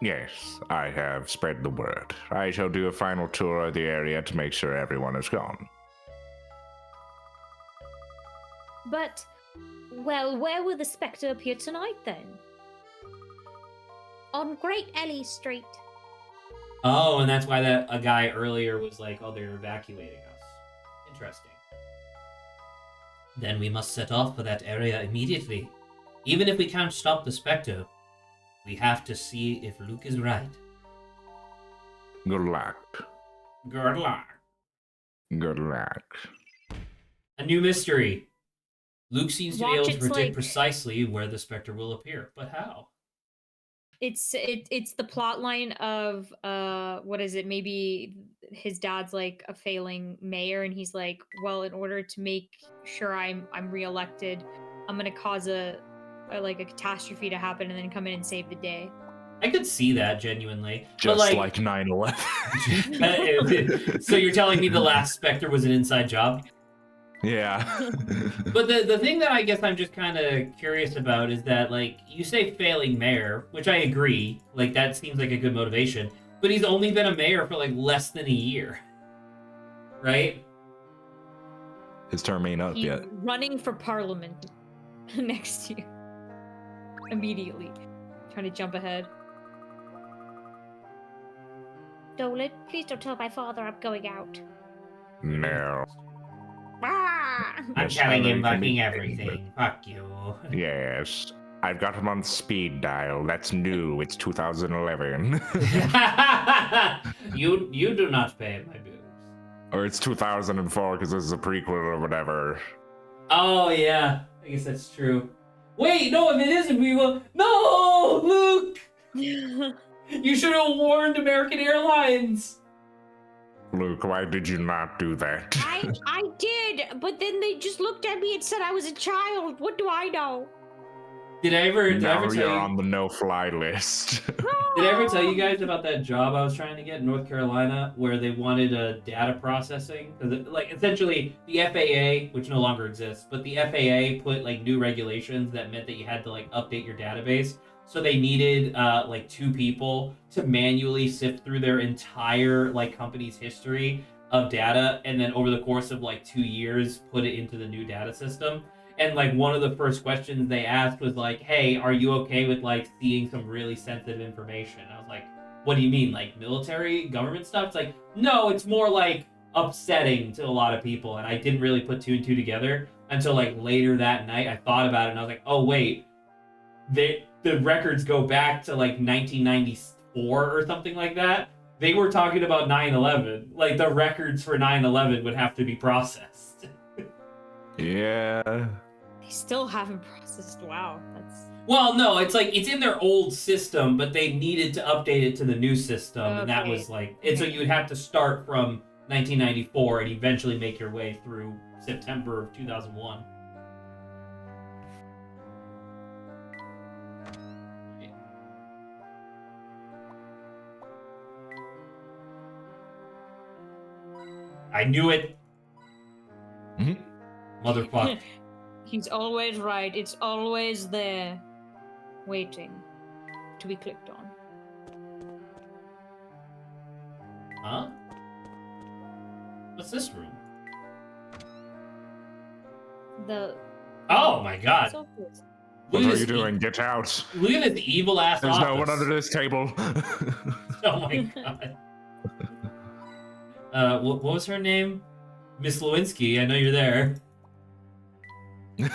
Yes, I have spread the word. I shall do a final tour of the area to make sure everyone is gone. But, well, where will the Spectre appear tonight, then? On Great Ellie Street. Oh, and that's why a guy earlier was like, oh, they're evacuating us. Interesting. Then we must set off for that area immediately. Even if we can't stop the Spectre, we have to see if Luke is right. Good luck. Good luck. Good luck. A new mystery. Luke seems to be Watch, able to it's predict like- precisely where the Spectre will appear, but how? It's the plot line of what is it? Maybe his dad's like a failing mayor, and he's like, well, in order to make sure I'm reelected, I'm gonna cause a catastrophe to happen, and then come in and save the day. I could see that genuinely. Just but like 9/11. So you're telling me the last Spectre was an inside job? Yeah. But the thing that I guess I'm just kind of curious about is that, like, you say failing mayor, which I agree, like, that seems like a good motivation, but he's only been a mayor for, like, less than a year. Right? His term ain't up He's yet. running for parliament next year. Immediately. Trying to jump ahead. Dolan, please don't tell my father I'm going out. No. Ah! I'm Yes, telling I him know you can fucking be- everything. Fuck you. Yes. I've got him on speed dial. That's new. It's 2011. you do not pay my bills. Or it's 2004 because this is a prequel or whatever. Oh, yeah. I guess that's true. Wait, no, if it is a prequel... No! Luke! You should have warned American Airlines! Luke, why did you not do that? I did, but then they just looked at me and said I was a child. What do I know? Did I ever Now tell you're you... on the no-fly list. Did I ever tell you guys about that job I was trying to get in North Carolina where they wanted a data processing? Because, like, essentially, the FAA, which no longer exists, but the FAA put, like, new regulations that meant that you had to, like, update your database. So they needed, like, 2 people to manually sift through their entire, like, company's history of data, and then over the course of, like, 2 years, put it into the new data system. And, like, one of the first questions they asked was, like, hey, are you okay with, like, seeing some really sensitive information? I was like, what do you mean? Like, military, government stuff? It's like, no, it's more, like, upsetting to a lot of people. And I didn't really put 2 and 2 together until, like, later that night. I thought about it, and I was like, oh, wait. The records go back to, like, 1994 or something like that. They were talking about 9/11. Like, the records for 9/11 would have to be processed. Yeah. They still haven't processed. Wow, that's. Well, no, it's like it's in their old system, but they needed to update it to the new system, and that Okay. was like, and so you would have to start from 1994 and eventually make your way through September of 2001. I knew it. Mhm. Motherfucker. He's always right. It's always there, waiting to be clicked on. Huh? What's this room? The. Oh my god. So good. What Look are at you this doing? Get out. Look at this evil ass There's office. no one under this table. Oh my god. What was her name? Miss Lewinsky, I know you're there. Get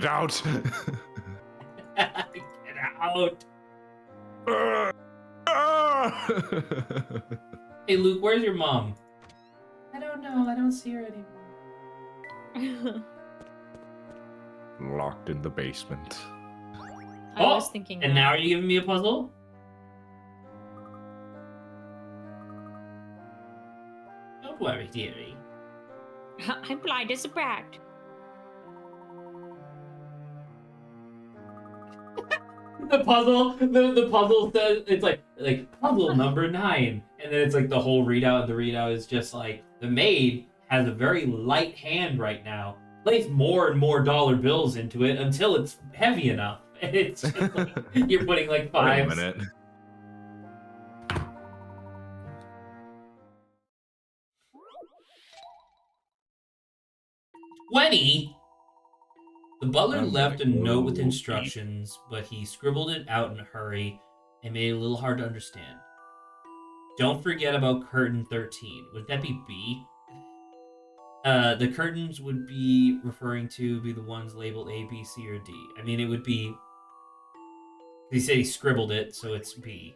out. Get out. Hey Luke, where's your mom? I don't know, I don't see her anymore. Locked in the basement. I was thinking. And now are you giving me a puzzle? Don't worry, dearie. I'm blind as a bat. The puzzle says it's like puzzle number 9, and then it's like the whole readout. And the readout is just like the maid has a very light hand right now. Place more and more dollar bills into it until it's heavy enough. And it's just like you're putting like Wait a fives. minute. $20. The butler I'm left a gonna note with go instructions, but he scribbled it out in a hurry and made it a little hard to understand. Don't forget about curtain 13. Would that be B? The curtains would be referring to be the ones labeled A, B, C, or D. I mean, it would be... He said he scribbled it, so it's B.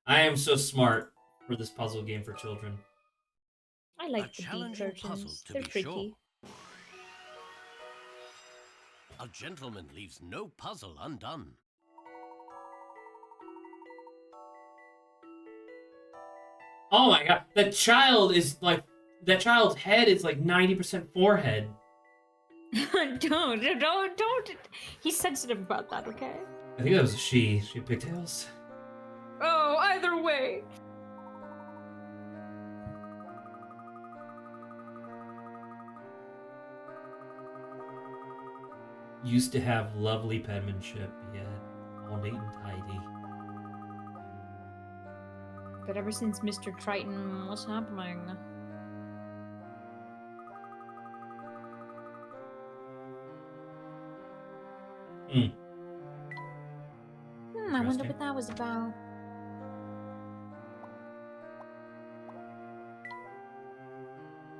I am so smart for this puzzle game for children. I like A the bee challenging puzzle, curtains. to They're be pretty. sure. A gentleman leaves no puzzle undone. Oh my god, that child's head is like 90% forehead. Don't. He's sensitive about that, okay? I think that was a she. She had pigtails. Oh, either way. Used to have lovely penmanship, yet all neat and tidy. But ever since Mr. Triton, what's happening? I wonder what that was about.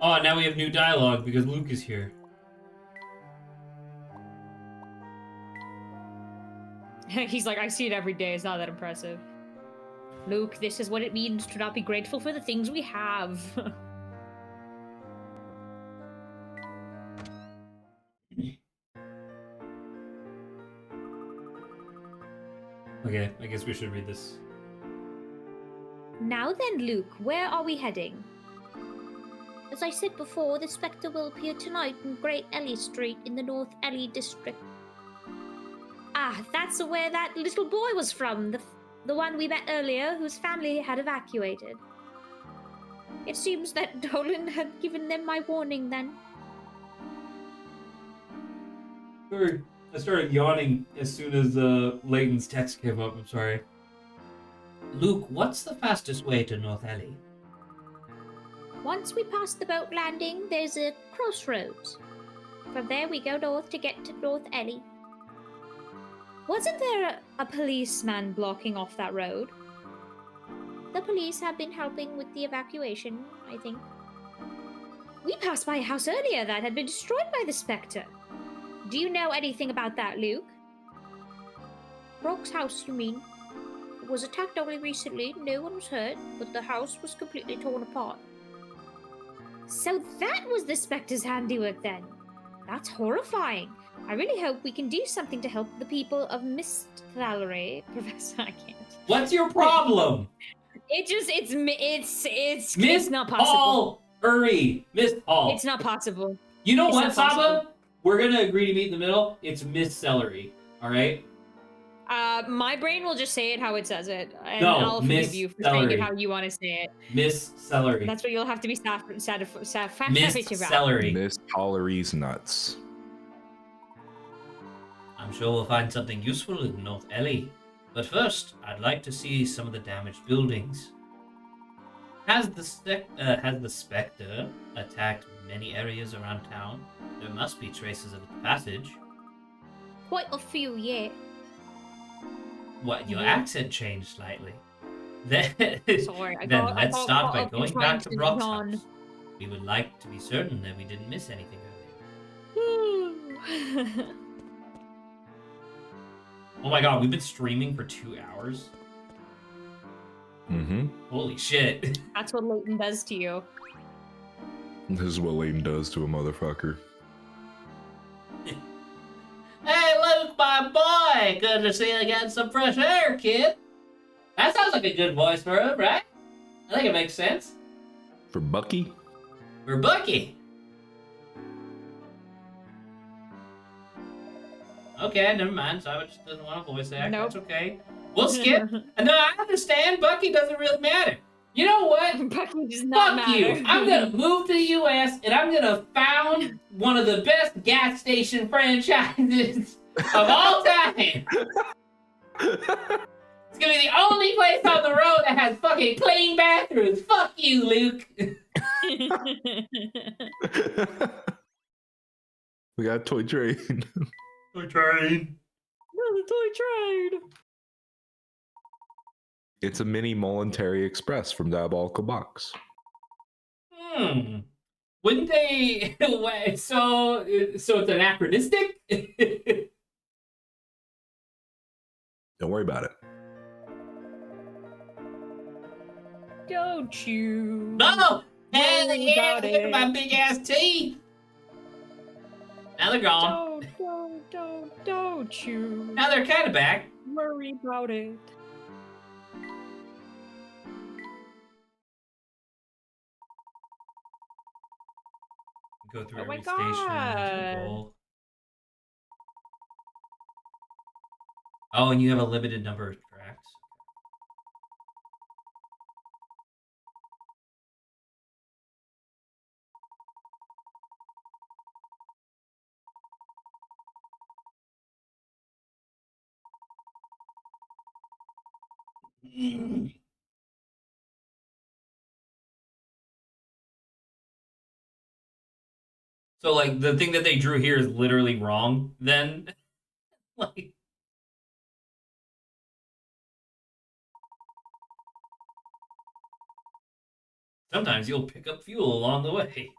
Oh, now we have new dialogue because Luke is here. He's like, I see it every day. It's not that impressive. Luke, this is what it means to not be grateful for the things we have. Okay, I guess we should read this. Now then, Luke, where are we heading? As I said before, the Specter will appear tonight in Great Ellie Street in the North Ellie district. Ah, that's where that little boy was from, the one we met earlier, whose family had evacuated. It seems that Dolan had given them my warning then. I started yawning as soon as Layton's text came up. I'm sorry. Luke, what's the fastest way to North Ellie? Once we pass the boat landing, there's a crossroads. From there we go north to get to North Ellie. Wasn't there a policeman blocking off that road? The police have been helping with the evacuation, I think. We passed by a house earlier that had been destroyed by the Specter. Do you know anything about that, Luke? Brock's house, you mean? It was attacked only recently, no one was hurt, but the house was completely torn apart. So that was the Specter's handiwork then. That's horrifying. I really hope we can do something to help the people of Mist Valerie. Professor, I can't. What's your problem? It's not possible. Miss Hall. It's not possible. You know It's what, not Saba? possible. We're gonna agree to meet in the middle. It's Miss Celery. All right. My brain will just say it how it says it, and No, I'll Miss forgive you for saying Celery. it how you want to say it. Miss Celery. That's what you'll have to be Miss Celery. Miss Tollery's nuts. I'm sure we'll find something useful in North Ellie. But first, I'd like to see some of the damaged buildings. Has the Spectre attacked many areas around town? There must be traces of its passage. Quite a few, yeah. What, your accent changed slightly? Then, Sorry, let's start by going back to Brock's John. house. We would like to be certain that we didn't miss anything earlier. Oh my god, we've been streaming for 2 hours? Mm-hmm. Holy shit. That's what Layton does to you. This is what Layton does to a motherfucker. Hey, Luke, my boy! Good to see you getting some fresh air, kid. That sounds like a good voice for him, right? I think it makes sense. For Bucky? For Bucky. Okay, never mind. Simon just doesn't want a voice act. Nope. That's okay. We'll skip. No, I understand. Bucky doesn't really matter. You know what? Bucky does not Fuck matter. you. I'm gonna move to the U.S. and I'm gonna found one of the best gas station franchises of all time. It's gonna be the only place on the road that has fucking clean bathrooms. Fuck you, Luke. We got a toy train. Toy train. The toy train. It's a mini Momentary Express from Diabolical Box. Wouldn't they? So it's anachronistic. Don't worry about it. Don't you? No! Hell Worry yeah! about Look at it. my big ass teeth. Now Now they're gone. Don't you Now they're kind of back. worry about it. Go through Oh my every station. That's God. cool. Oh, and you have a limited number of tracks. So, like, the thing that they drew here is literally wrong, then? Like... Sometimes you'll pick up fuel along the way.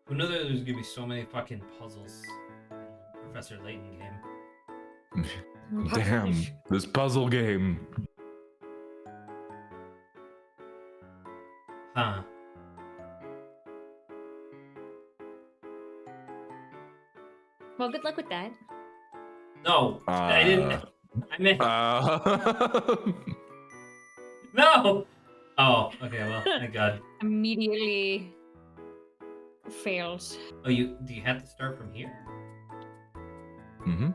Who knew that there's gonna be so many fucking puzzles in Professor Layton game? Damn, this puzzle game. Huh. Well, good luck with that. No, I didn't. I meant no. Oh, okay. Well, thank God. Immediately fails. Oh, do you have to start from here? Mm-hmm.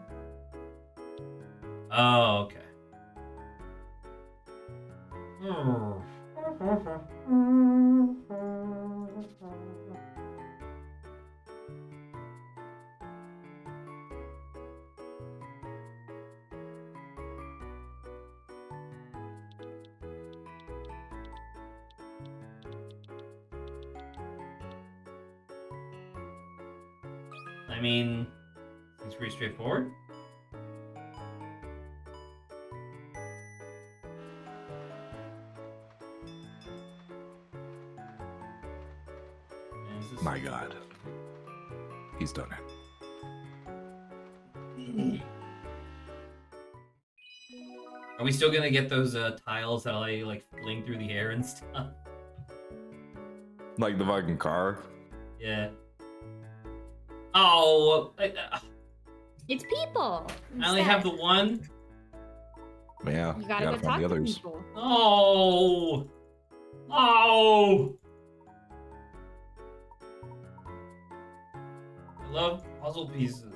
Oh, okay. I mean, it's pretty straightforward. My God. He's done it. Are we still gonna get those tiles that allow you to, like, fling through the air and stuff? Like the fucking car. Yeah. Oh, It's people. I only have the one. Yeah, You gotta go find talk the to others. people. Oh. Oh. I love puzzle pieces.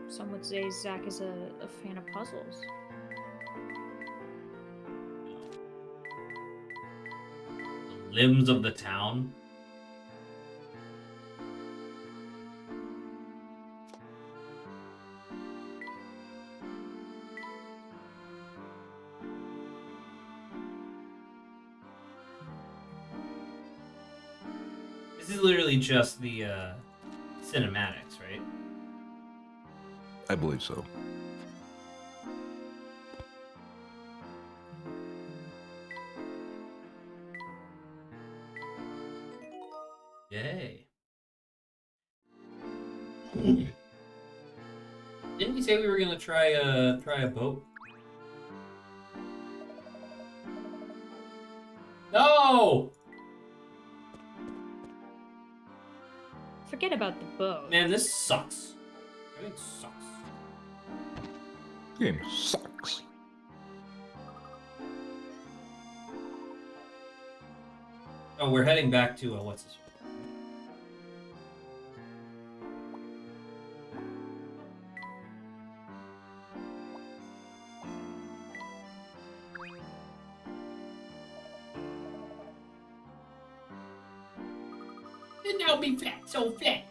Some would say Zach is a fan of puzzles. The limbs of the town. This is literally just the cinematics, right? I believe so. Yay. Didn't we say we were gonna try a boat? No! Forget about the boat. Man, this sucks. Everything sucks. Game sucks. Oh, we're heading back to what's this? And now be fat, so fat.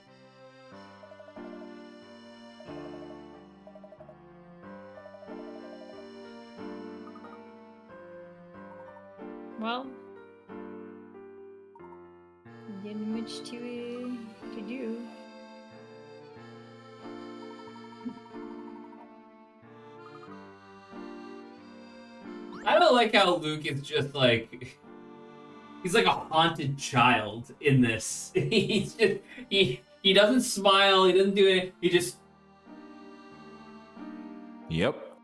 Well, didn't much to do. also like how Luke is just like he's like a haunted child in this. He's just he doesn't smile. He doesn't do it. He just Yep.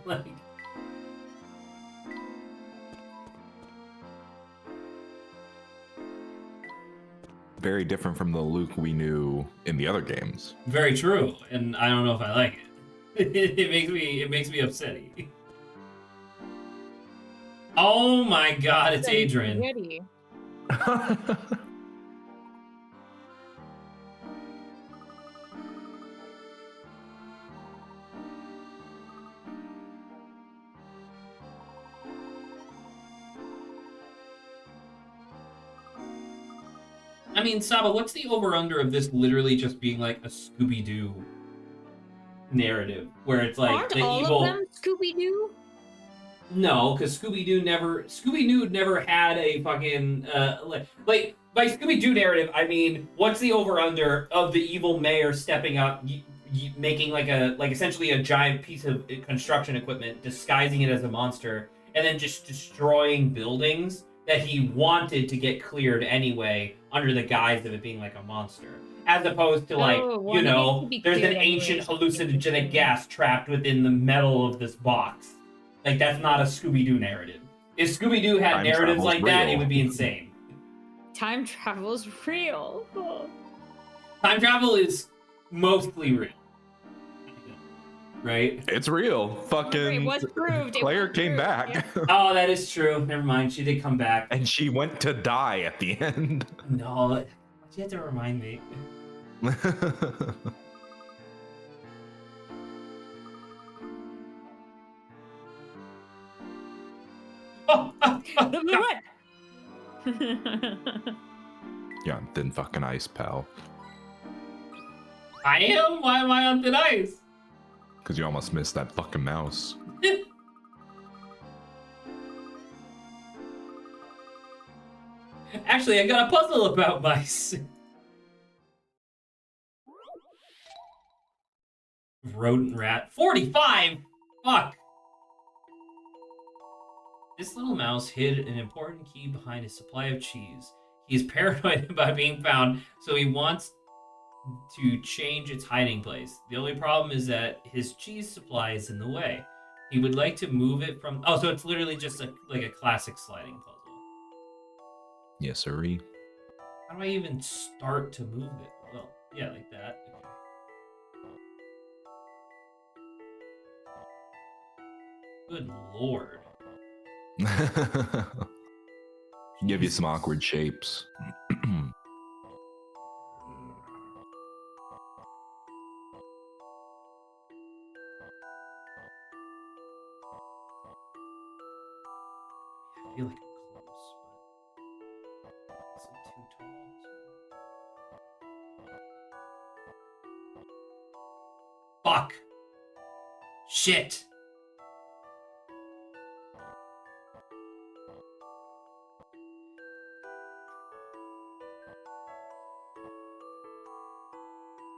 like. Very different from the Luke we knew in the other games. Very true, and I don't know if I like it. It makes me upsetty. Oh my god, it's Adrian. Ready. I mean, Saba, what's the over-under of this literally just being like a Scooby-Doo narrative, where it's like Aren't the all evil... of them Scooby-Doo? No, because Scooby-Doo never had a fucking like by Scooby-Doo narrative. I mean, what's the over/under of the evil mayor stepping up, making like essentially a giant piece of construction equipment, disguising it as a monster, and then just destroying buildings that he wanted to get cleared anyway under the guise of it being like a monster, as opposed to like there's an ancient hallucinogenic gas trapped within the metal of this box. Like, that's not a Scooby-Doo narrative. If Scooby-Doo had narratives like that, it would be insane. Time travel's real. Oh. Time travel is mostly real. Right? It's real. Fucking It was proved. Claire came back. Yeah. Oh, that is true. Never mind. She did come back. And she went to die at the end. No, she had to remind me. You're on thin fucking ice, pal. I am? Why am I on thin ice? Because you almost missed that fucking mouse. Actually, I got a puzzle about mice. Rodent rat. 45? Fuck. This little mouse hid an important key behind his supply of cheese. He is paranoid about being found, so he wants to change its hiding place. The only problem is that his cheese supply is in the way. He would like to move it from... Oh, so it's literally just like a classic sliding puzzle. Yes, sirree. How do I even start to move it? Well, yeah, like that. Okay. Good lord. Give you some awkward shapes. I feel like I'm close, but it's too tall. Fuck. Shit.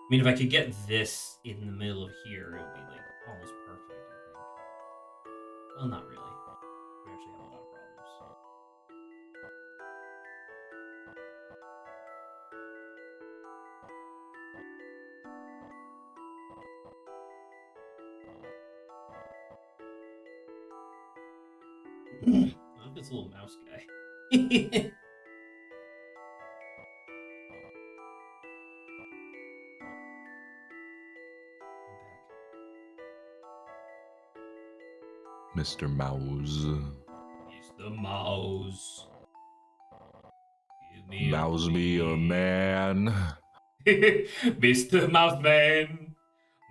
I mean, if I could get this in the middle of here, it would be like almost perfect, I think. Well, not really. We actually have a lot of problems. I love this little mouse guy. Mr. Mouse. Mr. Mouse. Give me Mouse me a man. Mr. Mouse Man.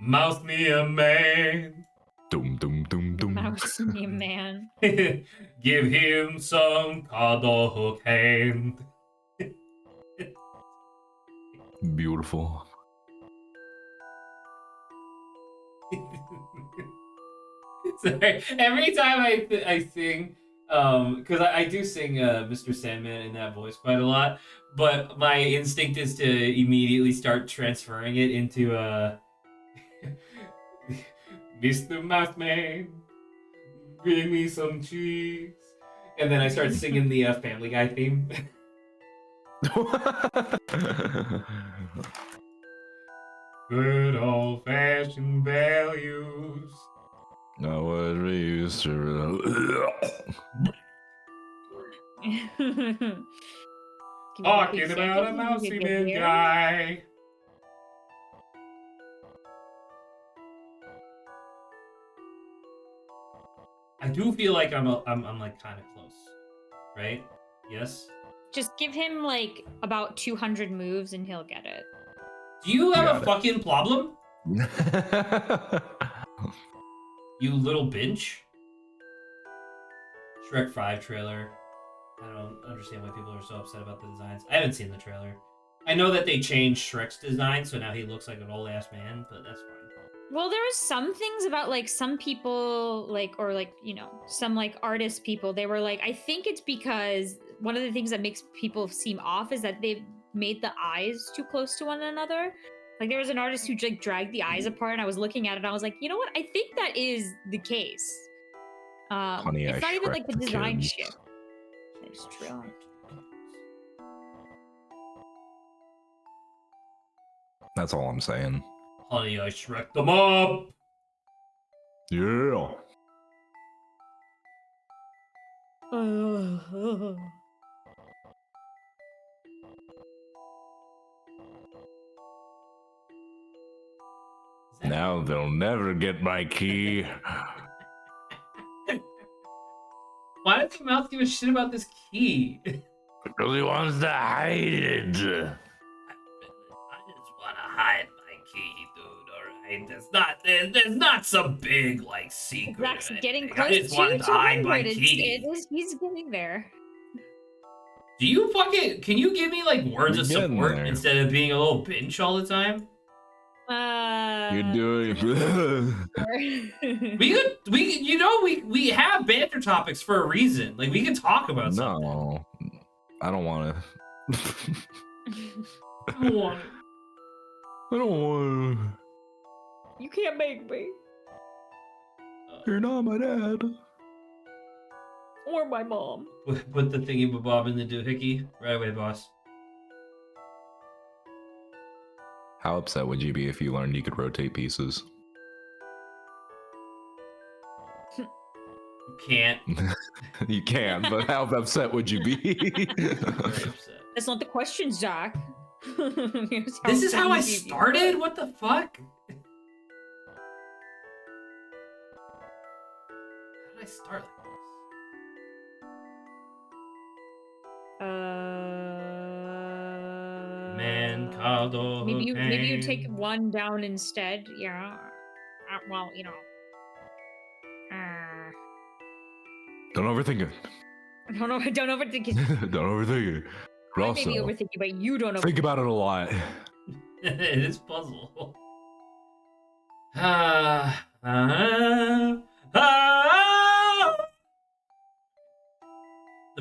Mouse me a man. Doom, doom, doom, doom. Mouse me, man. Give him some cuddle hook hand. Beautiful. Sorry, every time I sing, because I do sing Mr. Sandman in that voice quite a lot, but my instinct is to immediately start transferring it into Mr. Mouseman. Bring me some cheese. And then I start singing the Family Guy theme. Good old-fashioned values. No, what we used to. Talking about a mousy man guy. I do feel like I'm like kind of close, right? Yes. Just give him like about 200 moves and he'll get it. Do you have Got a it. fucking problem? You little bitch. Shrek 5 trailer. I don't understand why people are so upset about the designs. I haven't seen the trailer. I know that they changed Shrek's design, so now he looks like an old ass man, but that's fine. Well, there was some things about like some people like or like, you know, some like artist people, they were like, I think it's because one of the things that makes people seem off is that they've made the eyes too close to one another. Like there was an artist who like dragged the eyes apart and I was looking at it and I was like, you know what? I think that is the case. Honey, it's I not even Shrek like the the design kids. shift. It's true. That's all I'm saying. Honey, I Shrek them up! Yeah. Now they'll never get my key. Why does the mouse give a shit about this key? Because he wants to hide it. I just want to hide my key, dude, alright? There's not some big, like, secret. Zach's or getting anything. close I just wanted to hide my key. He's getting there. Do you fucking... Can you give me, like, words You're of getting support there. instead of being a little bitch all the time? You're doing. We have banter topics for a reason. Like, we can talk about something. No, I don't want to. I don't want it. I don't want You can't make me. to. You're not my dad. Or my mom. Put the thingy bob in the doohickey. Right away, boss. How upset would you be if you learned you could rotate pieces? You can't. You can, but how upset would you be? Very upset. That's not the question, Zach. This is how I started? What the fuck? How did I start like this? Man called maybe you take one down instead. Yeah. Well, you know. Don't overthink it. Don't overthink it. Don't overthink it. But I also, may be overthinking, but you don't overthink. think about it a lot. It is puzzle. The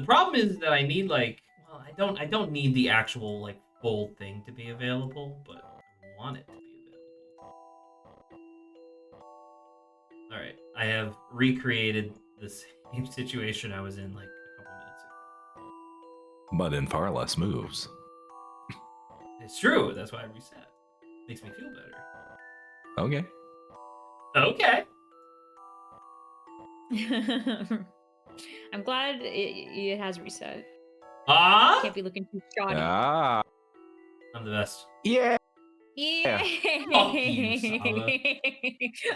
problem is that I need like, well, I don't need the actual like full thing to be available, but I want it to be available. All right, I have recreated the same situation I was in like a couple minutes ago. But in far less moves. It's true. That's why I reset. Makes me feel better. Okay. Okay. I'm glad it has reset. Ah, Can't be looking too shoddy. Ah. I'm the best. Yeah. Yeah. Fuck you, Saba.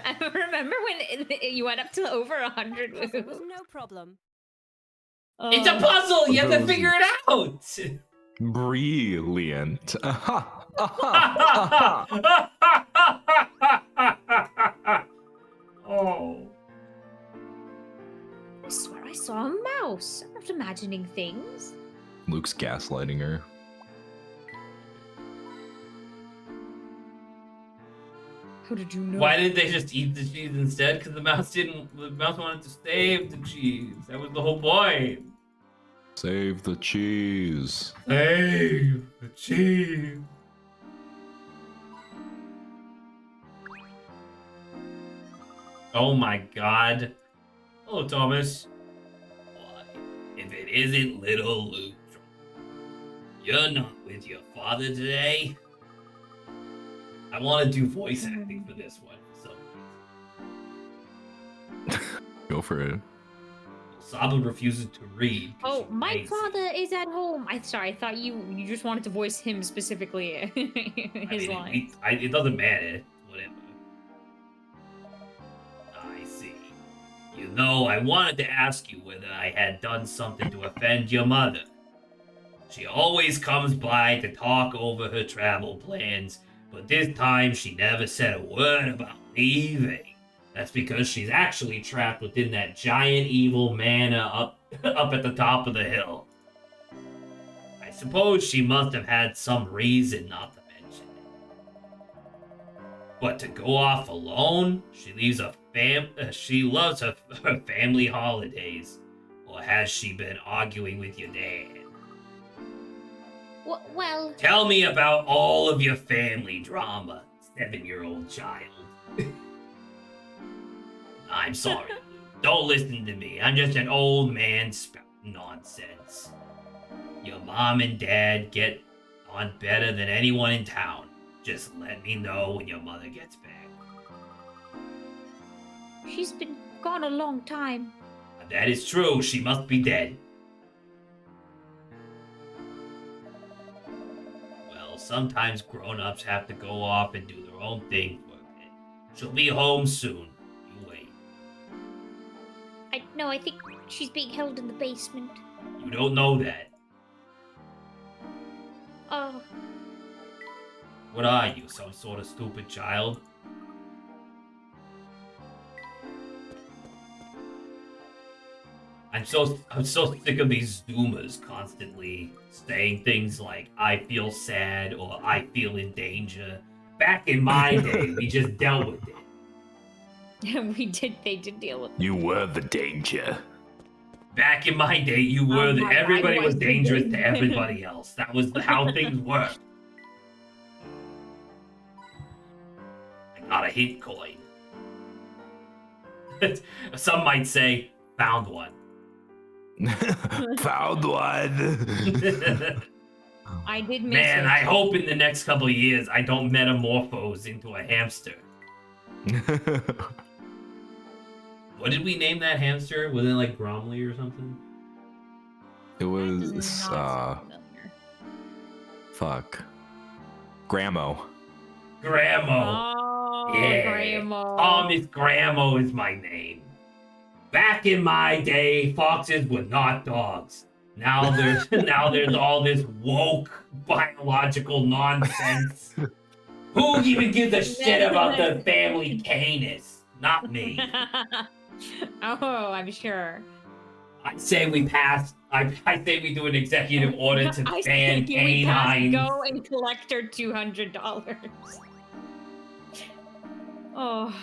I remember when you went up to over 100 moves. It was no problem. It's a puzzle. You have to figure it out. Brilliant. Aha. Aha. Aha. Oh. I swear I saw a mouse. I'm not imagining things. Luke's gaslighting her. How did you know? Why didn't they just eat the cheese instead? Because the mouse didn't. The mouse wanted to save the cheese. That was the whole point. Save the cheese. Save the cheese. Oh my god. Hello, Thomas. Why, if it isn't little Luke, you're not with your father today? I want to do voice acting for this one for some reason. Go for it. Saba refuses to read. Oh, my father is at home. I thought you just wanted to voice him specifically. His lines. It doesn't matter. Whatever. I see. You know, I wanted to ask you whether I had done something to offend your mother. She always comes by to talk over her travel plans, but this time she never said a word about leaving. That's because she's actually trapped within that giant evil manor up at the top of the hill. I suppose she must have had some reason not to mention it. But to go off alone, she leaves she loves her family holidays. Or has she been arguing with your dad? Well... Tell me about all of your family drama, 7-year-old child. I'm sorry, Luke. Don't listen to me. I'm just an old man spouting nonsense. Your mom and dad get on better than anyone in town. Just let me know when your mother gets back. She's been gone a long time. That is true. She must be dead. Well, sometimes grown-ups have to go off and do their own thing for a bit. She'll be home soon. You wait. No, I think she's being held in the basement. You don't know that. Oh. What are you, some sort of stupid child? I'm so sick of these Zoomers constantly saying things like, I feel sad, or I feel in danger. Back in my day, we just dealt with it. They did deal with it. You were the danger. Back in my day, you were everybody was the dangerous danger. to everybody else. That was how things worked. I got a hit coin. Some might say, found one. Found one. I did miss Man, it. I hope in the next couple of years I don't metamorphose into a hamster. What did we name that hamster? Was it like Gromley or something? It was fuck. Gramo. Gramo. Oh, Yeah. Gramo. Thomas Gramo is my name. Back in my day, foxes were not dogs. Now there's all this woke biological nonsense. Who even gives a shit about the family canis? Not me. Oh, I'm sure. I say we pass. I say we do an executive order to I ban think we canines. go and collect her $200. Oh.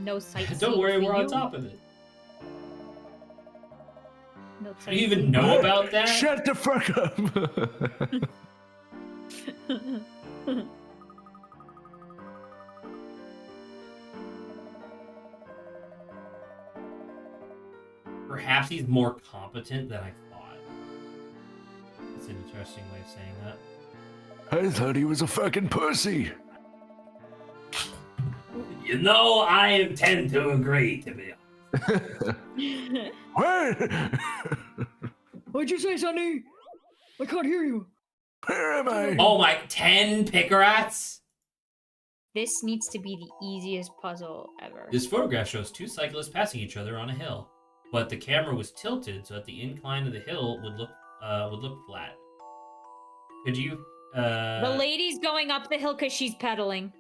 No sightseeing. Don't worry, for we're on you. top of it. No Do you even know about that? Shut the fuck up. Perhaps he's more competent than I thought. That's an interesting way of saying that. I thought he was a fucking pussy. You know, I tend to agree, to be honest. What? What'd you say, Sonny? I can't hear you. Where am I? Oh my, 10 Pickerats? This needs to be the easiest puzzle ever. This photograph shows two cyclists passing each other on a hill, but the camera was tilted so that the incline of the hill would look flat. Could you? The lady's going up the hill because she's pedaling.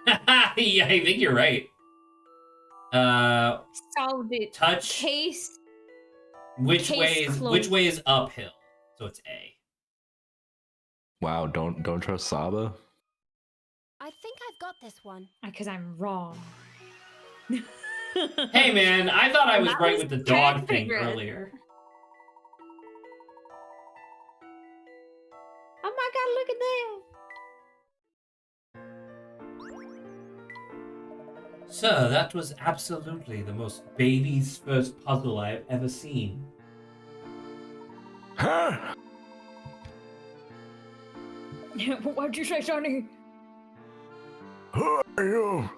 Yeah, I think you're right. Solved it. Touch. Case. Which Case way is uphill? So it's A. Wow, don't trust Saba. I think I've got this one. Because I'm wrong. Hey man, I thought I was That right was with the the dog tag thing figure. earlier. Oh my god, look at that! Sir, that was absolutely the most baby's first puzzle I've ever seen. Huh? What'd you say, Sonny? Who are you?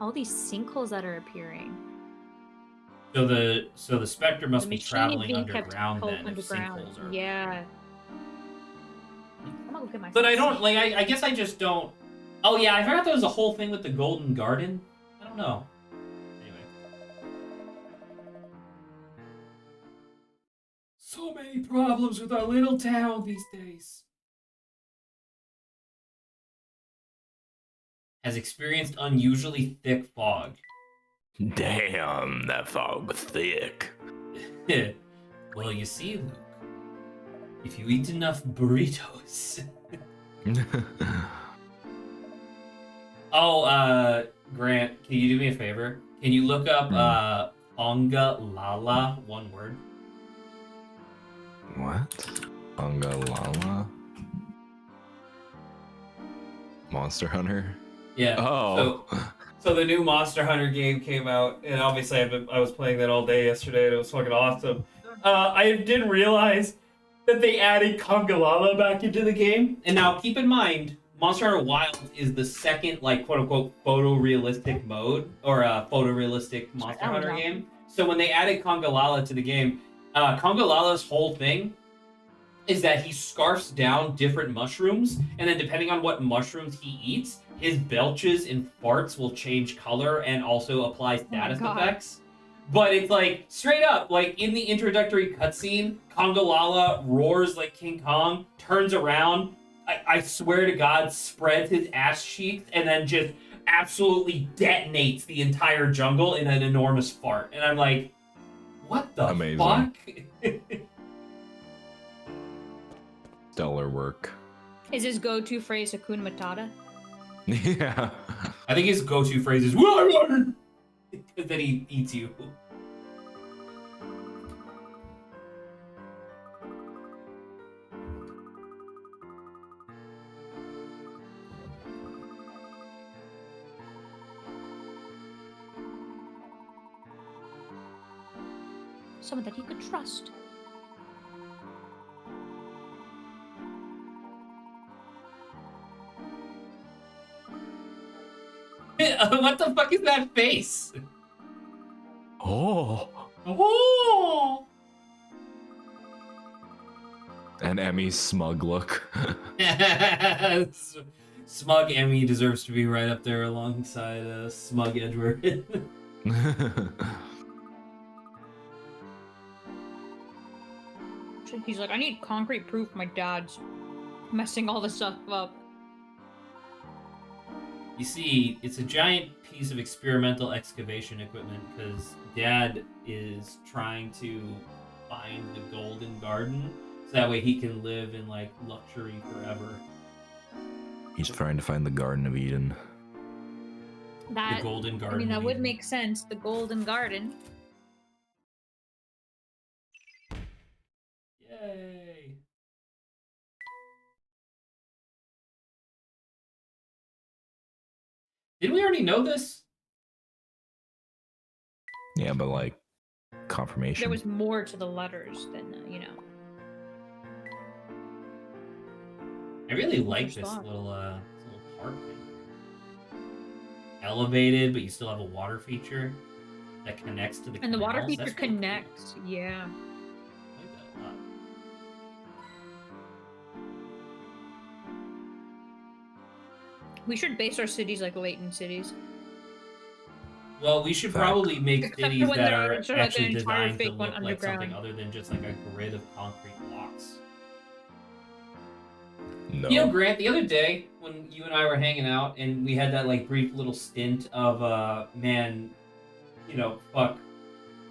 All these sinkholes that are appearing. So the Spectre must The be machine is traveling being kept underground held then if underground. sinkholes are. Yeah. I'm gonna look at my. But I face. don't like. I guess I just don't. Oh yeah, I forgot there was a whole thing with the Golden Garden. I don't know. Anyway. So many problems with our little town these days. Has experienced unusually thick fog. Damn, that fog thick. Well, you see, Luke, if you eat enough burritos. Oh, Grant, can you do me a favor? Can you look up Onga Lala, one word? What? Angalala? Monster Hunter? Yeah. Oh. So the new Monster Hunter game came out, and obviously I was playing that all day yesterday, and it was fucking awesome. I didn't realize that they added Congalala back into the game. And now keep in mind, Monster Hunter Wild is the second, like, quote-unquote, photorealistic mode, or photorealistic Monster Hunter game. So when they added Congalala to the game, Congalala's whole thing is that he scarfs down different mushrooms, and then depending on what mushrooms he eats, his belches and farts will change color and also apply status effects. But it's like, straight up, like in the introductory cutscene, Congalala roars like King Kong, turns around, I swear to God, spreads his ass cheeks, and then just absolutely detonates the entire jungle in an enormous fart. And I'm like, what the fuck? Stellar work. Is his go-to phrase Hakuna Matata? Yeah. I think his go-to phrase is "Because then he eats you. Someone that you could trust. What the fuck is that face? Oh. Oh. And Emmy's smug look. Smug Emmy deserves to be right up there alongside Smug Edward. He's like, I need concrete proof my dad's messing all this stuff up. You see, it's a giant piece of experimental excavation equipment because Dad is trying to find the Golden Garden so that way he can live in like luxury forever. He's trying to find the Garden of Eden. That, the Golden Garden. I mean, that of would Eden. make sense. The Golden Garden. Yay! Didn't we already know this? Yeah, but like confirmation. There was more to the letters than, you know. I really like this little park thing. Elevated, but you still have a water feature that connects to the And the water canals. feature That's really connects, yeah. cool. I like that a lot. We should base our cities like Layton cities. Well, we should Fact. probably make Except cities when that they're are sort of like actually an entire designed to fake one look like something underground. other than just like a grid of concrete blocks. No. You know, Grant, the other day when you and I were hanging out and we had that like brief little stint of man, you know, fuck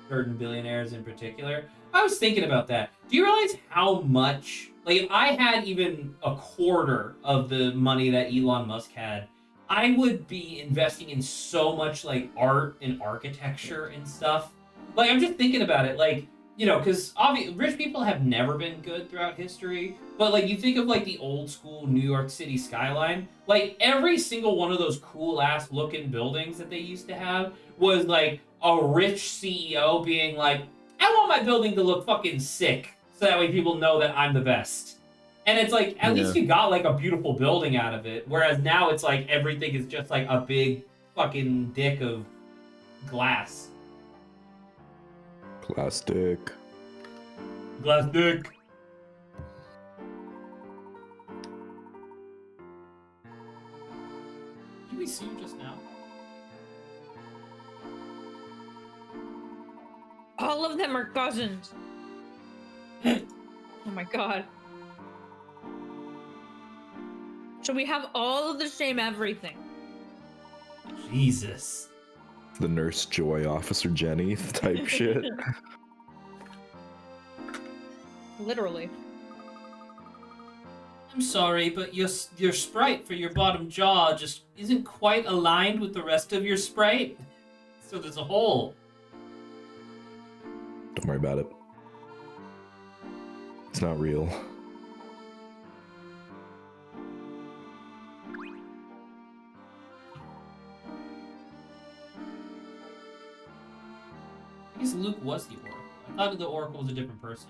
certain billionaires in particular. I was thinking about that. Do you realize how much, like, if I had even a quarter of the money that Elon Musk had, I would be investing in so much like art and architecture and stuff. Like I'm just thinking about it, like because obviously rich people have never been good throughout history. But like you think of like the old school New York City skyline, like every single one of those cool ass looking buildings that they used to have was like a rich CEO being like, I want my building to look fucking sick, so that way people know that I'm the best. And it's like, at least you got like a beautiful building out of it. Whereas now it's like everything is just like a big fucking dick of glass. Plastic. Glass dick. Did we see you just now? All of them are cousins. Oh my god. So we have all of the same everything. Jesus. The Nurse Joy, Officer Jenny type shit. Literally. I'm sorry, but your sprite for your bottom jaw just isn't quite aligned with the rest of your sprite. So there's a hole. Don't worry about it. It's not real. I guess Luke was the Oracle. I thought the Oracle was a different person.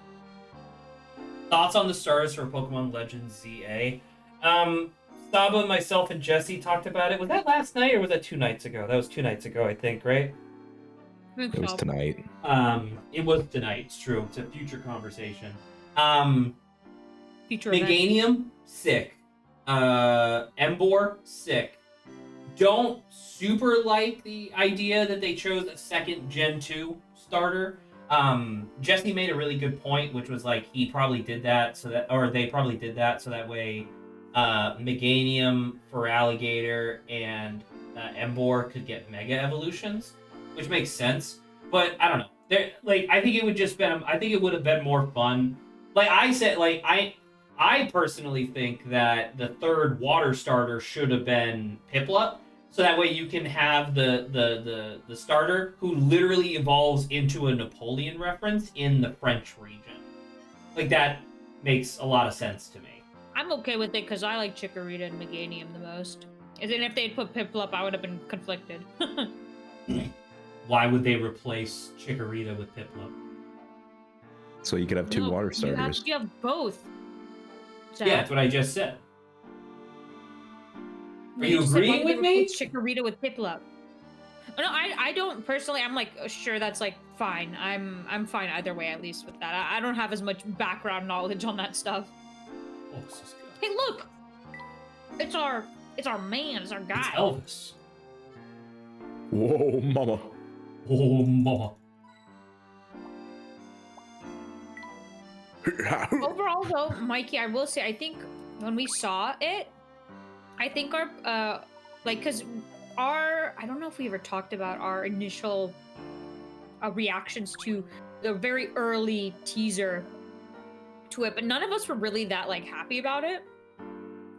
Thoughts on the stars for Pokemon Legends ZA? Saba, myself, and Jesse talked about it. Was that last night or was that 2 nights ago? That was 2 nights ago, I think, right? It was tonight. It was tonight. It's true. It's a future conversation. Future Meganium, sick. Embor, sick. Don't super like the idea that they chose a second Gen 2 starter. Jesse made a really good point, which was like he probably did that they probably did that so that way Meganium, Feraligatr, and Embor could get Mega Evolutions, which makes sense. But I don't know. I think it would have been more fun. Like I said, like I personally think that the third water starter should have been Piplup. So that way you can have the starter who literally evolves into a Napoleon reference in the French region. Like that makes a lot of sense to me. I'm okay with it because I like Chikorita and Meganium the most. And then if they'd put Piplup, I would have been conflicted. Why would they replace Chikorita with Piplup? So you could have two water starters. You have both. So. Yeah, that's what I just said. Are you just agreeing with me? Chikorita with Piplup. No, I don't personally. I'm like sure that's like fine. I'm fine either way, at least with that. I don't have as much background knowledge on that stuff. Oh, this is good. Hey, look! It's our man. It's our guy. It's Elvis. Whoa, mama. Oh, mama. Overall, though, Mikey, I will say, I think when we saw it, I think our, because I don't know if we ever talked about our initial reactions to the very early teaser to it, but none of us were really that, like, happy about it.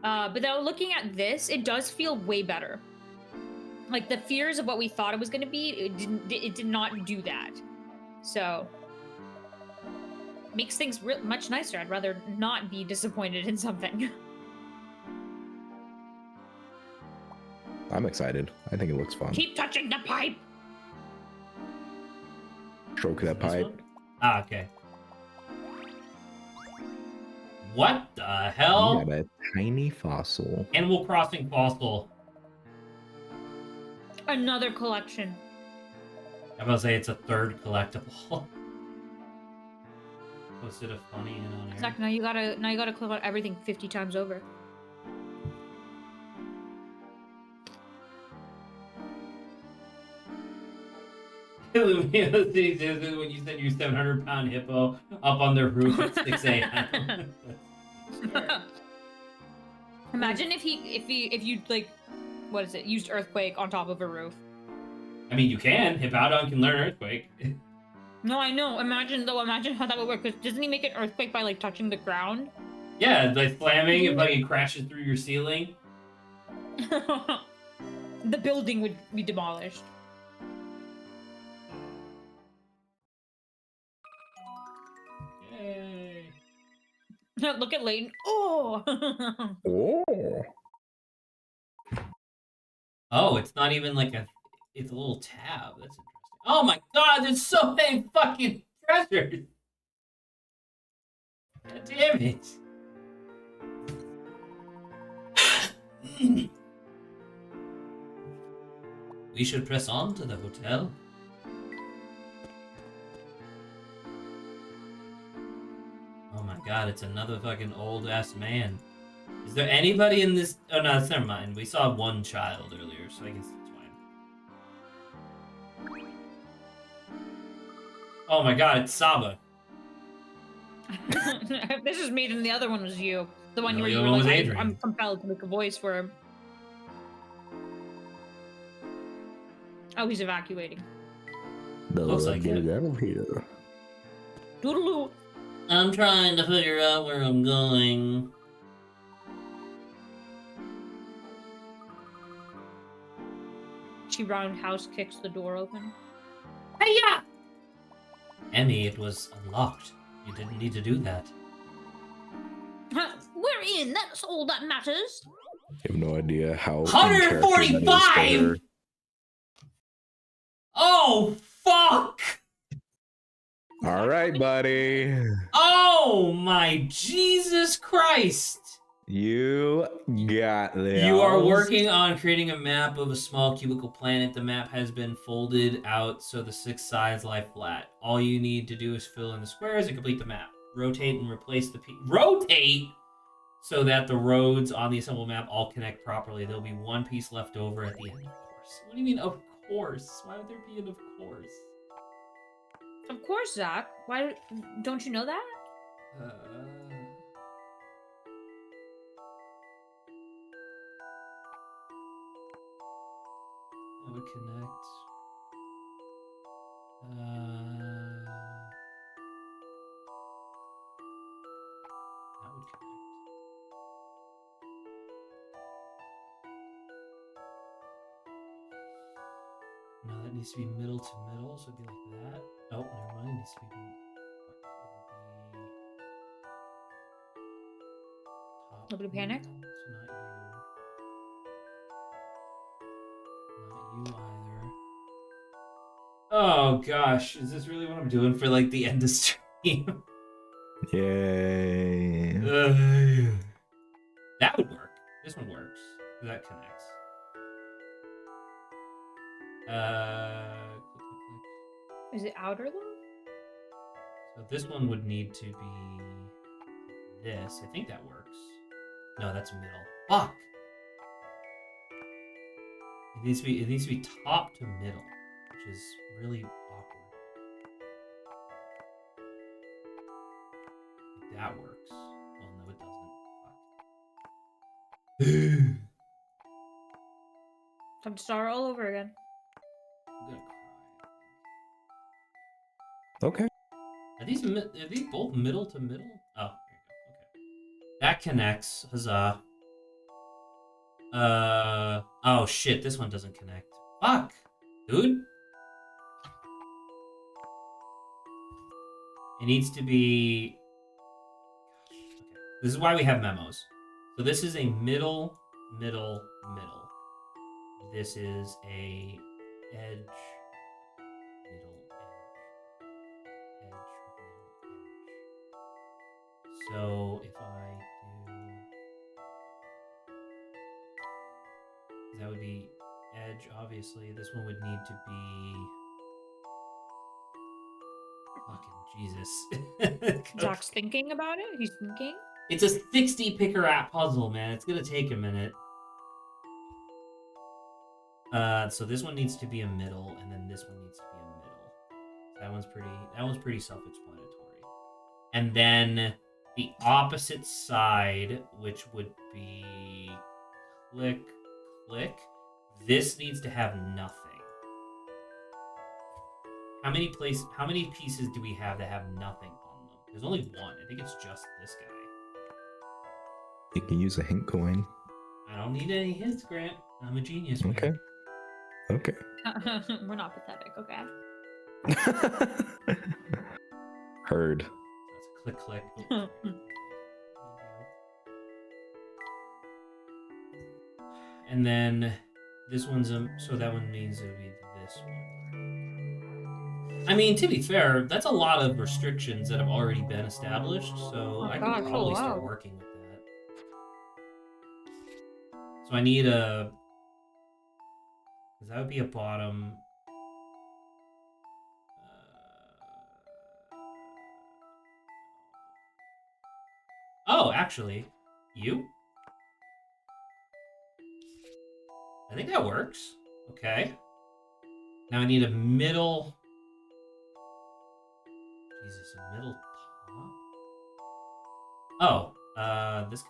But though, looking at this, it does feel way better. Like, the fears of what we thought it was going to be, it did not do that. So, makes things much nicer. I'd rather not be disappointed in something. I'm excited. I think it looks fun. Keep touching the pipe! Stroke that pipe. Ah, okay. What the hell? Yeah, that tiny fossil. Animal Crossing fossil. Another collection. I'm gonna say it's a third collectible. Posted a funny in on air. Zach, now you gotta click on everything 50 times over. When you send your 700-pound hippo up on their roof at 6 a.m. Imagine if you like, what is it? Used earthquake on top of a roof. I mean, you can. Hippowdon can learn earthquake. No, I know. Imagine how that would work. Because doesn't he make an earthquake by like touching the ground? Yeah, like slamming and like it crashes through your ceiling. the building would be demolished. Yay. Look at Layton. Oh! Oh. Oh, it's not even like it's a little tab. That's interesting. Oh my god, there's so many fucking treasures. God damn it. We should press on to the hotel. Oh my god, it's another fucking old ass man. Is there anybody in this? Oh no, never mind. We saw one child earlier, so I guess it's fine. Oh my god, it's Saba. This is me, and the other one was you. The one No, where the you other were one was like, Adrian. I'm compelled to make a voice for him. Oh, he's evacuating. Looks like it. out of here. Doodaloo. I'm trying to figure out where I'm going. She roundhouse kicks the door open. Hiya! Emmy, it was unlocked. You didn't need to do that. We're in. That's all that matters. I have no idea how. 145! Oh, fuck! All right, buddy. Oh, my Jesus Christ! You got this. You are working on creating a map of a small cubical planet. The map has been folded out so the 6 sides lie flat. All you need to do is fill in the squares and complete the map. Rotate and replace the rotate so that the roads on the assembled map all connect properly. There'll be one piece left over at the end, of course. What do you mean, of course? Why would there be an of course? Of course, Zach. Why don't you know that? That would connect. That would connect. No, that needs to be middle to middle, so it'd be like that. Oh, never mind. It needs to be. Fuck, it'll be. Top Nobody panic? middle, so not you. Not you either. Oh gosh, is this really what I'm doing for like the end of stream? Yay. That would work. This one works. That connects. Click. Is it outer though? So this one would need to be this. I think that works. No, that's middle. Fuck. It needs to be top to middle, which is really awkward. Like that works. Well, no, it doesn't. Fuck. Time to start all over again. I'm gonna cry. Okay. Are these both middle to middle? Oh, there you go. Okay. That connects. Huzzah. Oh shit, this one doesn't connect. Fuck, dude. It needs to be. Okay. This is why we have memos. So this is a middle. This is a edge. Middle edge. So if I do, that would be edge, obviously. This one would need to be fucking Jesus. Zach's thinking about it. He's thinking. It's a 60 picker app puzzle, man. It's gonna take a minute. So this one needs to be a middle, and then this one needs to be a middle. That one's pretty self-explanatory. And then the opposite side, which would be click. This needs to have nothing. How many pieces do we have that have nothing on them? There's only one. I think it's just this guy. You can use a hint coin. I don't need any hints, Grant. I'm a genius. Man. Okay. Okay. We're not pathetic, okay? Heard. So that's a click. Oh, sorry. And then this one's so that one means it would be this one. I mean, to be fair, that's a lot of restrictions that have already been established, so I can probably start working with that. So I need a... Because that would be a bottom... Oh, actually, you? I think that works. Okay. Now I need a middle... Jesus, a middle top? Oh, this guy?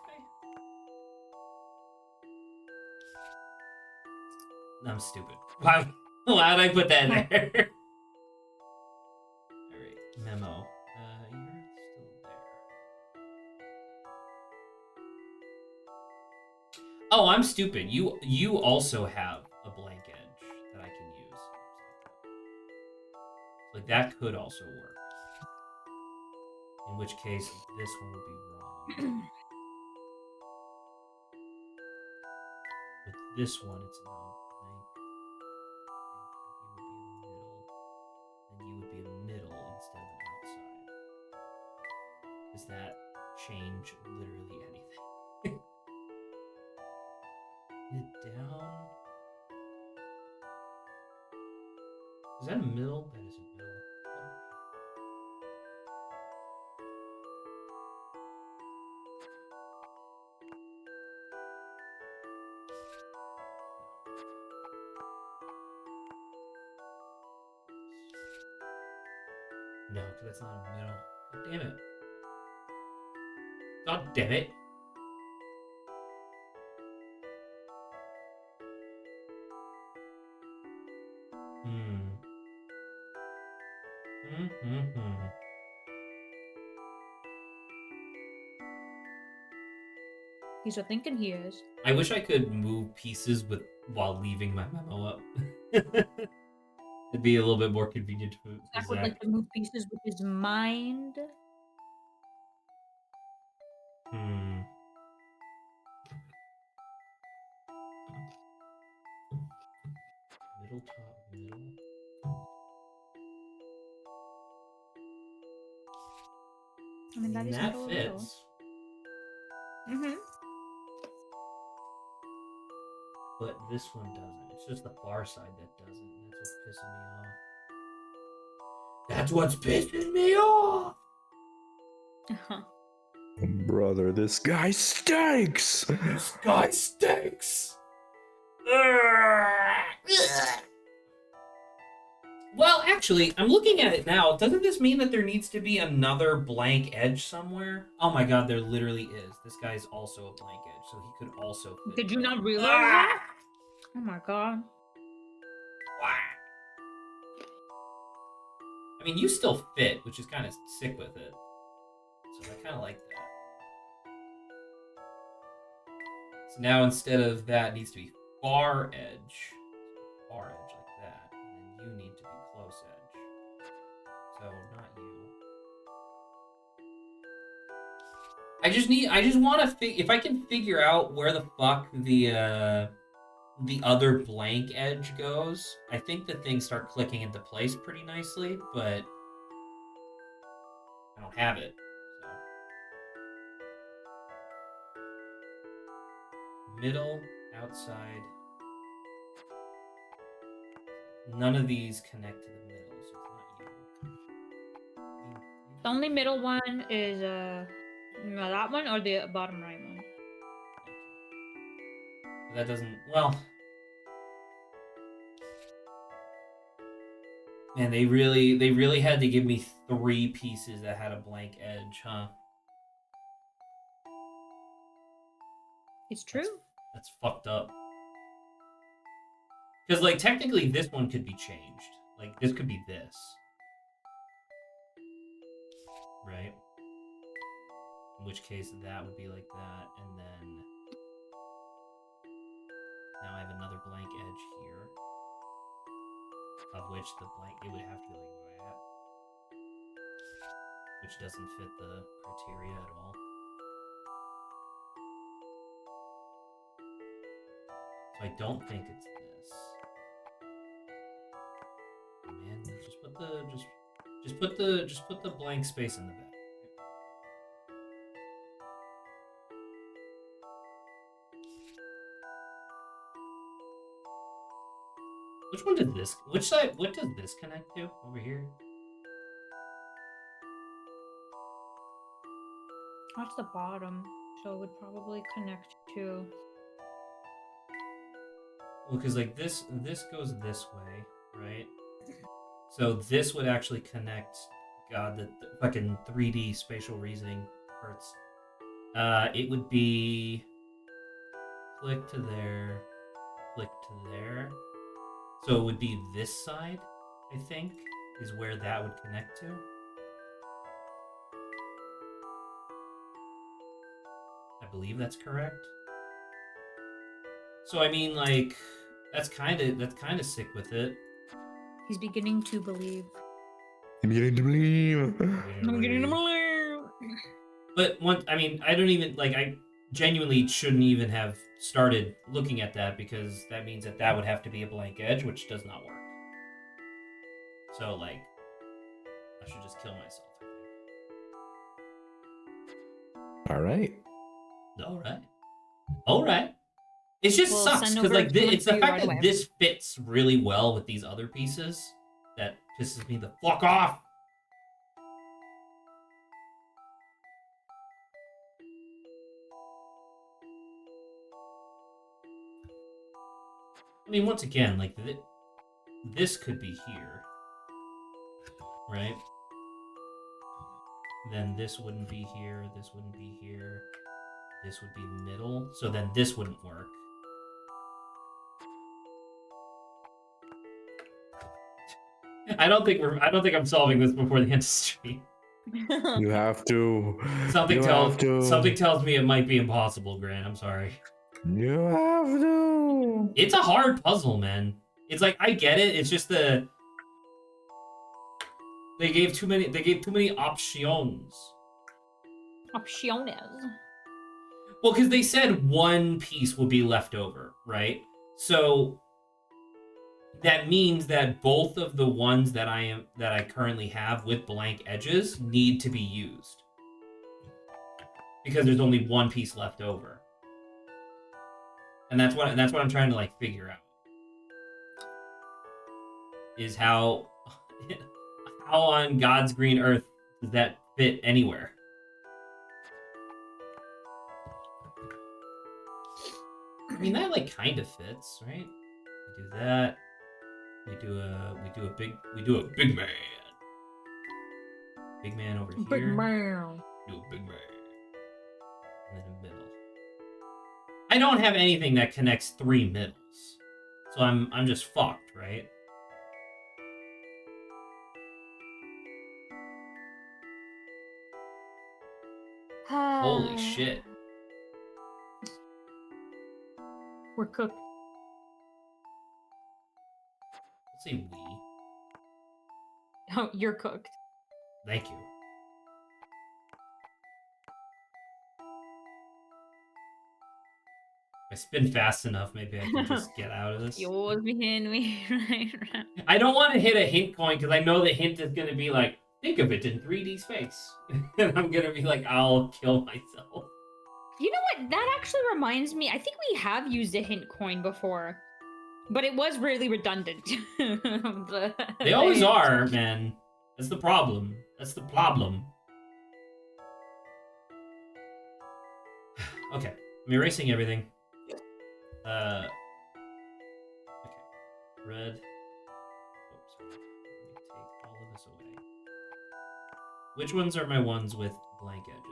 I'm stupid. Why did I put that there? Alright, memo. You're still there. Oh, I'm stupid. You also have a blank edge that I can use. Like, that could also work. In which case, this one would be wrong. With this one, it's not blank. You would be a middle instead of an outside. Does that change literally anything? It down? Is that a middle? That is a middle. No, because that's not a middle. God damn it. God damn it. He's a thinking he is. I wish I could move pieces while leaving my memo up. It'd be a little bit more convenient for Zach Zach. would like to move pieces with his mind. Middle, top, middle. I mean, that is that middle. fits. Mm-hmm. But this one doesn't. It's just the far side that doesn't. That's what's pissing me off. Uh-huh. Brother, this guy stinks! This guy stinks! Well, actually, I'm looking at it now. Doesn't this mean that there needs to be another blank edge somewhere? Oh my god, there literally is. This guy's also a blank edge, so he could also fit. Did you not realize that? Oh my god. I mean, you still fit, which is kind of sick with it. So I kind of like that. So now instead of that, it needs to be far edge like that, and then you need to be close edge. So not you. I just want to if I can figure out where the fuck the other blank edge goes, I think the things start clicking into place pretty nicely, but I don't have it. So. Middle, outside. None of these connect to the middle, so it's not you. The only middle one is that one or the bottom right one. That doesn't. Well, man, they really had to give me 3 pieces that had a blank edge, huh? It's true. That's fucked up. Because, like, technically this one could be changed. Like, this could be this. Right? In which case, that would be like that, and then... Now I have another blank edge here. of which the blank, it would have to be like that, which doesn't fit the criteria at all. So I don't think it's this. Man, just put the blank space in the back. Which one did this? Which side? What does this connect to over here? That's the bottom, so it would probably connect to. Well, because like this goes this way, right? So this would actually connect. God, the fucking 3D spatial reasoning hurts. It would be click to there, click to there. So it would be this side, I think, is where that would connect to. I believe that's correct. So I mean, like, that's kind of sick with it. He's beginning to believe. I'm beginning to believe. I'm beginning to believe. But I don't even like. I genuinely shouldn't even have started looking at that because that means that would have to be a blank edge, which does not work. So like, I should just kill myself. All right. All right. It just We'll sucks send because over like it's the someone fact for you that right away. this fits really well with these other pieces that pisses me the fuck off. I mean, once again, like this could be here, right? Then this wouldn't be here. This wouldn't be here. This would be middle. So then this wouldn't work. I don't think I'm solving this before the end of stream. You have to. Something You have to. tells me it might be impossible, Grant. I'm sorry. You have to. It's a hard puzzle, man. It's like I get it. It's just they gave too many options. Opciones. Well, because they said one piece will be left over, right? So that means that both of the ones that I currently have with blank edges need to be used. Because there's only one piece left over. And that's what I'm trying to like figure out. Is how on God's green earth does that fit anywhere? I mean that like kind of fits, right? We do that. We do a big man. Big man over here. Big man. Do a big man. And then a middle. I don't have anything that connects three middles. So I'm just fucked, right? Holy shit. We're cooked. Let's say we. Oh, you're cooked. Thank you. If I spin fast enough, maybe I can just get out of this. Yours behind me, right? I don't want to hit a hint coin because I know the hint is going to be like, think of it in 3D space. And I'm going to be like, I'll kill myself. You know what? That actually reminds me. I think we have used a hint coin before, but it was really redundant. They always are, man. That's the problem. Okay, I'm erasing everything. Okay. Red. Oops. Let me take all of this away. Which ones are my ones with blank edges?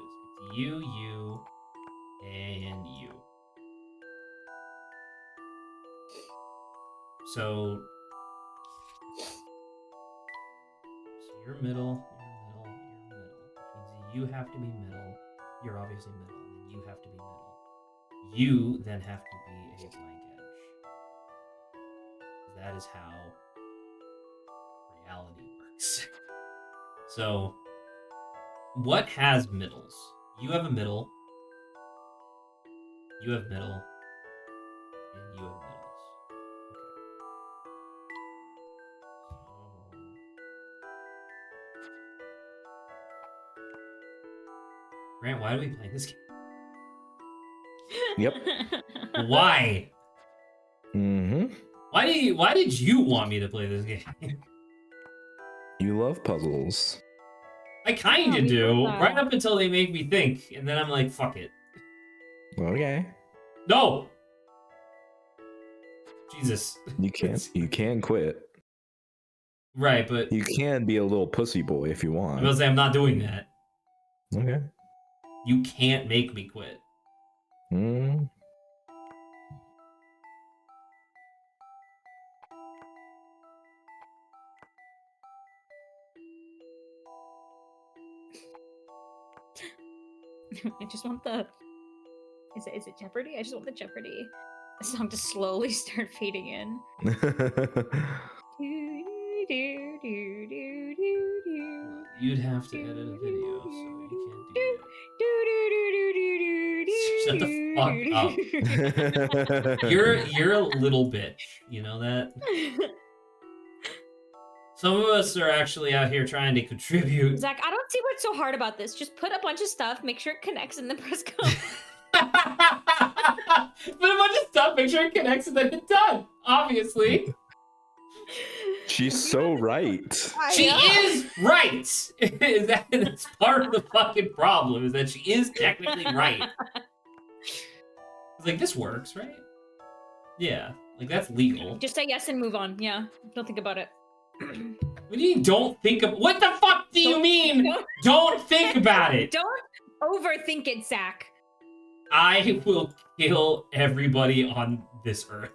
It's you, and you. So you're middle, which means you have to be middle. You're obviously middle, and then you have to be middle. You then have to be a blank edge. That is how reality works. So, what has middles? You have a middle. You have middle. And you have middles. Okay. So... Grant, why are we playing this game? Yep. Why? Mm-hmm. Why did you want me to play this game? You love puzzles. I kinda we do, both are. right up until they make me think, and then I'm like, fuck it. Okay. No! Jesus. You can quit. Right, but You can be a little pussy boy if you I'm want. gonna say I'm not doing that. Okay. You can't make me quit. Mm. I just want the. Is it Jeopardy? I just want the Jeopardy song to slowly start fading in. You'd have to edit a video, so you can't do that. Shut the fuck up. You're a little bitch, you know that? Some of us are actually out here trying to contribute. Zach, I don't see what's so hard about this. Just put a bunch of stuff, make sure it connects, and then press go. Put a bunch of stuff, make sure it connects, and then it's done. Obviously. She's so right. She is right. That's part of the fucking problem, is that she is technically right. It's like, this works, right? Yeah, like that's legal. Just say yes and move on. Yeah, don't think about it. What do you mean, don't think of... What the fuck do you mean, don't think about it? Don't overthink it, Zach. I will kill everybody on this earth.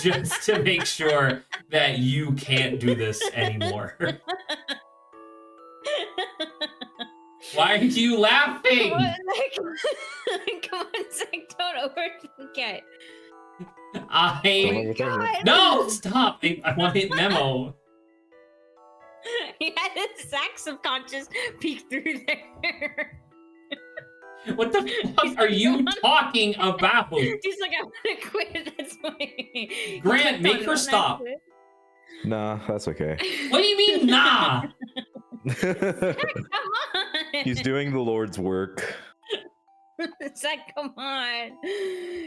Just to make sure that you can't do this anymore. Why are you laughing? Come on, Zach, don't overthink it. No, stop! I want a memo. He had his Zach subconscious peek through there. What the fuck are you talking about? He's like, I want to quit. That's why. Grant, make her stop. Nah, that's okay. What do you mean, nah? Come on. He's doing the Lord's work. Zach, come on.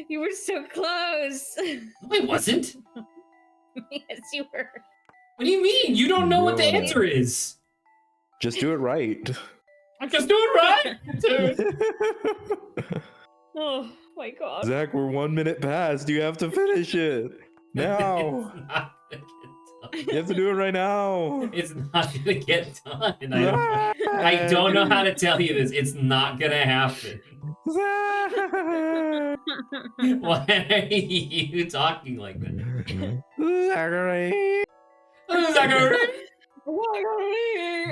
You were so close. No, I wasn't. Yes, you were. What do you mean? You don't know what the answer is. Just do it right. Just do it right, dude. Oh my god. Zach, we're 1 minute past. You have to finish it now. You have to do it right now. It's not gonna get done. I don't know how to tell you this. It's not gonna happen. Why are you talking like that? Zachary. Zachary. Oh,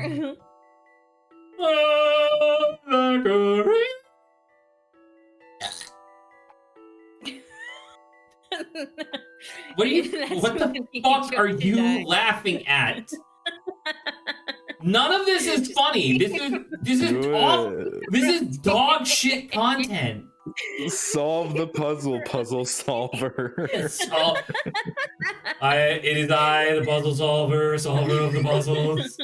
Zachary. What the fuck are you laughing at? None of this is funny. This is awful. This is dog shit content. Solve the puzzle solver. It is I, the puzzle solver of the puzzles.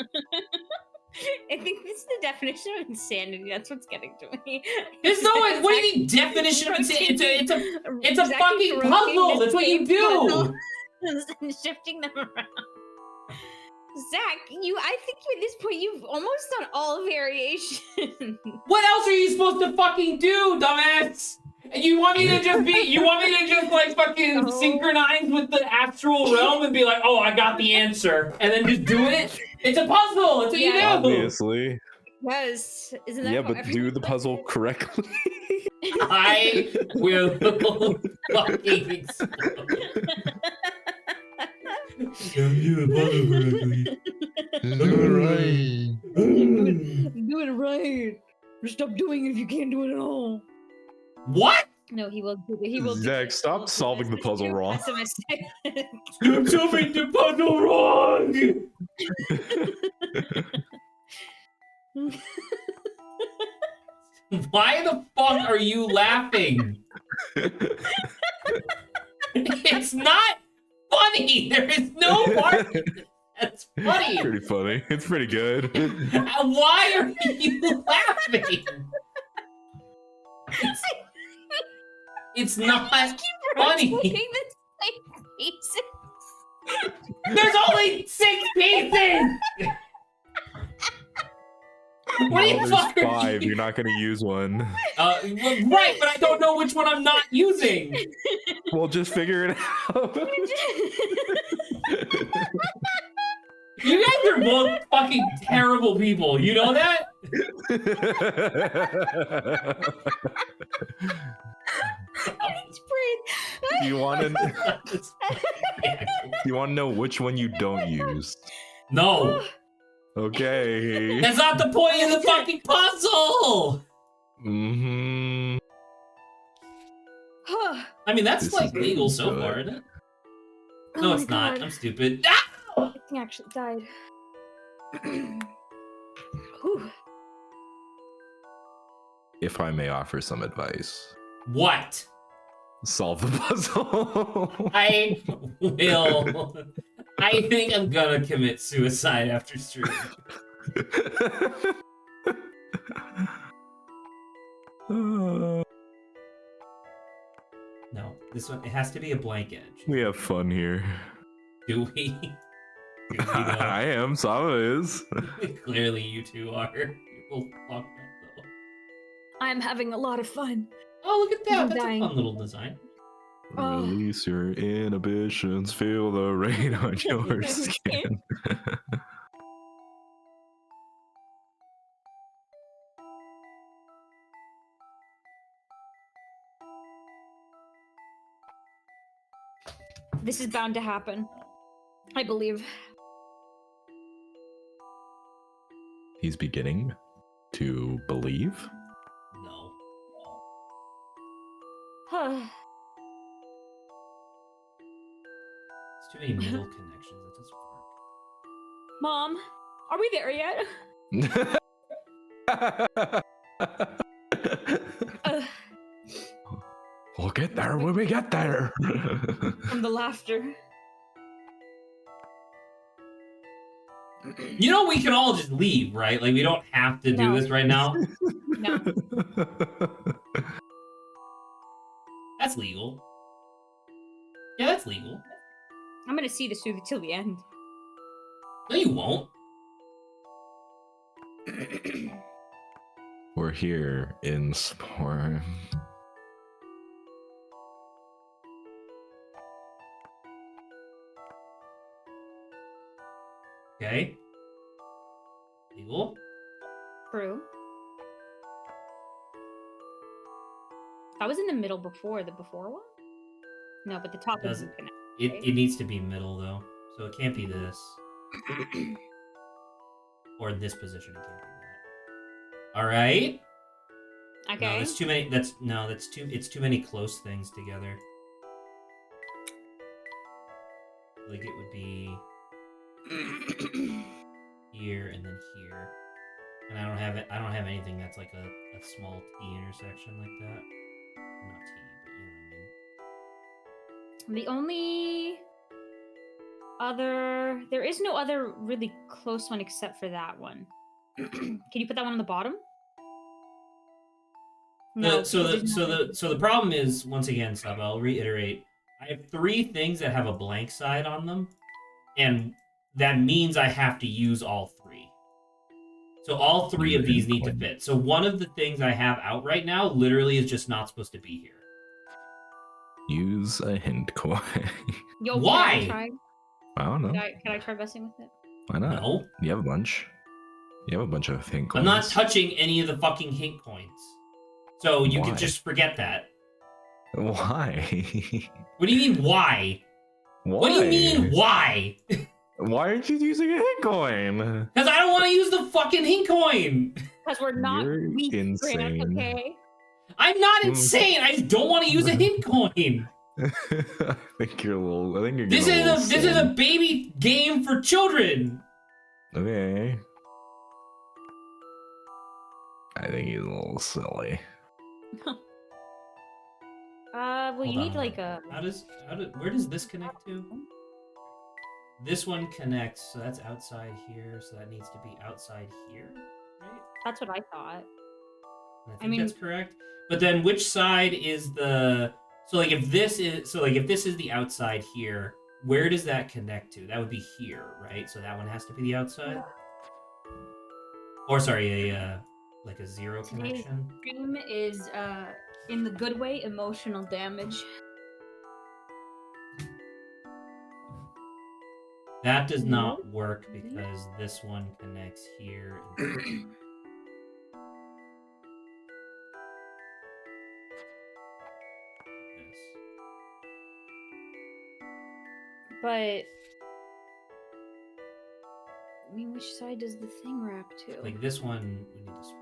I think this is the definition of insanity. That's what's getting to me. There's no way. What do you mean definition of insanity? It's a fucking puzzle. That's what you do. And shifting them around. Zach, I think at this point you've almost done all variations. What else are you supposed to fucking do, dumbass? You want me to just like fucking synchronize with the astral realm and be like, oh, I got the answer, and then just do it? It's a puzzle. That's what you do. Obviously. Yes. Isn't that yeah, but do the puzzle correctly. I will fucking explode. Do the puzzle correctly. Do it right. Do it right. Stop doing it if you can't do it at all. What? No, he will. He will. Zach, stop solving the puzzle wrong. Pessimistic. Stop solving the puzzle wrong! Why the fuck are you laughing? It's not funny! There is no part that's funny! Pretty funny. It's pretty good. Why are you laughing? It's not funny. There's only 6 pieces! What are you There's fucking 5. You're not going to use one. Right, but I don't know which one I'm not using. Well, just figure it out. You guys are both fucking terrible people. You know that? You want to? You want to know which one you don't use? No. Okay. That's not the point of the fucking puzzle. Mm-hmm. I mean, that's This like is legal so good. far, isn't it? No, it's not. I'm stupid. Ah! He actually died. Whew. If I may offer some advice, What? solve the puzzle. I will. I think I'm gonna commit suicide after stream. No, this one, it has to be a blank edge. We have fun here. Do we? Do we though? I am. Saba is. Clearly, you two are. You will fuck up, though. I'm having a lot of fun. Oh, look at that. I'm That's dying. a fun little design. Oh. Release your inhibitions. Feel the rain on your skin. This is bound to happen. I believe. He's beginning to believe. No. It's too many middle connections. That doesn't work. Mom, are we there yet? We'll get there when we get there. From the laughter. You know, we can all just leave, right? Like, we don't have to do No. this right now. No. That's legal. Yeah, that's legal. I'm gonna see this through till the end. No, you won't. We're here in sport. Okay. Legal. True. I was in the middle before the before one? No, but the top Doesn't- isn't connected. It needs to be middle, though. So it can't be this. Or in this position, it can't be that. Alright? Okay. No, that's too many. It's too many close things together. Like, it would be here and then here. And I don't have it. I don't have anything that's like a small T intersection like that. Not T, but you know what I mean. The only other... There is no other really close one except for that one. Can you put that one on the bottom? So the problem is, once again, Sub, I'll reiterate. I have 3 things that have a blank side on them, and that means I have to use all 3. So all 3 of these need to fit. So one of the things I have out right now literally is just not supposed to be here. Use a hint coin. Yo, Why? Can I try? I don't know. Can I try messing with it? Why not? No. You have a bunch. You have a bunch of hint coins. I'm not touching any of the fucking hint coins. So you Why? can just forget that. Why? What do you mean, why? Why? What do you mean, why? Why aren't you using a hint coin? Because I don't want to use the fucking hint coin. Because we're not You're weak, insane. Grant, okay? I'm not insane. I just don't want to use a hint coin. I think you're a little. I think you're. This getting is this is a baby game for children. Okay. I think he's a little silly. Well, Hold you need on. like a. Where does this connect to? This one connects, so that's outside here, so that needs to be outside here, right? That's what I thought. I think that's correct. But then which side is the so like if this is the outside here, where does that connect to? That would be here, right? So that one has to be the outside. Or sorry, like a zero Today's connection. stream is in the good way emotional damage. That does not work because this one connects here. But I mean, which side does the thing wrap to? Like this one, we need to spin.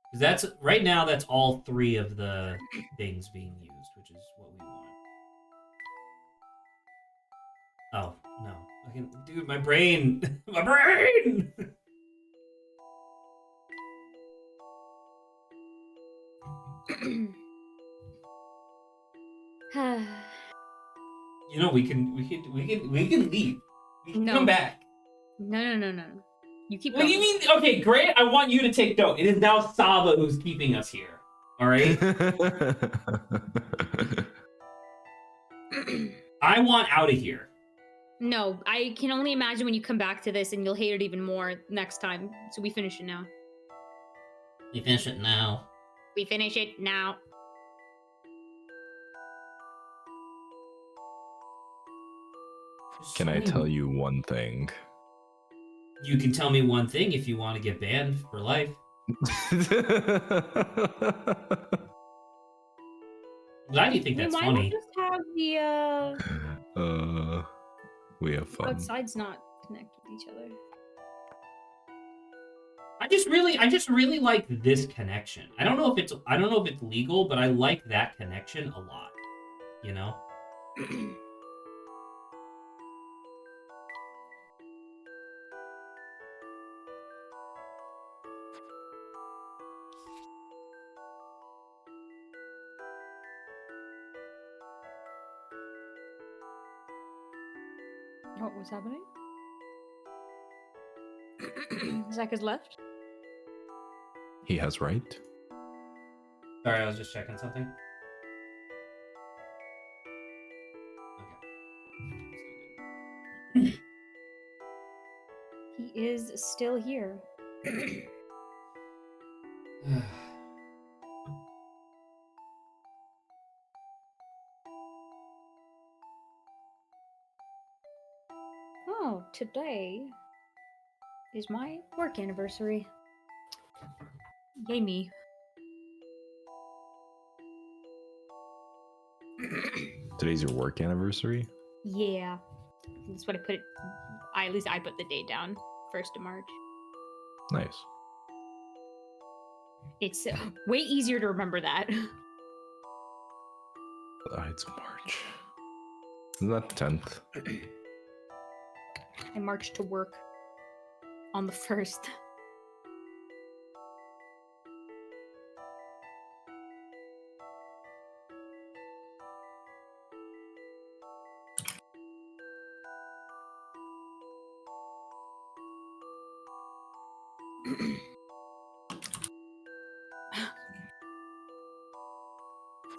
Because that's right now. That's all three of the things being used, which is what we want. Oh no! I can, dude, my brain, my brain. You know, we can leave. We can No. come back. No. You keep What going. do you mean? Okay, great. I want you to take note. It is now Saba who's keeping us here. All right. I want out of here. No, I can only imagine when you come back to this and you'll hate it even more next time. So we finish it now. We finish it now. We finish it now. Can I tell you one thing? You can tell me one thing if you want to get banned for life. Why do you think that's why funny? not just have the we have fun. outsides not connect with each other? I just really like this connection. I don't know if it's legal, but I like that connection a lot. You know? What was happening? Zach is left. He has right. Sorry, I was just checking something. Okay. He is still here. Oh, today is my work anniversary. Yay me. Today's your work anniversary? Yeah. That's what I put it. At least I put the date down. 1st of March. Nice. It's way easier to remember that. It's March. Isn't that the 10th? I marched to work on the 1st.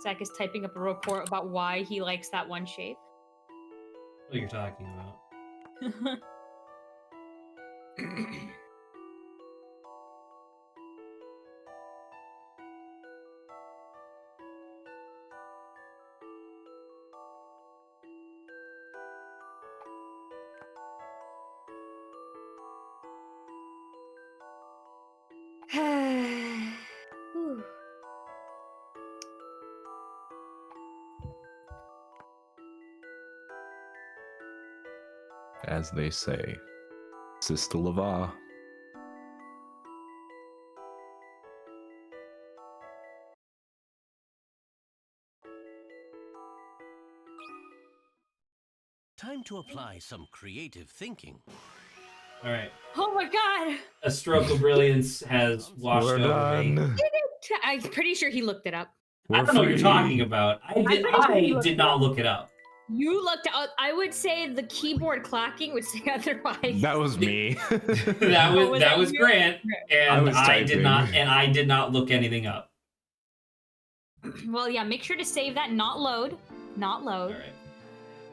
Zach is typing up a report about why he likes that one shape. What you're talking about? Whew. As they say, Sister Lava. Time to apply some creative thinking. All right. Oh my god! A stroke of brilliance has washed We're over me. done. I'm pretty sure he looked it up. I don't know what you're talking about. I did not look it up. You looked out. I would say the keyboard clacking would say otherwise. That was me. that was Grant, and I did typing. not look anything up. Well, yeah. Make sure to save that. Not load. Not load.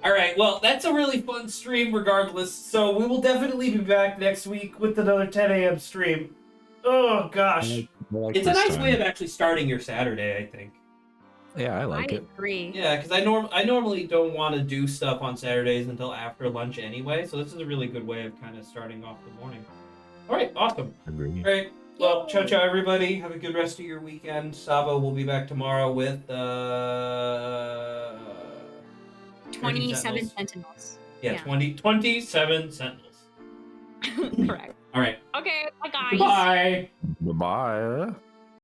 All right. Well, that's a really fun stream, regardless. So we will definitely be back next week with another 10 a.m. stream. Oh gosh, it's a nice way of actually starting your Saturday, I think. Yeah, I like I it. agree. Yeah, because I normally don't want to do stuff on Saturdays until after lunch anyway, so this is a really good way of kind of starting off the morning. All right, awesome. Agree. All right, well, ciao, everybody. Have a good rest of your weekend. Sabo will be back tomorrow with 27 Sentinels. Yeah, 27 Sentinels. Correct. All right. Okay, bye guys. Bye. Bye-bye.